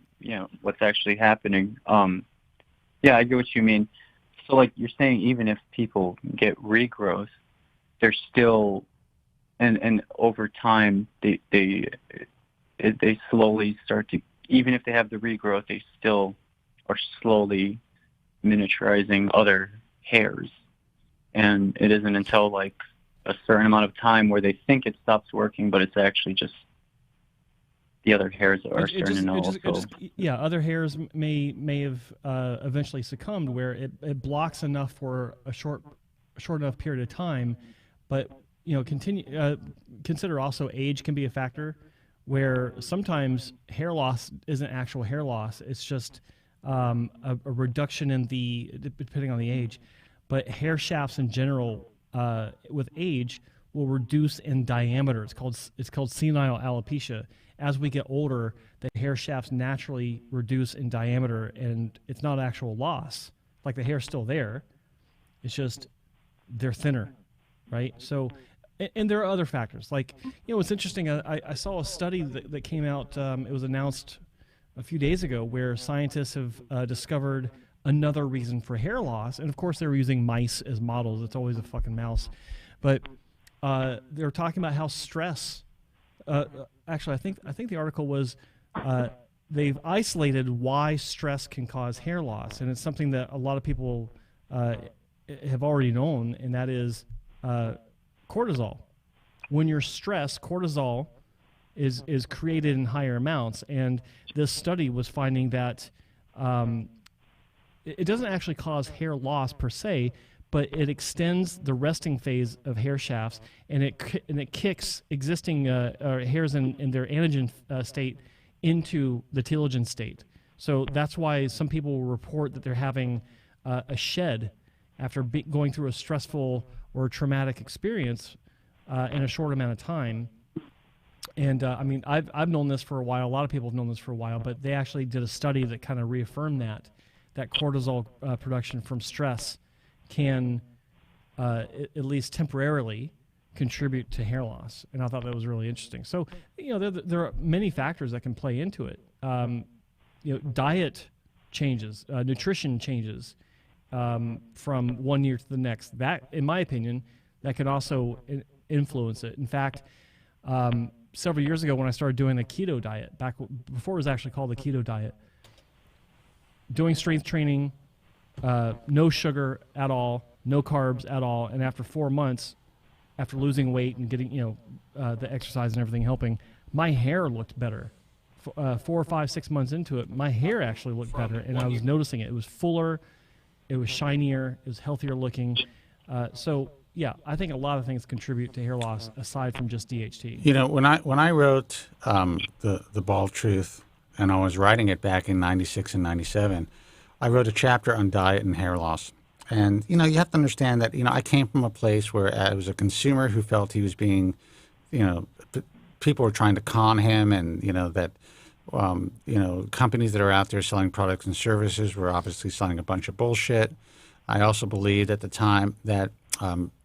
P: what's actually happening. Yeah, I get what you mean. So like you're saying, even if people get regrowth, they're still, and over time they slowly start to, even if they have the regrowth, they still are slowly miniaturizing other hairs. And it isn't until like a certain amount of time where they think it stops working, but it's actually just the other hairs are starting to know also.
K: Yeah, other hairs may have eventually succumbed where it blocks enough for a short enough period of time, but consider also age can be a factor where sometimes hair loss isn't actual hair loss, it's just a reduction in depending on the age, but hair shafts in general with age will reduce in diameter. It's called senile alopecia. As we get older, the hair shafts naturally reduce in diameter, and it's not actual loss. Like the hair's still there, it's just they're thinner, right? So, and there are other factors. Like, it's interesting. I saw a study that came out. It was announced a few days ago where scientists have discovered another reason for hair loss. And of course, they were using mice as models. It's always a fucking mouse. But they were talking about how stress. Actually, I think the article was they've isolated why stress can cause hair loss, and it's something that a lot of people have already known, and that is cortisol. When you're stressed, cortisol is created in higher amounts, and this study was finding that it doesn't actually cause hair loss per se, but it extends the resting phase of hair shafts, and it kicks existing hairs in their anagen state into the telogen state. So that's why some people will report that they're having a shed after going through a stressful or traumatic experience in a short amount of time. And I mean, I've known this for a while. A lot of people have known this for a while, but they actually did a study that kind of reaffirmed that cortisol production from stress can, at least temporarily, contribute to hair loss. And I thought that was really interesting. So, there are many factors that can play into it. Diet changes, nutrition changes from one year to the next. That, in my opinion, that can also influence it. In fact, several years ago when I started doing the keto diet, before it was actually called the keto diet, doing strength training, no sugar at all, no carbs at all, and after 4 months, after losing weight and getting the exercise and everything helping, my hair looked better. 4, 5, 6 months into it, my hair actually looked better, and I was noticing it. It was fuller, it was shinier, it was healthier looking. So yeah, I think a lot of things contribute to hair loss aside from just DHT.
J: When I wrote the Bald Truth, and I was writing it back in '96 and '97. I wrote a chapter on diet and hair loss. And, you have to understand that, I came from a place where I was a consumer who felt he was being, people were trying to con him, and, that, companies that are out there selling products and services were obviously selling a bunch of bullshit. I also believed at the time that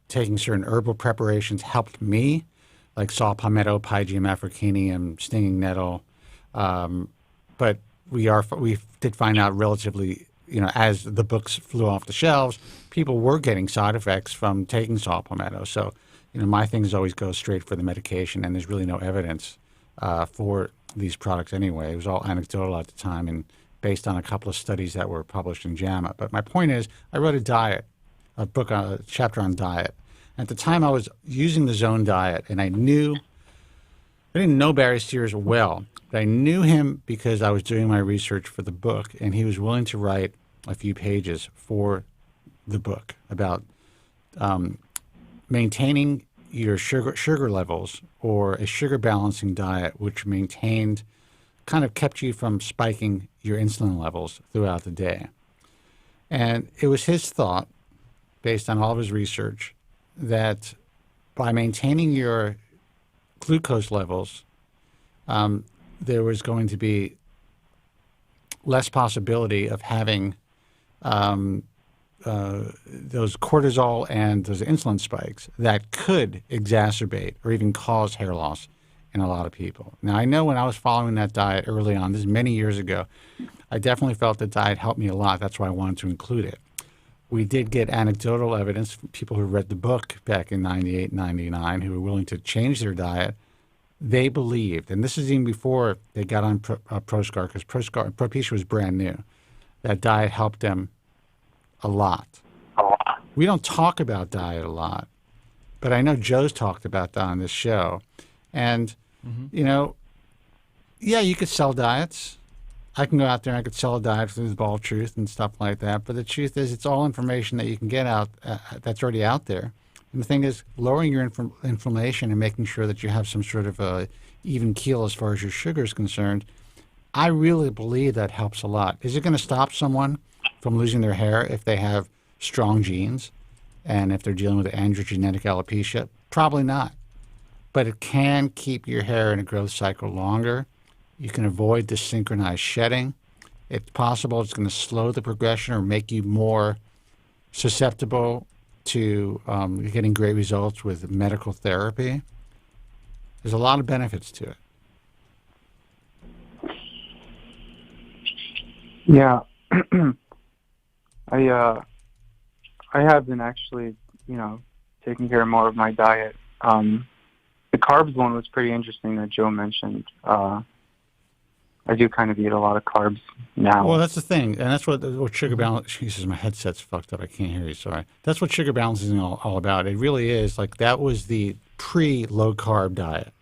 J: taking certain herbal preparations helped me, like saw palmetto, pygeum africanum, stinging nettle. But we did find out relatively, as the books flew off the shelves, people were getting side effects from taking saw palmetto. So, my things always go straight for the medication, and there's really no evidence for these products anyway. It was all anecdotal at the time and based on a couple of studies that were published in JAMA. But my point is, I wrote a chapter on diet. At the time, I was using the Zone diet, and I didn't know Barry Sears well. But I knew him because I was doing my research for the book, and he was willing to write a few pages for the book about maintaining your sugar levels, or a sugar balancing diet, which kind of kept you from spiking your insulin levels throughout the day. And it was his thought, based on all of his research, that by maintaining your glucose levels, there was going to be less possibility of having those cortisol and those insulin spikes that could exacerbate or even cause hair loss in a lot of people. Now, I know when I was following that diet early on, this is many years ago, I definitely felt the diet helped me a lot. That's why I wanted to include it. We did get anecdotal evidence from people who read the book back in 98, 99, who were willing to change their diet. They believed, and this is even before they got on Proscar, because Propecia was brand new. that diet helped them a lot. We don't talk about diet a lot, but I know Joe's talked about that on this show. And, you know, yeah, you could sell diets. I can go out there and I could sell a diet through the Bald Truth and stuff like that. But the truth is, it's all information that you can get out that's already out there. And the thing is, lowering your inflammation and making sure that you have some sort of a even keel as far as your sugar is concerned, I really believe that helps a lot. Is it going to stop someone from losing their hair if they have strong genes and if they're dealing with androgenetic alopecia? Probably not. But it can keep your hair in a growth cycle longer. You can avoid desynchronized shedding. It's possible it's going to slow the progression or make you more susceptible to getting great results with medical therapy. There's a lot of benefits to it.
P: Yeah. I have been actually, taking care of more of my diet. The carbs one was pretty interesting that Joe mentioned. I do kind of eat a lot of carbs now.
J: Well, that's the thing, and that's what sugar balance. Jesus, my headset's fucked up. I can't hear you. Sorry. That's what sugar balancing is all about. It really is. Like, that was the pre-low carb diet.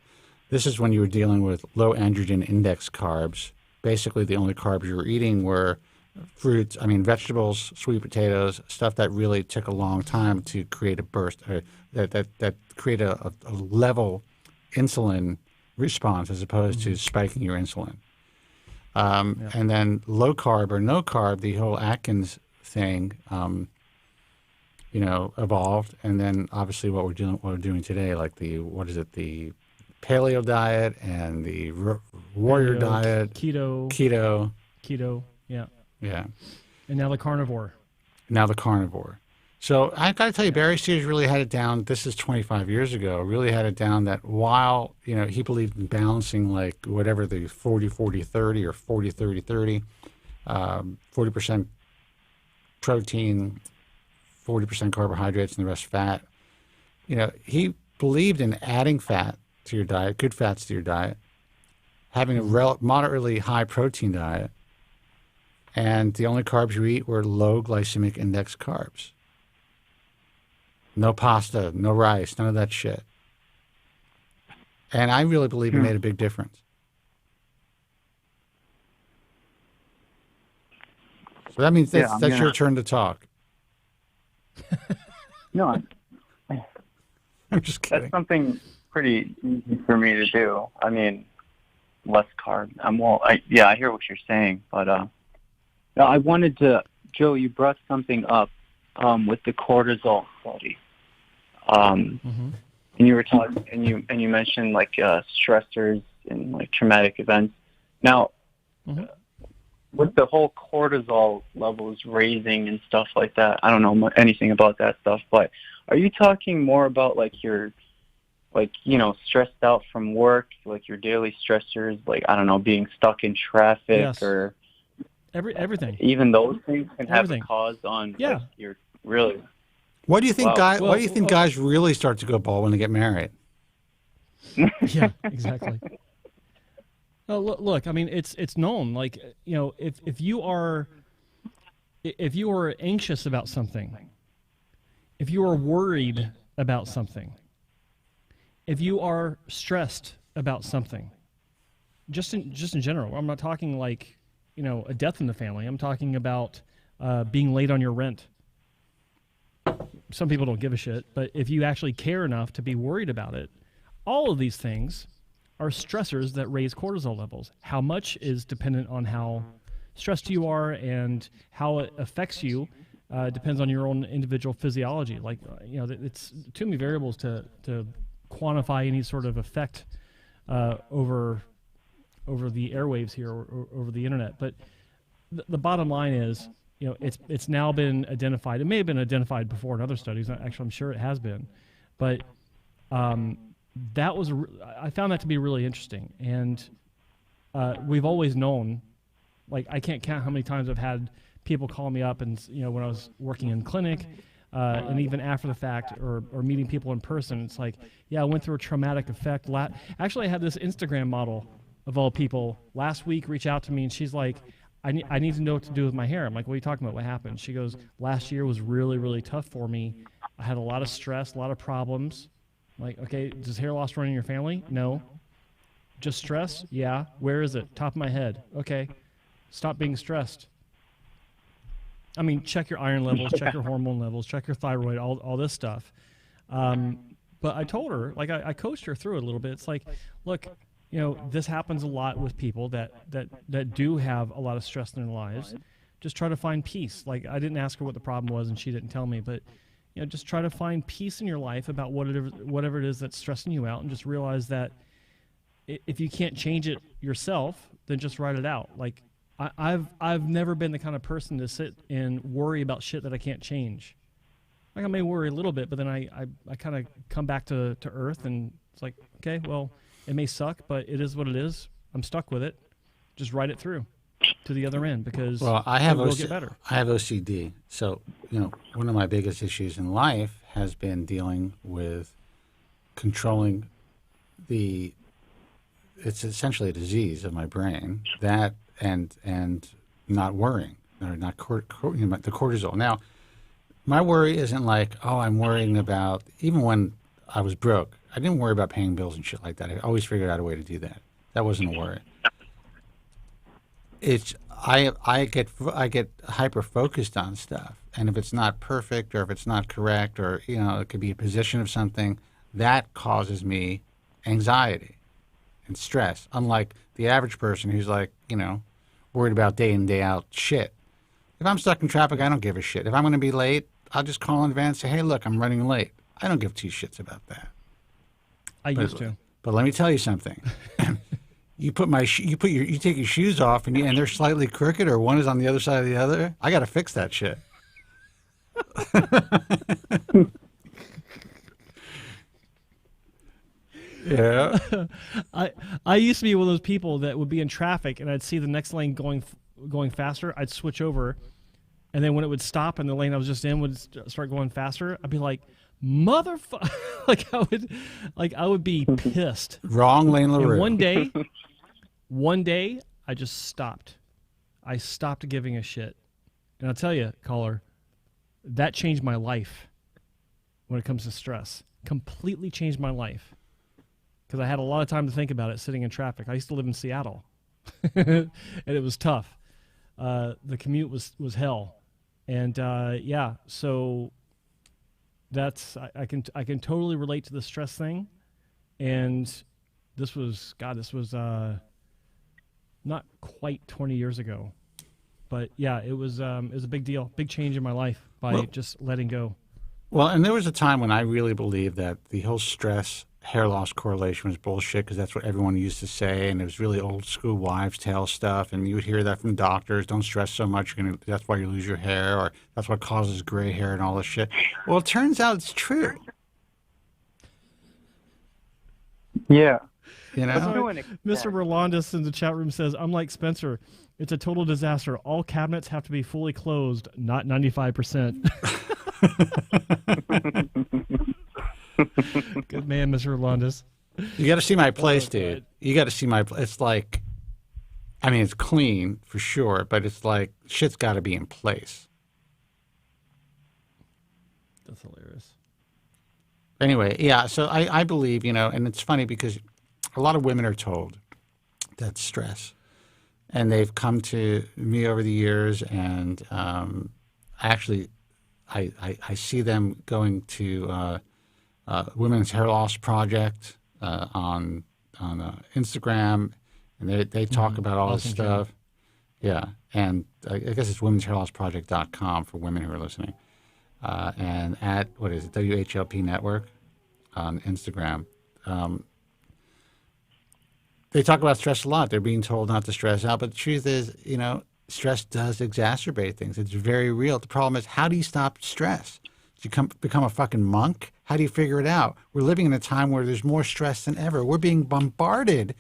J: This is when you were dealing with low androgen index carbs. Basically, the only carbs you were eating were fruits. Vegetables, sweet potatoes, stuff that really took a long time to create a burst, that create a level insulin response as opposed to spiking your insulin. And then low carb or no carb, the whole Atkins thing, evolved. And then obviously what we're doing today, like the paleo diet and the warrior diet, keto,
K: yeah.
J: Yeah.
K: And now the carnivore.
J: So I got to tell you, Barry Sears really had it down. This is 25 years ago. Really had it down that while he believed in balancing like whatever the 40-40-30 or 40-30-30, 40% protein, 40% carbohydrates, and the rest fat. He believed in adding fat to your diet, good fats to your diet, having a moderately high protein diet, and the only carbs you eat were low glycemic index carbs. No pasta, no rice, none of that shit. And I really believe it made a big difference. So that means that's your turn to talk.
P: No,
J: I'm just kidding.
P: That's something pretty easy for me to do. Less carb. I hear what you're saying, but I wanted to, Joe, you brought something up with the cortisol study. And you were talking, and you mentioned like stressors and like traumatic events. Now, with the whole cortisol levels raising and stuff like that, I don't know anything about that stuff, but are you talking more about like your, stressed out from work, like your daily stressors, like, I don't know, being stuck in traffic or
K: everything?
P: Even those things can have a cause on like, your really.
J: Why do you think guys really start to go bald when they get married?
K: Yeah, exactly. Well, look, it's known. Like, if you are anxious about something, if you are worried about something, if you are stressed about something, just in general, I'm not talking like a death in the family. I'm talking about being late on your rent. Some people don't give a shit, but if you actually care enough to be worried about it, all of these things are stressors that raise cortisol levels. How much is dependent on how stressed you are, and how it affects you depends on your own individual physiology. Like, it's too many variables to quantify any sort of effect over the airwaves here or over the internet. But the bottom line is, it's now been identified. It may have been identified before in other studies. Actually, I'm sure it has been. But I found that to be really interesting. And we've always known, like, I can't count how many times I've had people call me up and, when I was working in clinic, and even after the fact or meeting people in person, it's like, yeah, I went through a traumatic effect. Actually, I had this Instagram model, of all people, last week reach out to me, and she's like, I need to know what to do with my hair. I'm like, what are you talking about? What happened? She goes, last year was really, really tough for me. I had a lot of stress, a lot of problems. I'm like, okay, does hair loss run in your family? No. Just stress? Yeah. Where is it? Top of my head. Okay. Stop being stressed. I mean, check your iron levels, check your hormone levels, check your thyroid, all this stuff. But I told her, like, I coached her through it a little bit. It's like, look, you know, this happens a lot with people that do have a lot of stress in their lives. Just try to find peace. Like, I didn't ask her what the problem was, and she didn't tell me, but you know, just try to find peace in your life about whatever it is that's stressing you out, and just realize that if you can't change it yourself, then just write it out. Like, I've never been the kind of person to sit and worry about shit that I can't change. Like, I may worry a little bit, but then I kind of come back to earth, and it's like, okay, well, it may suck, but it is what it is. I'm stuck with it. Just write it through to the other end, because
J: well,
K: it will get better.
J: I have OCD. So, you know, one of my biggest issues in life has been dealing with controlling it's essentially a disease of my brain, that and not worrying, or not the cortisol. Now, my worry isn't like, oh, I'm worrying about, even when I was broke, I didn't worry about paying bills and shit like that. I always figured out a way to do that. That wasn't a worry. It's I get hyper focused on stuff, and if it's not perfect, or if it's not correct, or you know, it could be a position of something, that causes me anxiety and stress. Unlike the average person who's like, you know, worried about day in day out shit. If I'm stuck in traffic, I don't give a shit. If I'm going to be late, I'll just call in advance and say, hey, look, I'm running late. I don't give two shits about that.
K: I used to.
J: But let me tell you something. You take your shoes off and they're slightly crooked, or one is on the other side of the other. I got to fix that shit. Yeah.
K: I used to be one of those people that would be in traffic and I'd see the next lane going faster. I'd switch over, and then when it would stop and the lane I was just in would start going faster, I'd be like, motherfucker. I would be pissed.
J: Wrong lane, LaRue.
K: And one day I just stopped. I stopped giving a shit. And I'll tell you, caller, that changed my life when it comes to stress. Completely changed my life. Because I had a lot of time to think about it sitting in traffic. I used to live in Seattle, and it was tough. The commute was hell. And yeah, so that's I can totally relate to the stress thing. And this was not quite 20 years ago. But yeah, it was a big deal, big change in my life by just letting go.
J: Well, and there was a time when I really believed that the whole stress hair loss correlation was bullshit, because that's what everyone used to say, and it was really old school wives' tale stuff, and you would hear that from doctors. Don't stress so much, that's why you lose your hair, or that's what causes gray hair and all this shit. Well, it turns out it's true.
P: Yeah.
J: You know?
K: Mr. Rolandis in the chat room says, I'm like Spencer. It's a total disaster. All cabinets have to be fully closed, not 95%. Good man, Mr. Rolandis.
J: You got to see my place, dude. You got to see my place. It's like, I mean, it's clean for sure, but it's like shit's got to be in place.
K: That's hilarious.
J: Anyway, yeah, so I believe, you know, and it's funny because a lot of women are told that's stress. And they've come to me over the years, and I see them going to Women's Hair Loss Project on Instagram, and they talk about all this stuff. Yeah, and I guess it's womenshairlossproject.com for women who are listening. And at, what is it, WHLP Network on Instagram. They talk about stress a lot. They're being told not to stress out. But the truth is, you know, stress does exacerbate things. It's very real. The problem is, how do you stop stress? Do you become a fucking monk? How do you figure it out? We're living in a time where there's more stress than ever. We're being bombarded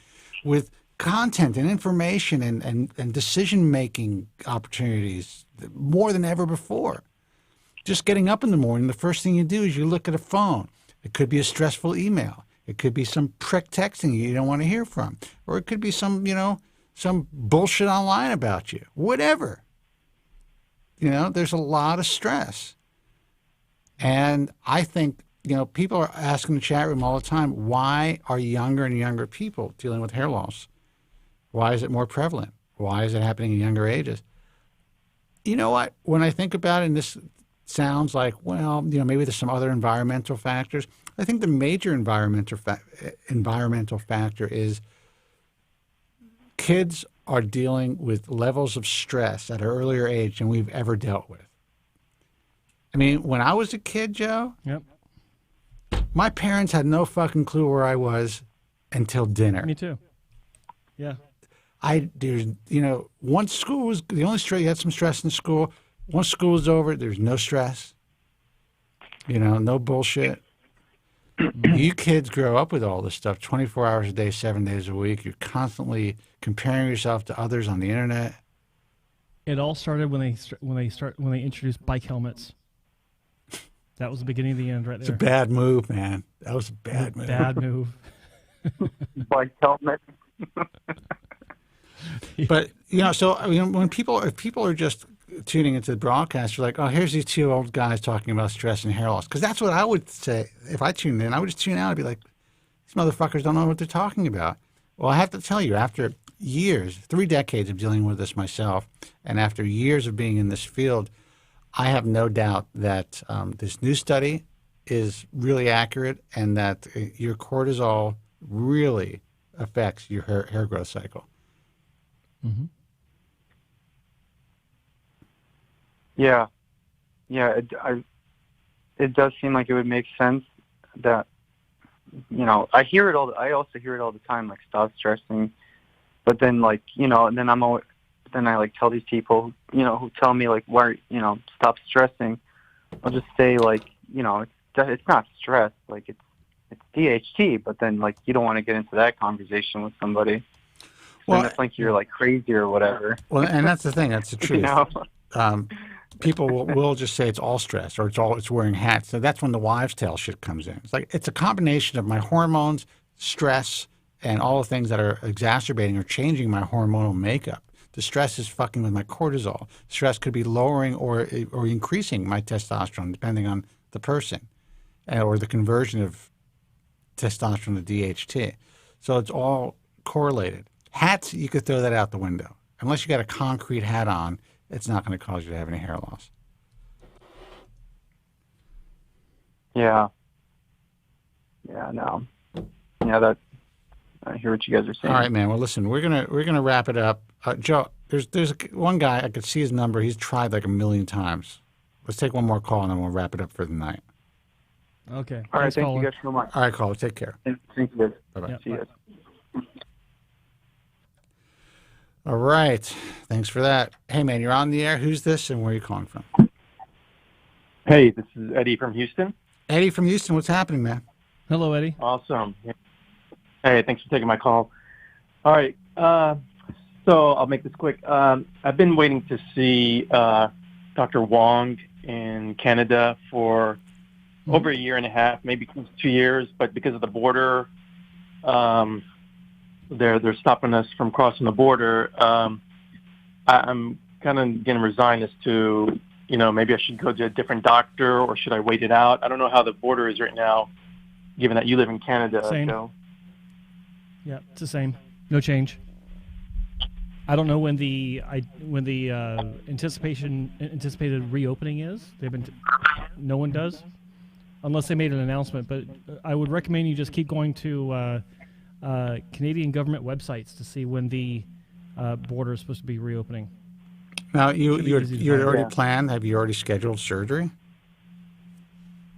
J: with content and information and decision-making opportunities more than ever before. Just getting up in the morning, the first thing you do is you look at a phone. It could be a stressful email. It could be some prick texting you don't want to hear from. Or it could be some some bullshit online about you, whatever. You know, there's a lot of stress. And I think, you know, people are asking in the chat room all the time, why are younger and younger people dealing with hair loss? Why is it more prevalent? Why is it happening in younger ages? You know what? When I think about it, and this sounds like, well, you know, maybe there's some other environmental factors. I think the major environmental factor is kids are dealing with levels of stress at an earlier age than we've ever dealt with. I mean, when I was a kid, Joe, my parents had no fucking clue where I was until dinner.
K: Me too. Yeah.
J: There's, you know, once school was, the only stress, you had some stress in school. Once school was over, there's no stress. You know, no bullshit. You kids grow up with all this stuff 24 hours a day, 7 days a week. You're constantly comparing yourself to others on the internet.
K: It all started when they introduced bike helmets. That was the beginning of the end, right there.
J: It's a bad move, man. That was a bad move.
K: Bad move.
P: Bike helmet.
J: But you know, so I mean, if people are just tuning into the broadcast, you're like, oh, here's these two old guys talking about stress and hair loss. Because that's what I would say if I tuned in. I would just tune out and be like, these motherfuckers don't know what they're talking about. Well, I have to tell you, after years, 3 decades of dealing with this myself, and after years of being in this field, I have no doubt that this new study is really accurate, and that your cortisol really affects your hair growth cycle.
K: Mm-hmm.
P: Yeah, it does seem like it would make sense that, you know, I also hear it all the time, like, stop stressing, but then, like, you know, and then I like tell these people, you know, who tell me, like, why, you know, stop stressing. I'll just say, like, you know, it's not stress, like, it's DHT, but then, like, you don't want to get into that conversation with somebody. Well, it's like you're like crazy or whatever.
J: Well, and that's the thing. That's the truth.
P: You know?
J: People will just say it's all stress, or it's wearing hats. So that's when the wives' tale shit comes in. It's like it's a combination of my hormones, stress, and all the things that are exacerbating or changing my hormonal makeup. The stress is fucking with my cortisol. Stress could be lowering or increasing my testosterone, depending on the person, or the conversion of testosterone to DHT. So it's all correlated. Hats, you could throw that out the window. Unless you got a concrete hat on, it's not going to cause you to have any hair loss.
P: Yeah. Yeah, no. Yeah, I hear what you guys are saying.
J: All right, man. Well, listen, we're gonna wrap it up. Joe, there's one guy, I could see his number. He's tried like 1 million times. Let's take one more call, and then we'll wrap it up for the night.
K: Okay.
P: All right, thank you guys so much.
J: All right, caller, take care.
P: Thank you guys.
J: Bye-bye.
P: Yeah, see you guys.
J: All right. Thanks for that. Hey, man, you're on the air. Who's this, and where are you calling from?
Q: Hey, this is Eddie from Houston.
J: Eddie from Houston. What's happening, man?
K: Hello, Eddie.
Q: Awesome. Hey, thanks for taking my call. All right. So I'll make this quick. I've been waiting to see Dr. Wong in Canada for over 1.5 years, maybe 2 years, but because of the border, they're stopping us from crossing the border. I'm kind of getting resigned as to, you know, maybe I should go to a different doctor or should I wait it out? I don't know how the border is right now, given that you live in Canada.
K: Same.
Q: So.
K: Yeah, it's the same. No change. I don't know when the anticipated reopening is. No one does, unless they made an announcement. But I would recommend you just keep going to Canadian government websites to see when the border is supposed to be reopening.
J: Now, you already planned? Have you already scheduled surgery?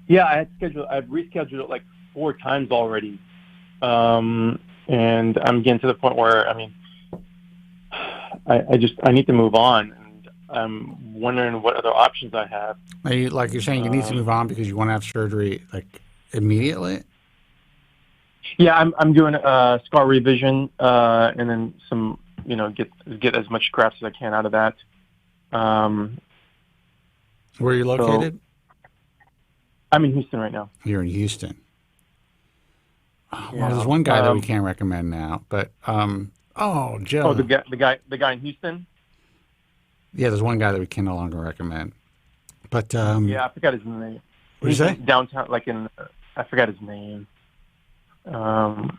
Q: Yeah, I've rescheduled it like 4 times already. And I'm getting to the point where, I mean, I need to move on. And I'm wondering what other options I have.
J: You're saying you need to move on because you want to have surgery like immediately?
Q: Yeah, I'm doing a scar revision, and then some, you know, get as much grafts as I can out of that.
J: Where are you located?
Q: I'm in Houston right now.
J: You're in Houston. Well, there's one guy that we can't recommend now, but Oh, Joe.
Q: Oh, the guy in Houston.
J: Yeah, there's one guy that we can no longer recommend. But
Q: Yeah, I forgot his name.
J: What did you say?
Q: Downtown, like I forgot his name.
J: But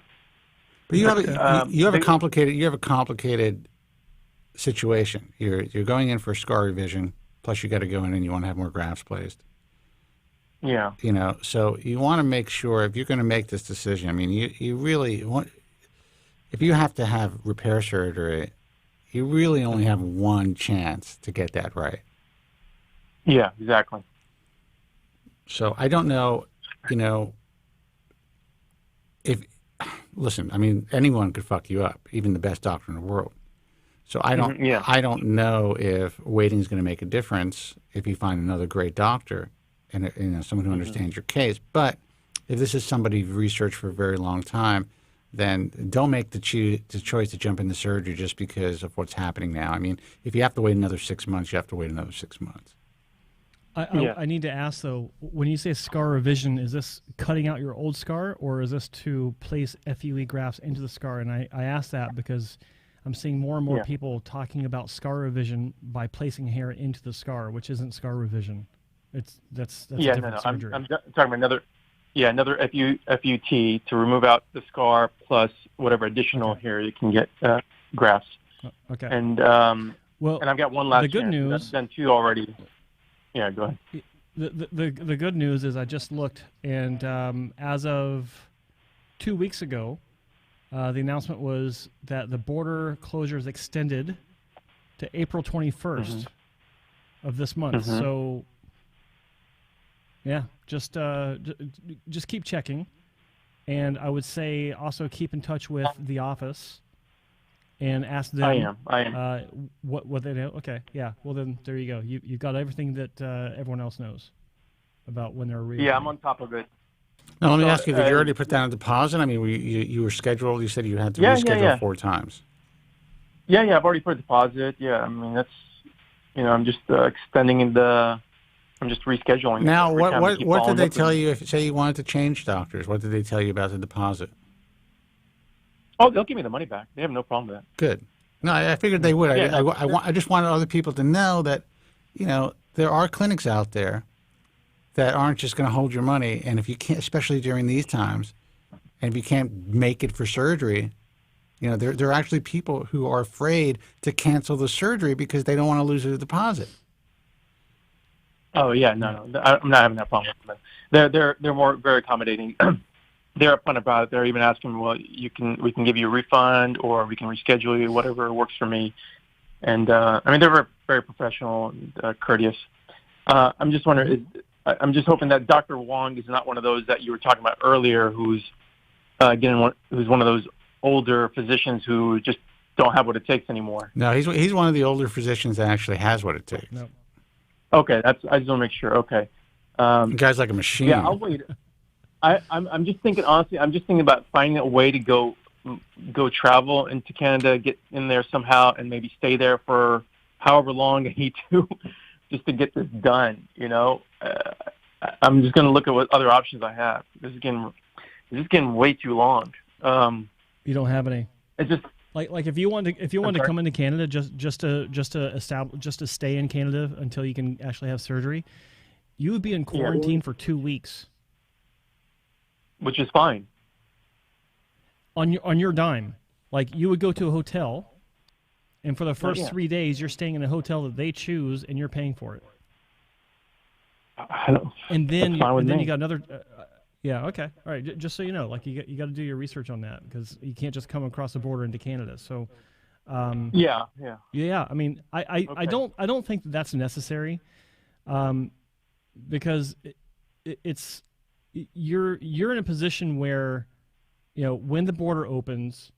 J: you have a complicated situation. You're going in for scar revision, plus you got to go in and you want to have more grafts placed.
Q: Yeah.
J: You know, so you want to make sure if you're going to make this decision. I mean, you really want. If you have to have repair surgery, you really only have one chance to get that right.
Q: Yeah, exactly.
J: So I don't know, you know, listen, I mean, anyone could fuck you up, even the best doctor in the world. So I don't know if waiting is going to make a difference if you find another great doctor and someone who understands your case. But if this is somebody you've researched for a very long time, then don't make the choice to jump into surgery just because of what's happening now. I mean, if you have to wait another 6 months, you have to wait another 6 months.
K: I need to ask, though, when you say scar revision, is this cutting out your old scar, or is this to place FUE grafts into the scar? And I ask that because I'm seeing more and more people talking about scar revision by placing hair into the scar, which isn't scar revision. That's a different surgery.
Q: I'm talking about another FUT to remove out the scar plus whatever additional hair you can get grafts.
K: Okay.
Q: And and I've got one last.
K: The good
Q: chance.
K: news.
Q: I've done 2 already. Yeah, go ahead.
K: The good news is I just looked, and as of 2 weeks ago, the announcement was that the border closure is extended to April 21st of this month. So, yeah, just keep checking, and I would say also keep in touch with the office and ask them.
Q: I am.
K: What they know. Okay, yeah. Well, then there you go. You've got everything that everyone else knows about when they're reading.
Q: Yeah, I'm on top of it.
J: Now, let me ask you: did you already put down a deposit? I mean, you were scheduled. You said you had to reschedule 4 times.
Q: Yeah, I've already put a deposit. Yeah, I mean that's, I'm just extending I'm just rescheduling.
J: Now, what did they tell you if say you wanted to change doctors? What did they tell you about the deposit?
Q: Oh, they'll give me the money back. They have no problem with that.
J: Good. No, I figured they would. I just wanted other people to know that, there are clinics out there that aren't just going to hold your money. And if you can't, especially during these times, and if you can't make it for surgery, there are actually people who are afraid to cancel the surgery because they don't want to lose their deposit.
Q: Oh yeah, no, I'm not having that problem with them. They're more very accommodating. They're upfront about it. They're even asking, well, we can give you a refund or we can reschedule you, whatever works for me. And I mean, they're very, very professional and courteous. I'm just wondering, I'm just hoping that Dr. Wong is not one of those that you were talking about earlier, who's one of those older physicians who just don't have what it takes anymore.
J: No, he's one of the older physicians that actually has what it takes.
K: No.
Q: Okay, I just want to make sure. Okay.
J: The guy's like a machine.
Q: Yeah, I'll wait. I'm just thinking, honestly, I'm just thinking about finding a way to go travel into Canada, get in there somehow, and maybe stay there for however long I need to, just to get this done. I'm just going to look at what other options I have. This is getting way too long.
K: You don't have any.
Q: It's just
K: like if you want to come into Canada just to stay in Canada until you can actually have surgery, you would be in quarantine for 2 weeks.
Q: Which is fine.
K: On your dime. Like, you would go to a hotel, and for the first 3 days, you're staying in a hotel that they choose, and you're paying for it. And then you got another. Yeah. Okay. All right. Just so you know, like you got to do your research on that because you can't just come across the border into Canada. So.
Q: Yeah.
K: I mean, I don't think that's necessary, because it's. You're in a position where, when the border opens,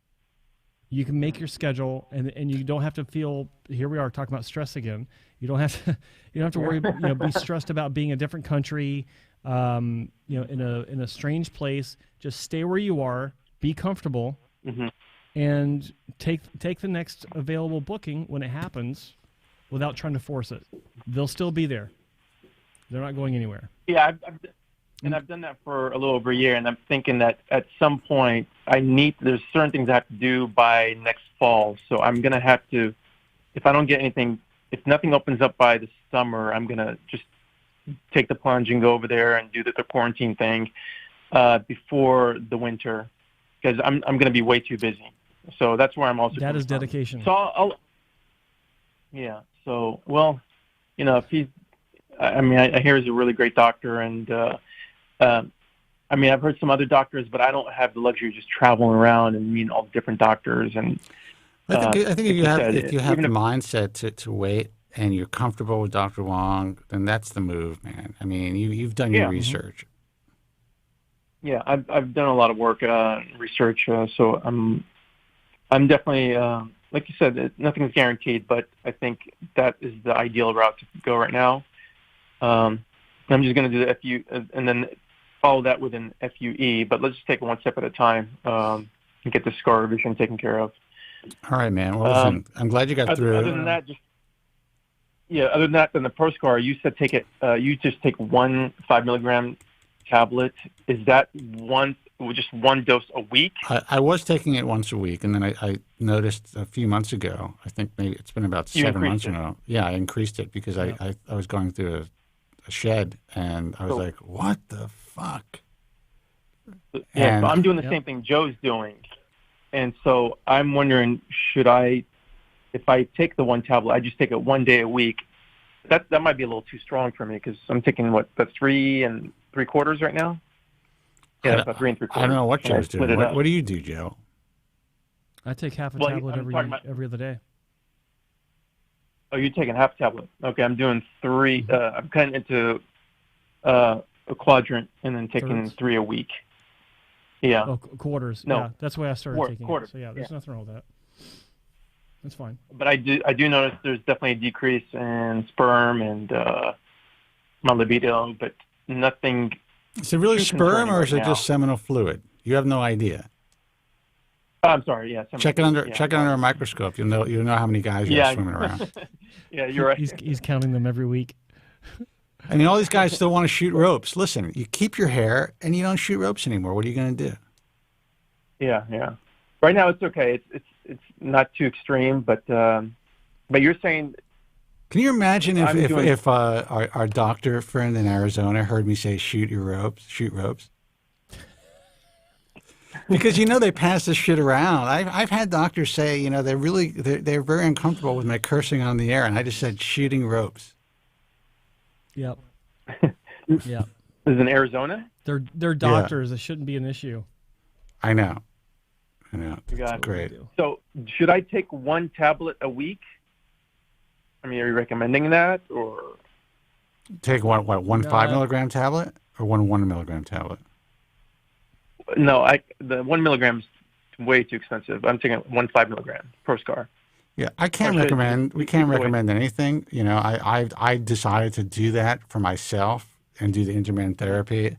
K: you can make your schedule, and you don't have to feel. Here we are talking about stress again. You don't have to worry. Be stressed about being a different country. In a strange place. Just stay where you are. Be comfortable, and take the next available booking when it happens, without trying to force it. They'll still be there. They're not going anywhere.
Q: Yeah. I've done that for a little over a year, and I'm thinking that at some point there's certain things I have to do by next fall. So I'm going to have to, if I don't get anything, if nothing opens up by the summer, I'm going to just take the plunge and go over there and do the quarantine thing before the winter, because I'm going to be way too busy. So that's where I'm also.
K: That is dedication.
Q: So yeah. So, well, if he's, I hear he's a really great doctor, and I've heard some other doctors, but I don't have the luxury of just traveling around and meeting all the different doctors. And
J: I think if you have the mindset to wait and you're comfortable with Dr. Wong, then that's the move, man. I mean, you've done your research.
Q: Yeah, I've done a lot of work research, so I'm definitely like you said, nothing's guaranteed, but I think that is the ideal route to go right now. I'm just going to do the FU and then follow that with an FUE, but let's just take it one step at a time and get the scar revision taken care of.
J: All right, man. Well, listen, I'm glad you got through.
Q: Other than that, other than that, than the pro scar, you said take it. You just take 1 5 milligram tablet. Is that just one dose a week?
J: I was taking it once a week, and then I noticed a few months ago, I think maybe it's been about 7 months ago. Yeah, I increased it because I was going through a shed, and I was like, what the fuck?
Q: Yeah, so I'm doing the same thing Joe's doing. And so I'm wondering, if I take the one tablet, I just take it 1 day a week. That might be a little too strong for me because I'm taking, that's 3 3/4 right now? Yeah, about 3 3/4.
J: I don't know what Joe's doing. What do you do, Joe?
K: I take half a tablet every other day.
Q: Oh, you're taking half a tablet. Okay, I'm doing 3. I'm kind of into a quadrant and then taking 3 a week. Yeah.
K: Oh, quarters.
Q: No.
K: Yeah, that's the way I started taking
Q: quarters.
K: it. So, there's nothing wrong with that. That's fine.
Q: But I do notice there's definitely a decrease in sperm and my libido, but nothing.
J: Is it really sperm or is it just seminal fluid? You have no idea.
Q: I'm sorry. Yeah.
J: Check it under a microscope. You'll know how many guys you have swimming around.
Q: Yeah, you're right.
K: He's counting them every week.
J: I mean, all these guys still want to shoot ropes. Listen, you keep your hair and you don't shoot ropes anymore. What are you going to do?
Q: Yeah. Right now it's okay. It's not too extreme, but you're saying.
J: Can you imagine if our doctor friend in Arizona heard me say shoot ropes? Because they pass this shit around. I've had doctors say they're very uncomfortable with my cursing on the air, and I just said shooting ropes.
K: Yep.
Q: Yep. This is in Arizona?
K: They're doctors. It shouldn't be an issue.
J: I know.
Q: Got
J: great.
Q: So should I take 1 tablet a week? I mean, are you recommending that, or
J: take one 5 milligram tablet or 1 milligram tablet?
Q: No, the 1 milligram is way too expensive. I'm taking 1 5 milligram ProScar.
J: Yeah, I can't recommend. We can't recommend anything. I decided to do that for myself and do the intermittent therapy,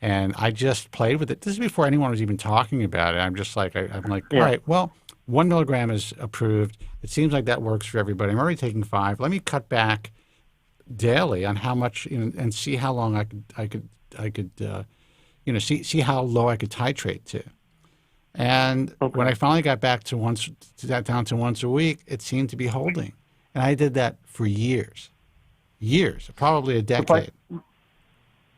J: and I just played with it. This is before anyone was even talking about it. I'm just like, all right, well, 1 milligram is approved. It seems like that works for everybody. I'm already taking 5. Let me cut back daily on how much, and see how long I could see how low I could titrate to. And when I finally got back down to once a week, it seemed to be holding. And I did that for years, probably a decade.
Q: So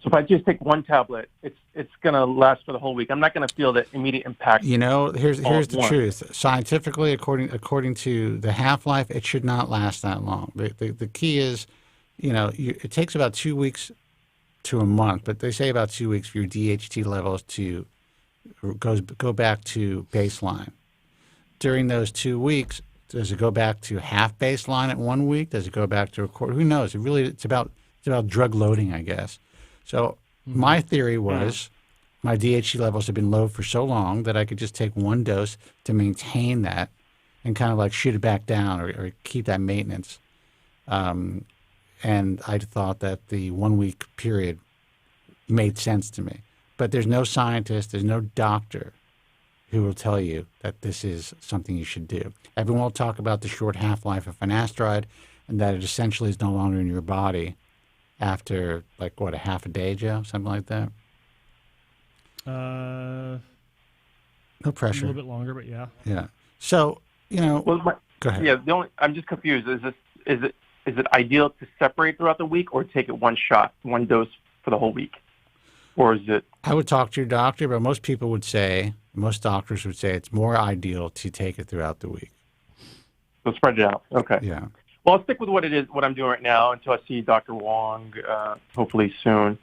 Q: if I just take 1 tablet, it's going to last for the whole week. I'm not going to feel the immediate impact.
J: Here's the truth. Scientifically, according to the half-life, it should not last that long. The key is, it takes about 2 weeks to a month, but they say about 2 weeks for your DHT levels to go back to baseline. During those 2 weeks, does it go back to half baseline at 1 week? Does it go back to a quarter? Who knows? It's about drug loading, I guess. So my theory was my DHT levels have been low for so long that I could just take 1 dose to maintain that and kind of like shoot it back down or keep that maintenance. And I thought that the 1 week period made sense to me. But there's no scientist, there's no doctor who will tell you that this is something you should do. Everyone will talk about the short half-life of finasteride and that it essentially is no longer in your body after, a half a day, Joe? Something like that? No
K: A
J: pressure.
K: little bit longer, but yeah.
J: Yeah. So, go ahead.
Q: Yeah, I'm just confused. Is it ideal to separate throughout the week or take it one shot, one dose for the whole week? Or is it?
J: I would talk to your doctor, but most doctors would say it's more ideal to take it throughout the week.
Q: So spread it out. Okay.
J: Yeah.
Q: Well, I'll stick with what I'm doing right now until I see Dr. Wong, hopefully soon.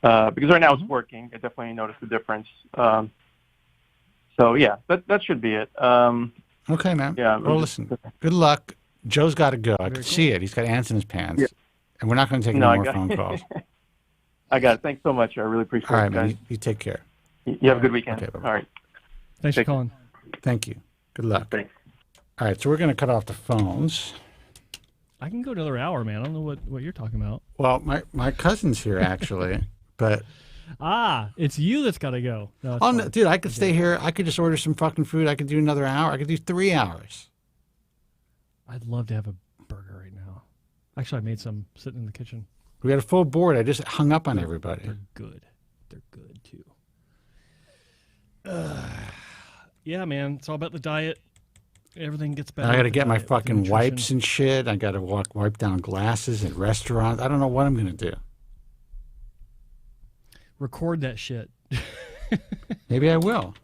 Q: Because right now it's working. I definitely noticed the difference. So yeah, that should be it.
J: Okay, man.
Q: Yeah.
J: Well, listen. Good luck. Joe's got to go. I can see it. He's got ants in his pants.
Q: Yeah.
J: And we're not going to take any more phone calls.
Q: I got it. Thanks so much. I really appreciate
J: All right,
Q: it, guys.
J: man. You take care.
Q: You have a good weekend.
J: Okay, bye-bye.
Q: All right.
K: Thanks for calling.
J: Thank you. Good luck.
Q: Thanks.
J: All right, so we're going to cut off the phones.
K: I can go another hour, man. I don't know what you're talking about.
J: Well, my cousin's here, actually. But
K: it's you that's got to go. No,
J: oh, no, dude, I could stay here. I could just order some fucking food. I could do another hour. I could do 3 hours.
K: I'd love to have a burger right now. Actually, I made some sitting in the kitchen.
J: We got a full board. I just hung up on everybody.
K: They're good. They're good, too. Yeah, man. It's all about the diet. Everything gets better.
J: I got to get my
K: with
J: fucking
K: nutrition.
J: wipes and shit. I got to wipe down glasses at restaurants. I don't know what I'm going to do.
K: Record that shit.
J: Maybe I will.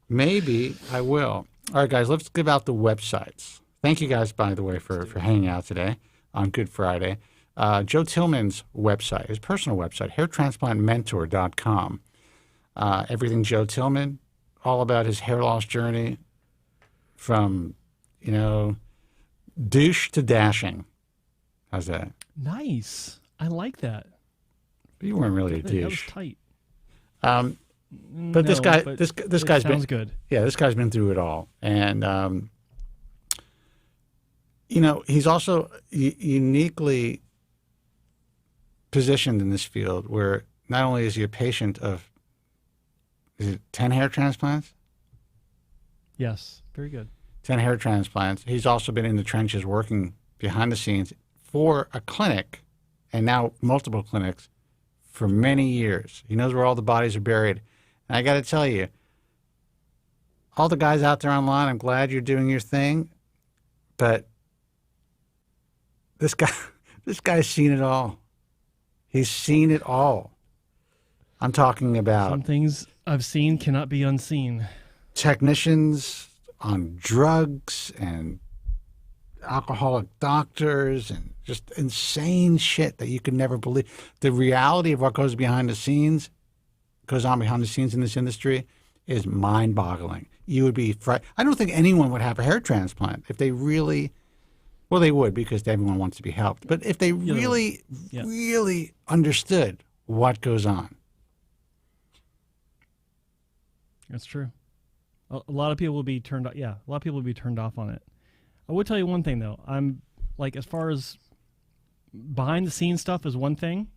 J: Maybe I will. All right, guys, let's give out the websites. Thank you guys, by the way, for hanging out today on Good Friday. Joe Tillman's website, his personal website, hairtransplantmentor.com. Everything Joe Tillman, all about his hair loss journey from, douche to dashing. How's that?
K: Nice. I like that.
J: But you weren't really a douche.
K: That was tight.
J: But this guy, this guy's
K: sounds
J: been
K: good.
J: Yeah, this guy's been through it all, and he's also uniquely positioned in this field where not only is he a patient of 10 hair transplants.
K: Yes, very good.
J: 10 hair transplants. He's also been in the trenches working behind the scenes for a clinic, and now multiple clinics, for many years. He knows where all the bodies are buried. And I got to tell you, all the guys out there online, I'm glad you're doing your thing, but this guy's seen it all. He's seen it all. I'm talking about
K: Some things I've seen cannot be unseen.
J: Technicians on drugs and alcoholic doctors and just insane shit that you could never believe. The reality of what goes on behind the scenes in this industry is mind-boggling. You would be I don't think anyone would have a hair transplant if they really, well, they would because everyone wants to be helped. But if they really understood what goes on.
K: That's true. A lot of people will be turned off. Yeah, a lot of people will be turned off on it. I would tell you one thing though. I'm like, as far as behind the scenes stuff is one thing,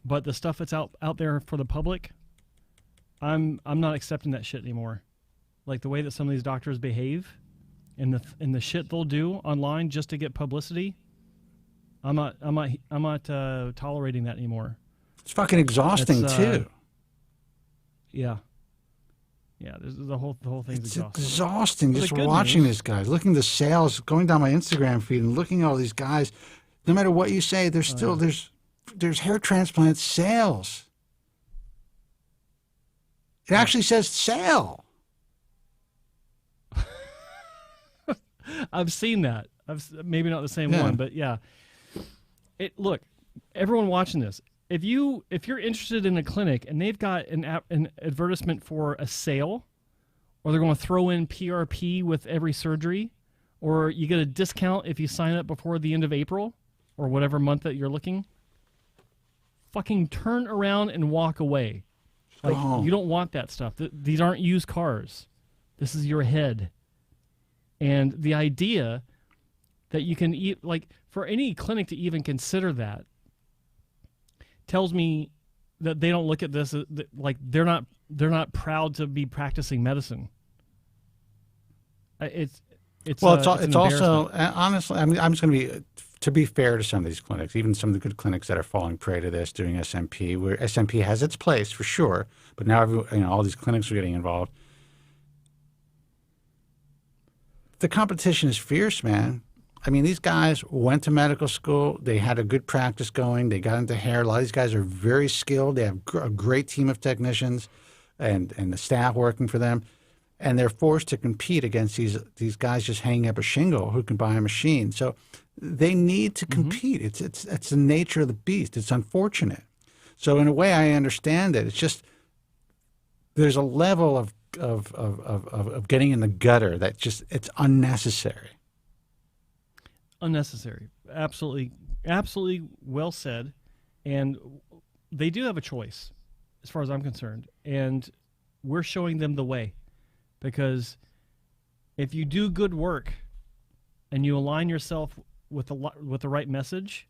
K: but the stuff that's out there for the public, I'm not accepting that shit anymore. Like the way that some of these doctors behave, and the shit they'll do online just to get publicity. I'm not tolerating that anymore.
J: It's fucking exhausting too.
K: Yeah. Yeah, the whole thing's exhausting.
J: Exhausting just watching these guys, looking at the sales, going down my Instagram feed and looking at all these guys. No matter what you say, there's still there's hair transplant sales. It actually says sale.
K: I've seen that. Maybe not the same one, but yeah. Look, everyone watching this, if you're interested in a clinic and they've got an advertisement for a sale, or they're going to throw in PRP with every surgery, or you get a discount if you sign up before the end of April or whatever month that you're looking, fucking turn around and walk away. Like, you don't want that stuff. These aren't used cars. This is your head. And the idea that you can eat, like, for any clinic to even consider that tells me that they don't look at this like they're not proud to be practicing medicine. It's
J: also honestly, I'm just going to be fair to some of these clinics, even some of the good clinics that are falling prey to this, doing SMP, where SMP has its place for sure, but now all these clinics are getting involved. the competition is fierce, man. I mean, these guys went to medical school. They had a good practice going. They got into hair. A lot of these guys are very skilled. They have a great team of technicians and the staff working for them. And they're forced to compete against these guys just hanging up a shingle who can buy a machine. So they need to compete. It's the nature of the beast. It's unfortunate. So in a way, I understand it. It's just there's a level of getting in the gutter that just it's unnecessary.
K: Unnecessary. Absolutely well said. And they do have a choice, as far as I'm concerned. And we're showing them the way. Because if you do good work and you align yourself with the right message,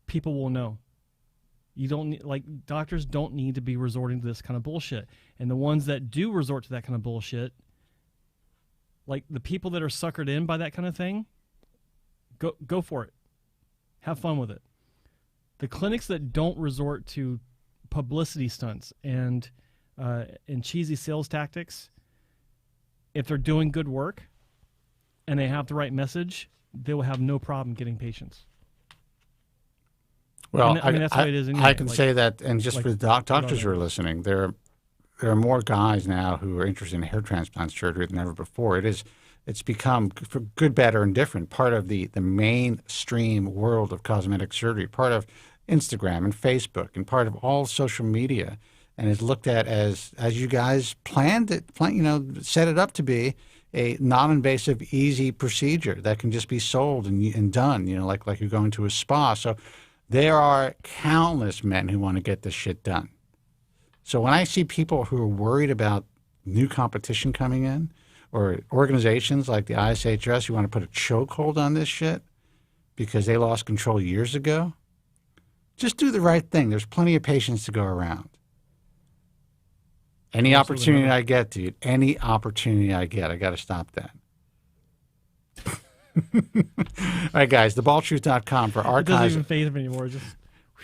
K: people will know. You don't need, like, doctors don't need to be resorting to this kind of bullshit. And the ones that do resort to that kind of bullshit, like the people that are suckered in by that kind of thing, go for it. Have fun with it. The clinics that don't resort to publicity stunts and cheesy sales tactics, if they're doing good work and they have the right message, they will have no problem getting patients.
J: Well,
K: I mean, that's the way it is anyway.
J: I can say that, and just for the doctors who are listening, there are more guys now who are interested in hair transplant surgery than ever before. It's become, for good, better, and different, part of the mainstream world of cosmetic surgery, part of Instagram and Facebook, and part of all social media, and is looked at as you guys set it up to be a non-invasive, easy procedure that can just be sold and done, like you're going to a spa. So there are countless men who want to get this shit done. So when I see people who are worried about new competition coming in, or organizations like the ISHS who want to put a chokehold on this shit because they lost control years ago, just do the right thing. There's plenty of patients to go around. Any opportunity I get, dude, any opportunity I get, I got to stop that. All right, guys, thebaldtruth.com for archives.
K: It doesn't even phase them anymore. It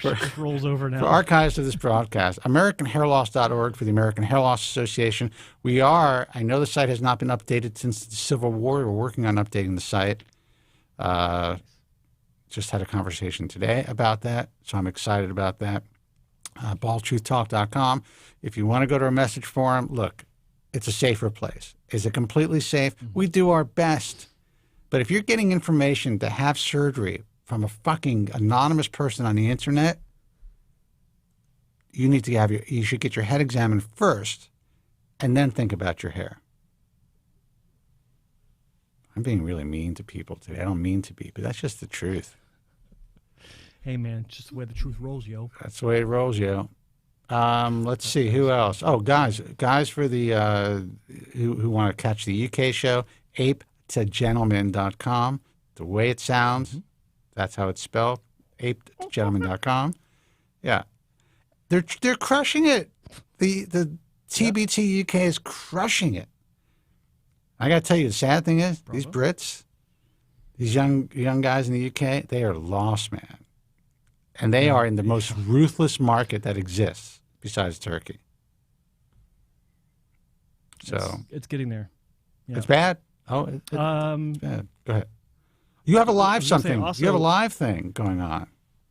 K: just rolls over now.
J: For archives of this broadcast, AmericanHairLoss.org for the American Hair Loss Association. I know the site has not been updated since the Civil War. We're working on updating the site. Just had a conversation today about that, so I'm excited about that. BaldTruthTalk.com. If you want to go to a message forum, look, it's a safer place. Is it completely safe? We do our best. But if you're getting information to have surgery from a fucking anonymous person on the internet, you should get your head examined first and then think about your hair. I'm being really mean to people today. I don't mean to be, but that's just the truth.
K: Hey, man, it's just the way the truth rolls, yo.
J: That's the way it rolls, yo. Let's see, who else? Oh, guys for the who want to catch the UK show, apetogentleman.com. The way it sounds, that's how it's spelled, apetogentleman.com. Yeah. They're crushing it. The TBT UK is crushing it. I got to tell you, the sad thing is, these Brits, these young guys in the UK, they are lost, man. And they are in the most ruthless market that exists besides Turkey. So
K: it's getting there. Yeah.
J: It's bad. Oh, it's bad. Go ahead. You have a live something. You have a live thing going on.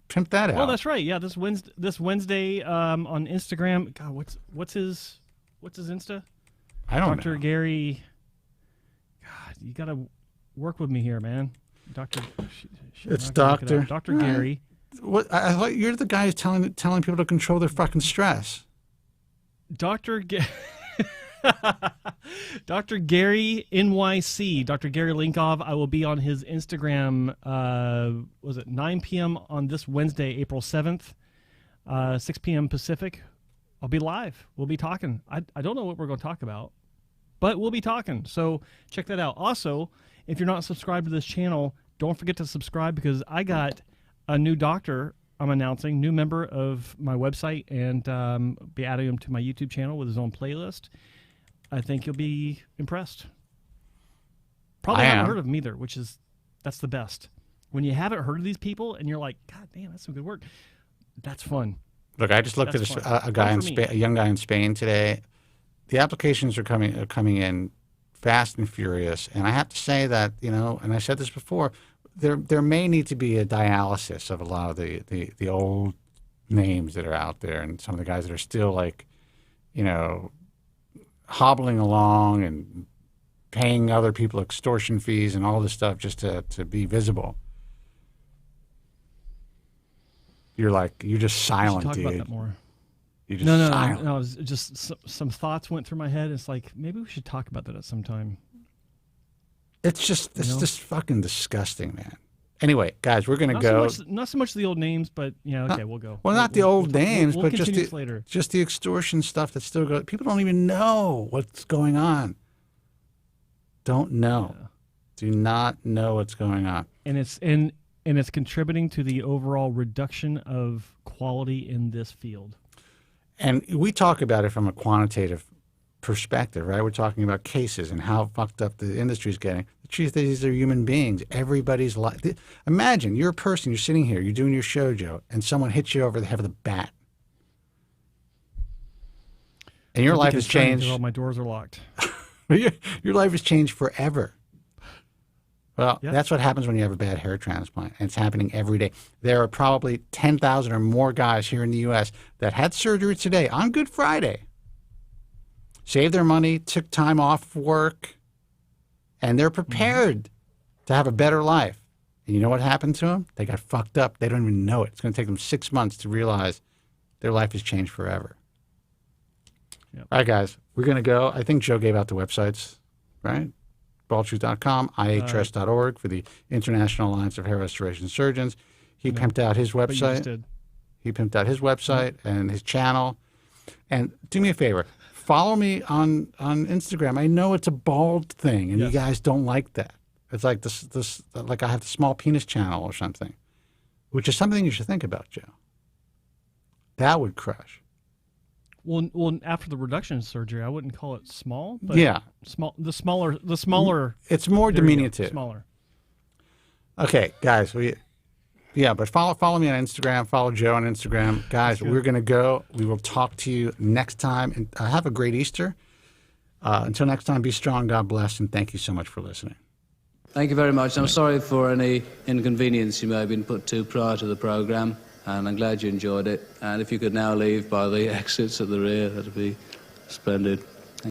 J: Pimp that out.
K: Well, that's right. Yeah, this Wednesday on Instagram. God, what's his Insta?
J: I don't know.
K: Dr. Gary. God, you got to work with me here, man.
J: It's Dr.
K: Dr. Gary.
J: What? I thought you're the guy who's telling people to control their fucking stress.
K: Dr. Gary NYC, Dr. Gary Linkov. I will be on his Instagram. Was it 9 p.m. on this Wednesday, April 7th, 6 p.m. Pacific. I'll be live. We'll be talking. I don't know what we're going to talk about, but we'll be talking. So check that out. Also, if you're not subscribed to this channel, don't forget to subscribe because I got a new doctor I'm announcing, new member of my website, and be adding him to my YouTube channel with his own playlist. I think you'll be impressed. Probably haven't heard of him either, that's the best. When you haven't heard of these people and you're like, God damn, that's some good work. That's fun.
J: Look, I just looked at a young guy in Spain today. The applications are coming in fast and furious. And I have to say that, you know, and I said this before, there may need to be a dialysis of a lot of the old names that are out there, and some of the guys that are still like, you know, hobbling along and paying other people extortion fees and all this stuff just to be visible. You're just silent,
K: talk
J: dude.
K: about that more.
J: You're just silent.
K: No. It was just some thoughts went through my head. It's like maybe we should talk about that at some time.
J: It's just fucking disgusting, man. Anyway, guys, we're gonna go.
K: Not so much the old names, but yeah, okay, we'll go.
J: Well, not the old names,
K: we'll
J: but just the extortion stuff that still goes. People don't even know what's going on. Don't know. Yeah. Do not know what's going on.
K: And it's contributing to the overall reduction of quality in this field.
J: And we talk about it from a quantitative perspective, right? We're talking about cases and how fucked up the industry is getting. The truth is, these are human beings. Everybody's life. Imagine you're a person, you're sitting here, you're doing your show, Joe, and someone hits you over the head with a bat. And your life has changed.
K: All my doors are locked.
J: Your life has changed forever. Well, that's what happens when you have a bad hair transplant, and it's happening every day. There are probably 10,000 or more guys here in the U.S. that had surgery today on Good Friday, saved their money, took time off work, and they're prepared to have a better life. And you know what happened to them? They got fucked up. They don't even know it. It's going to take them 6 months to realize their life has changed forever. Yep. All right, guys, we're going to go. I think Joe gave out the websites, right? Baldtruth.com, IHRS.org for the International Alliance of Hair Restoration Surgeons. He pimped out his website. He pimped out his website and his channel. And do me a favor, follow me on Instagram. I know it's a bald thing, and you guys don't like that. It's like this like I have the small penis channel or something, which is something you should think about, Joe. That would crush.
K: Well, after the reduction surgery, I wouldn't call it small, but the smaller.
J: It's more diminutive.
K: Smaller.
J: Okay, guys, but follow me on Instagram. Follow Joe on Instagram, guys. We're gonna go. We will talk to you next time, and have a great Easter. Until next time, be strong. God bless, and thank you so much for listening.
R: Thank you very much. I'm sorry for any inconvenience you may have been put to prior to the program. And I'm glad you enjoyed it. And if you could now leave by the exits at the rear, that'd be splendid.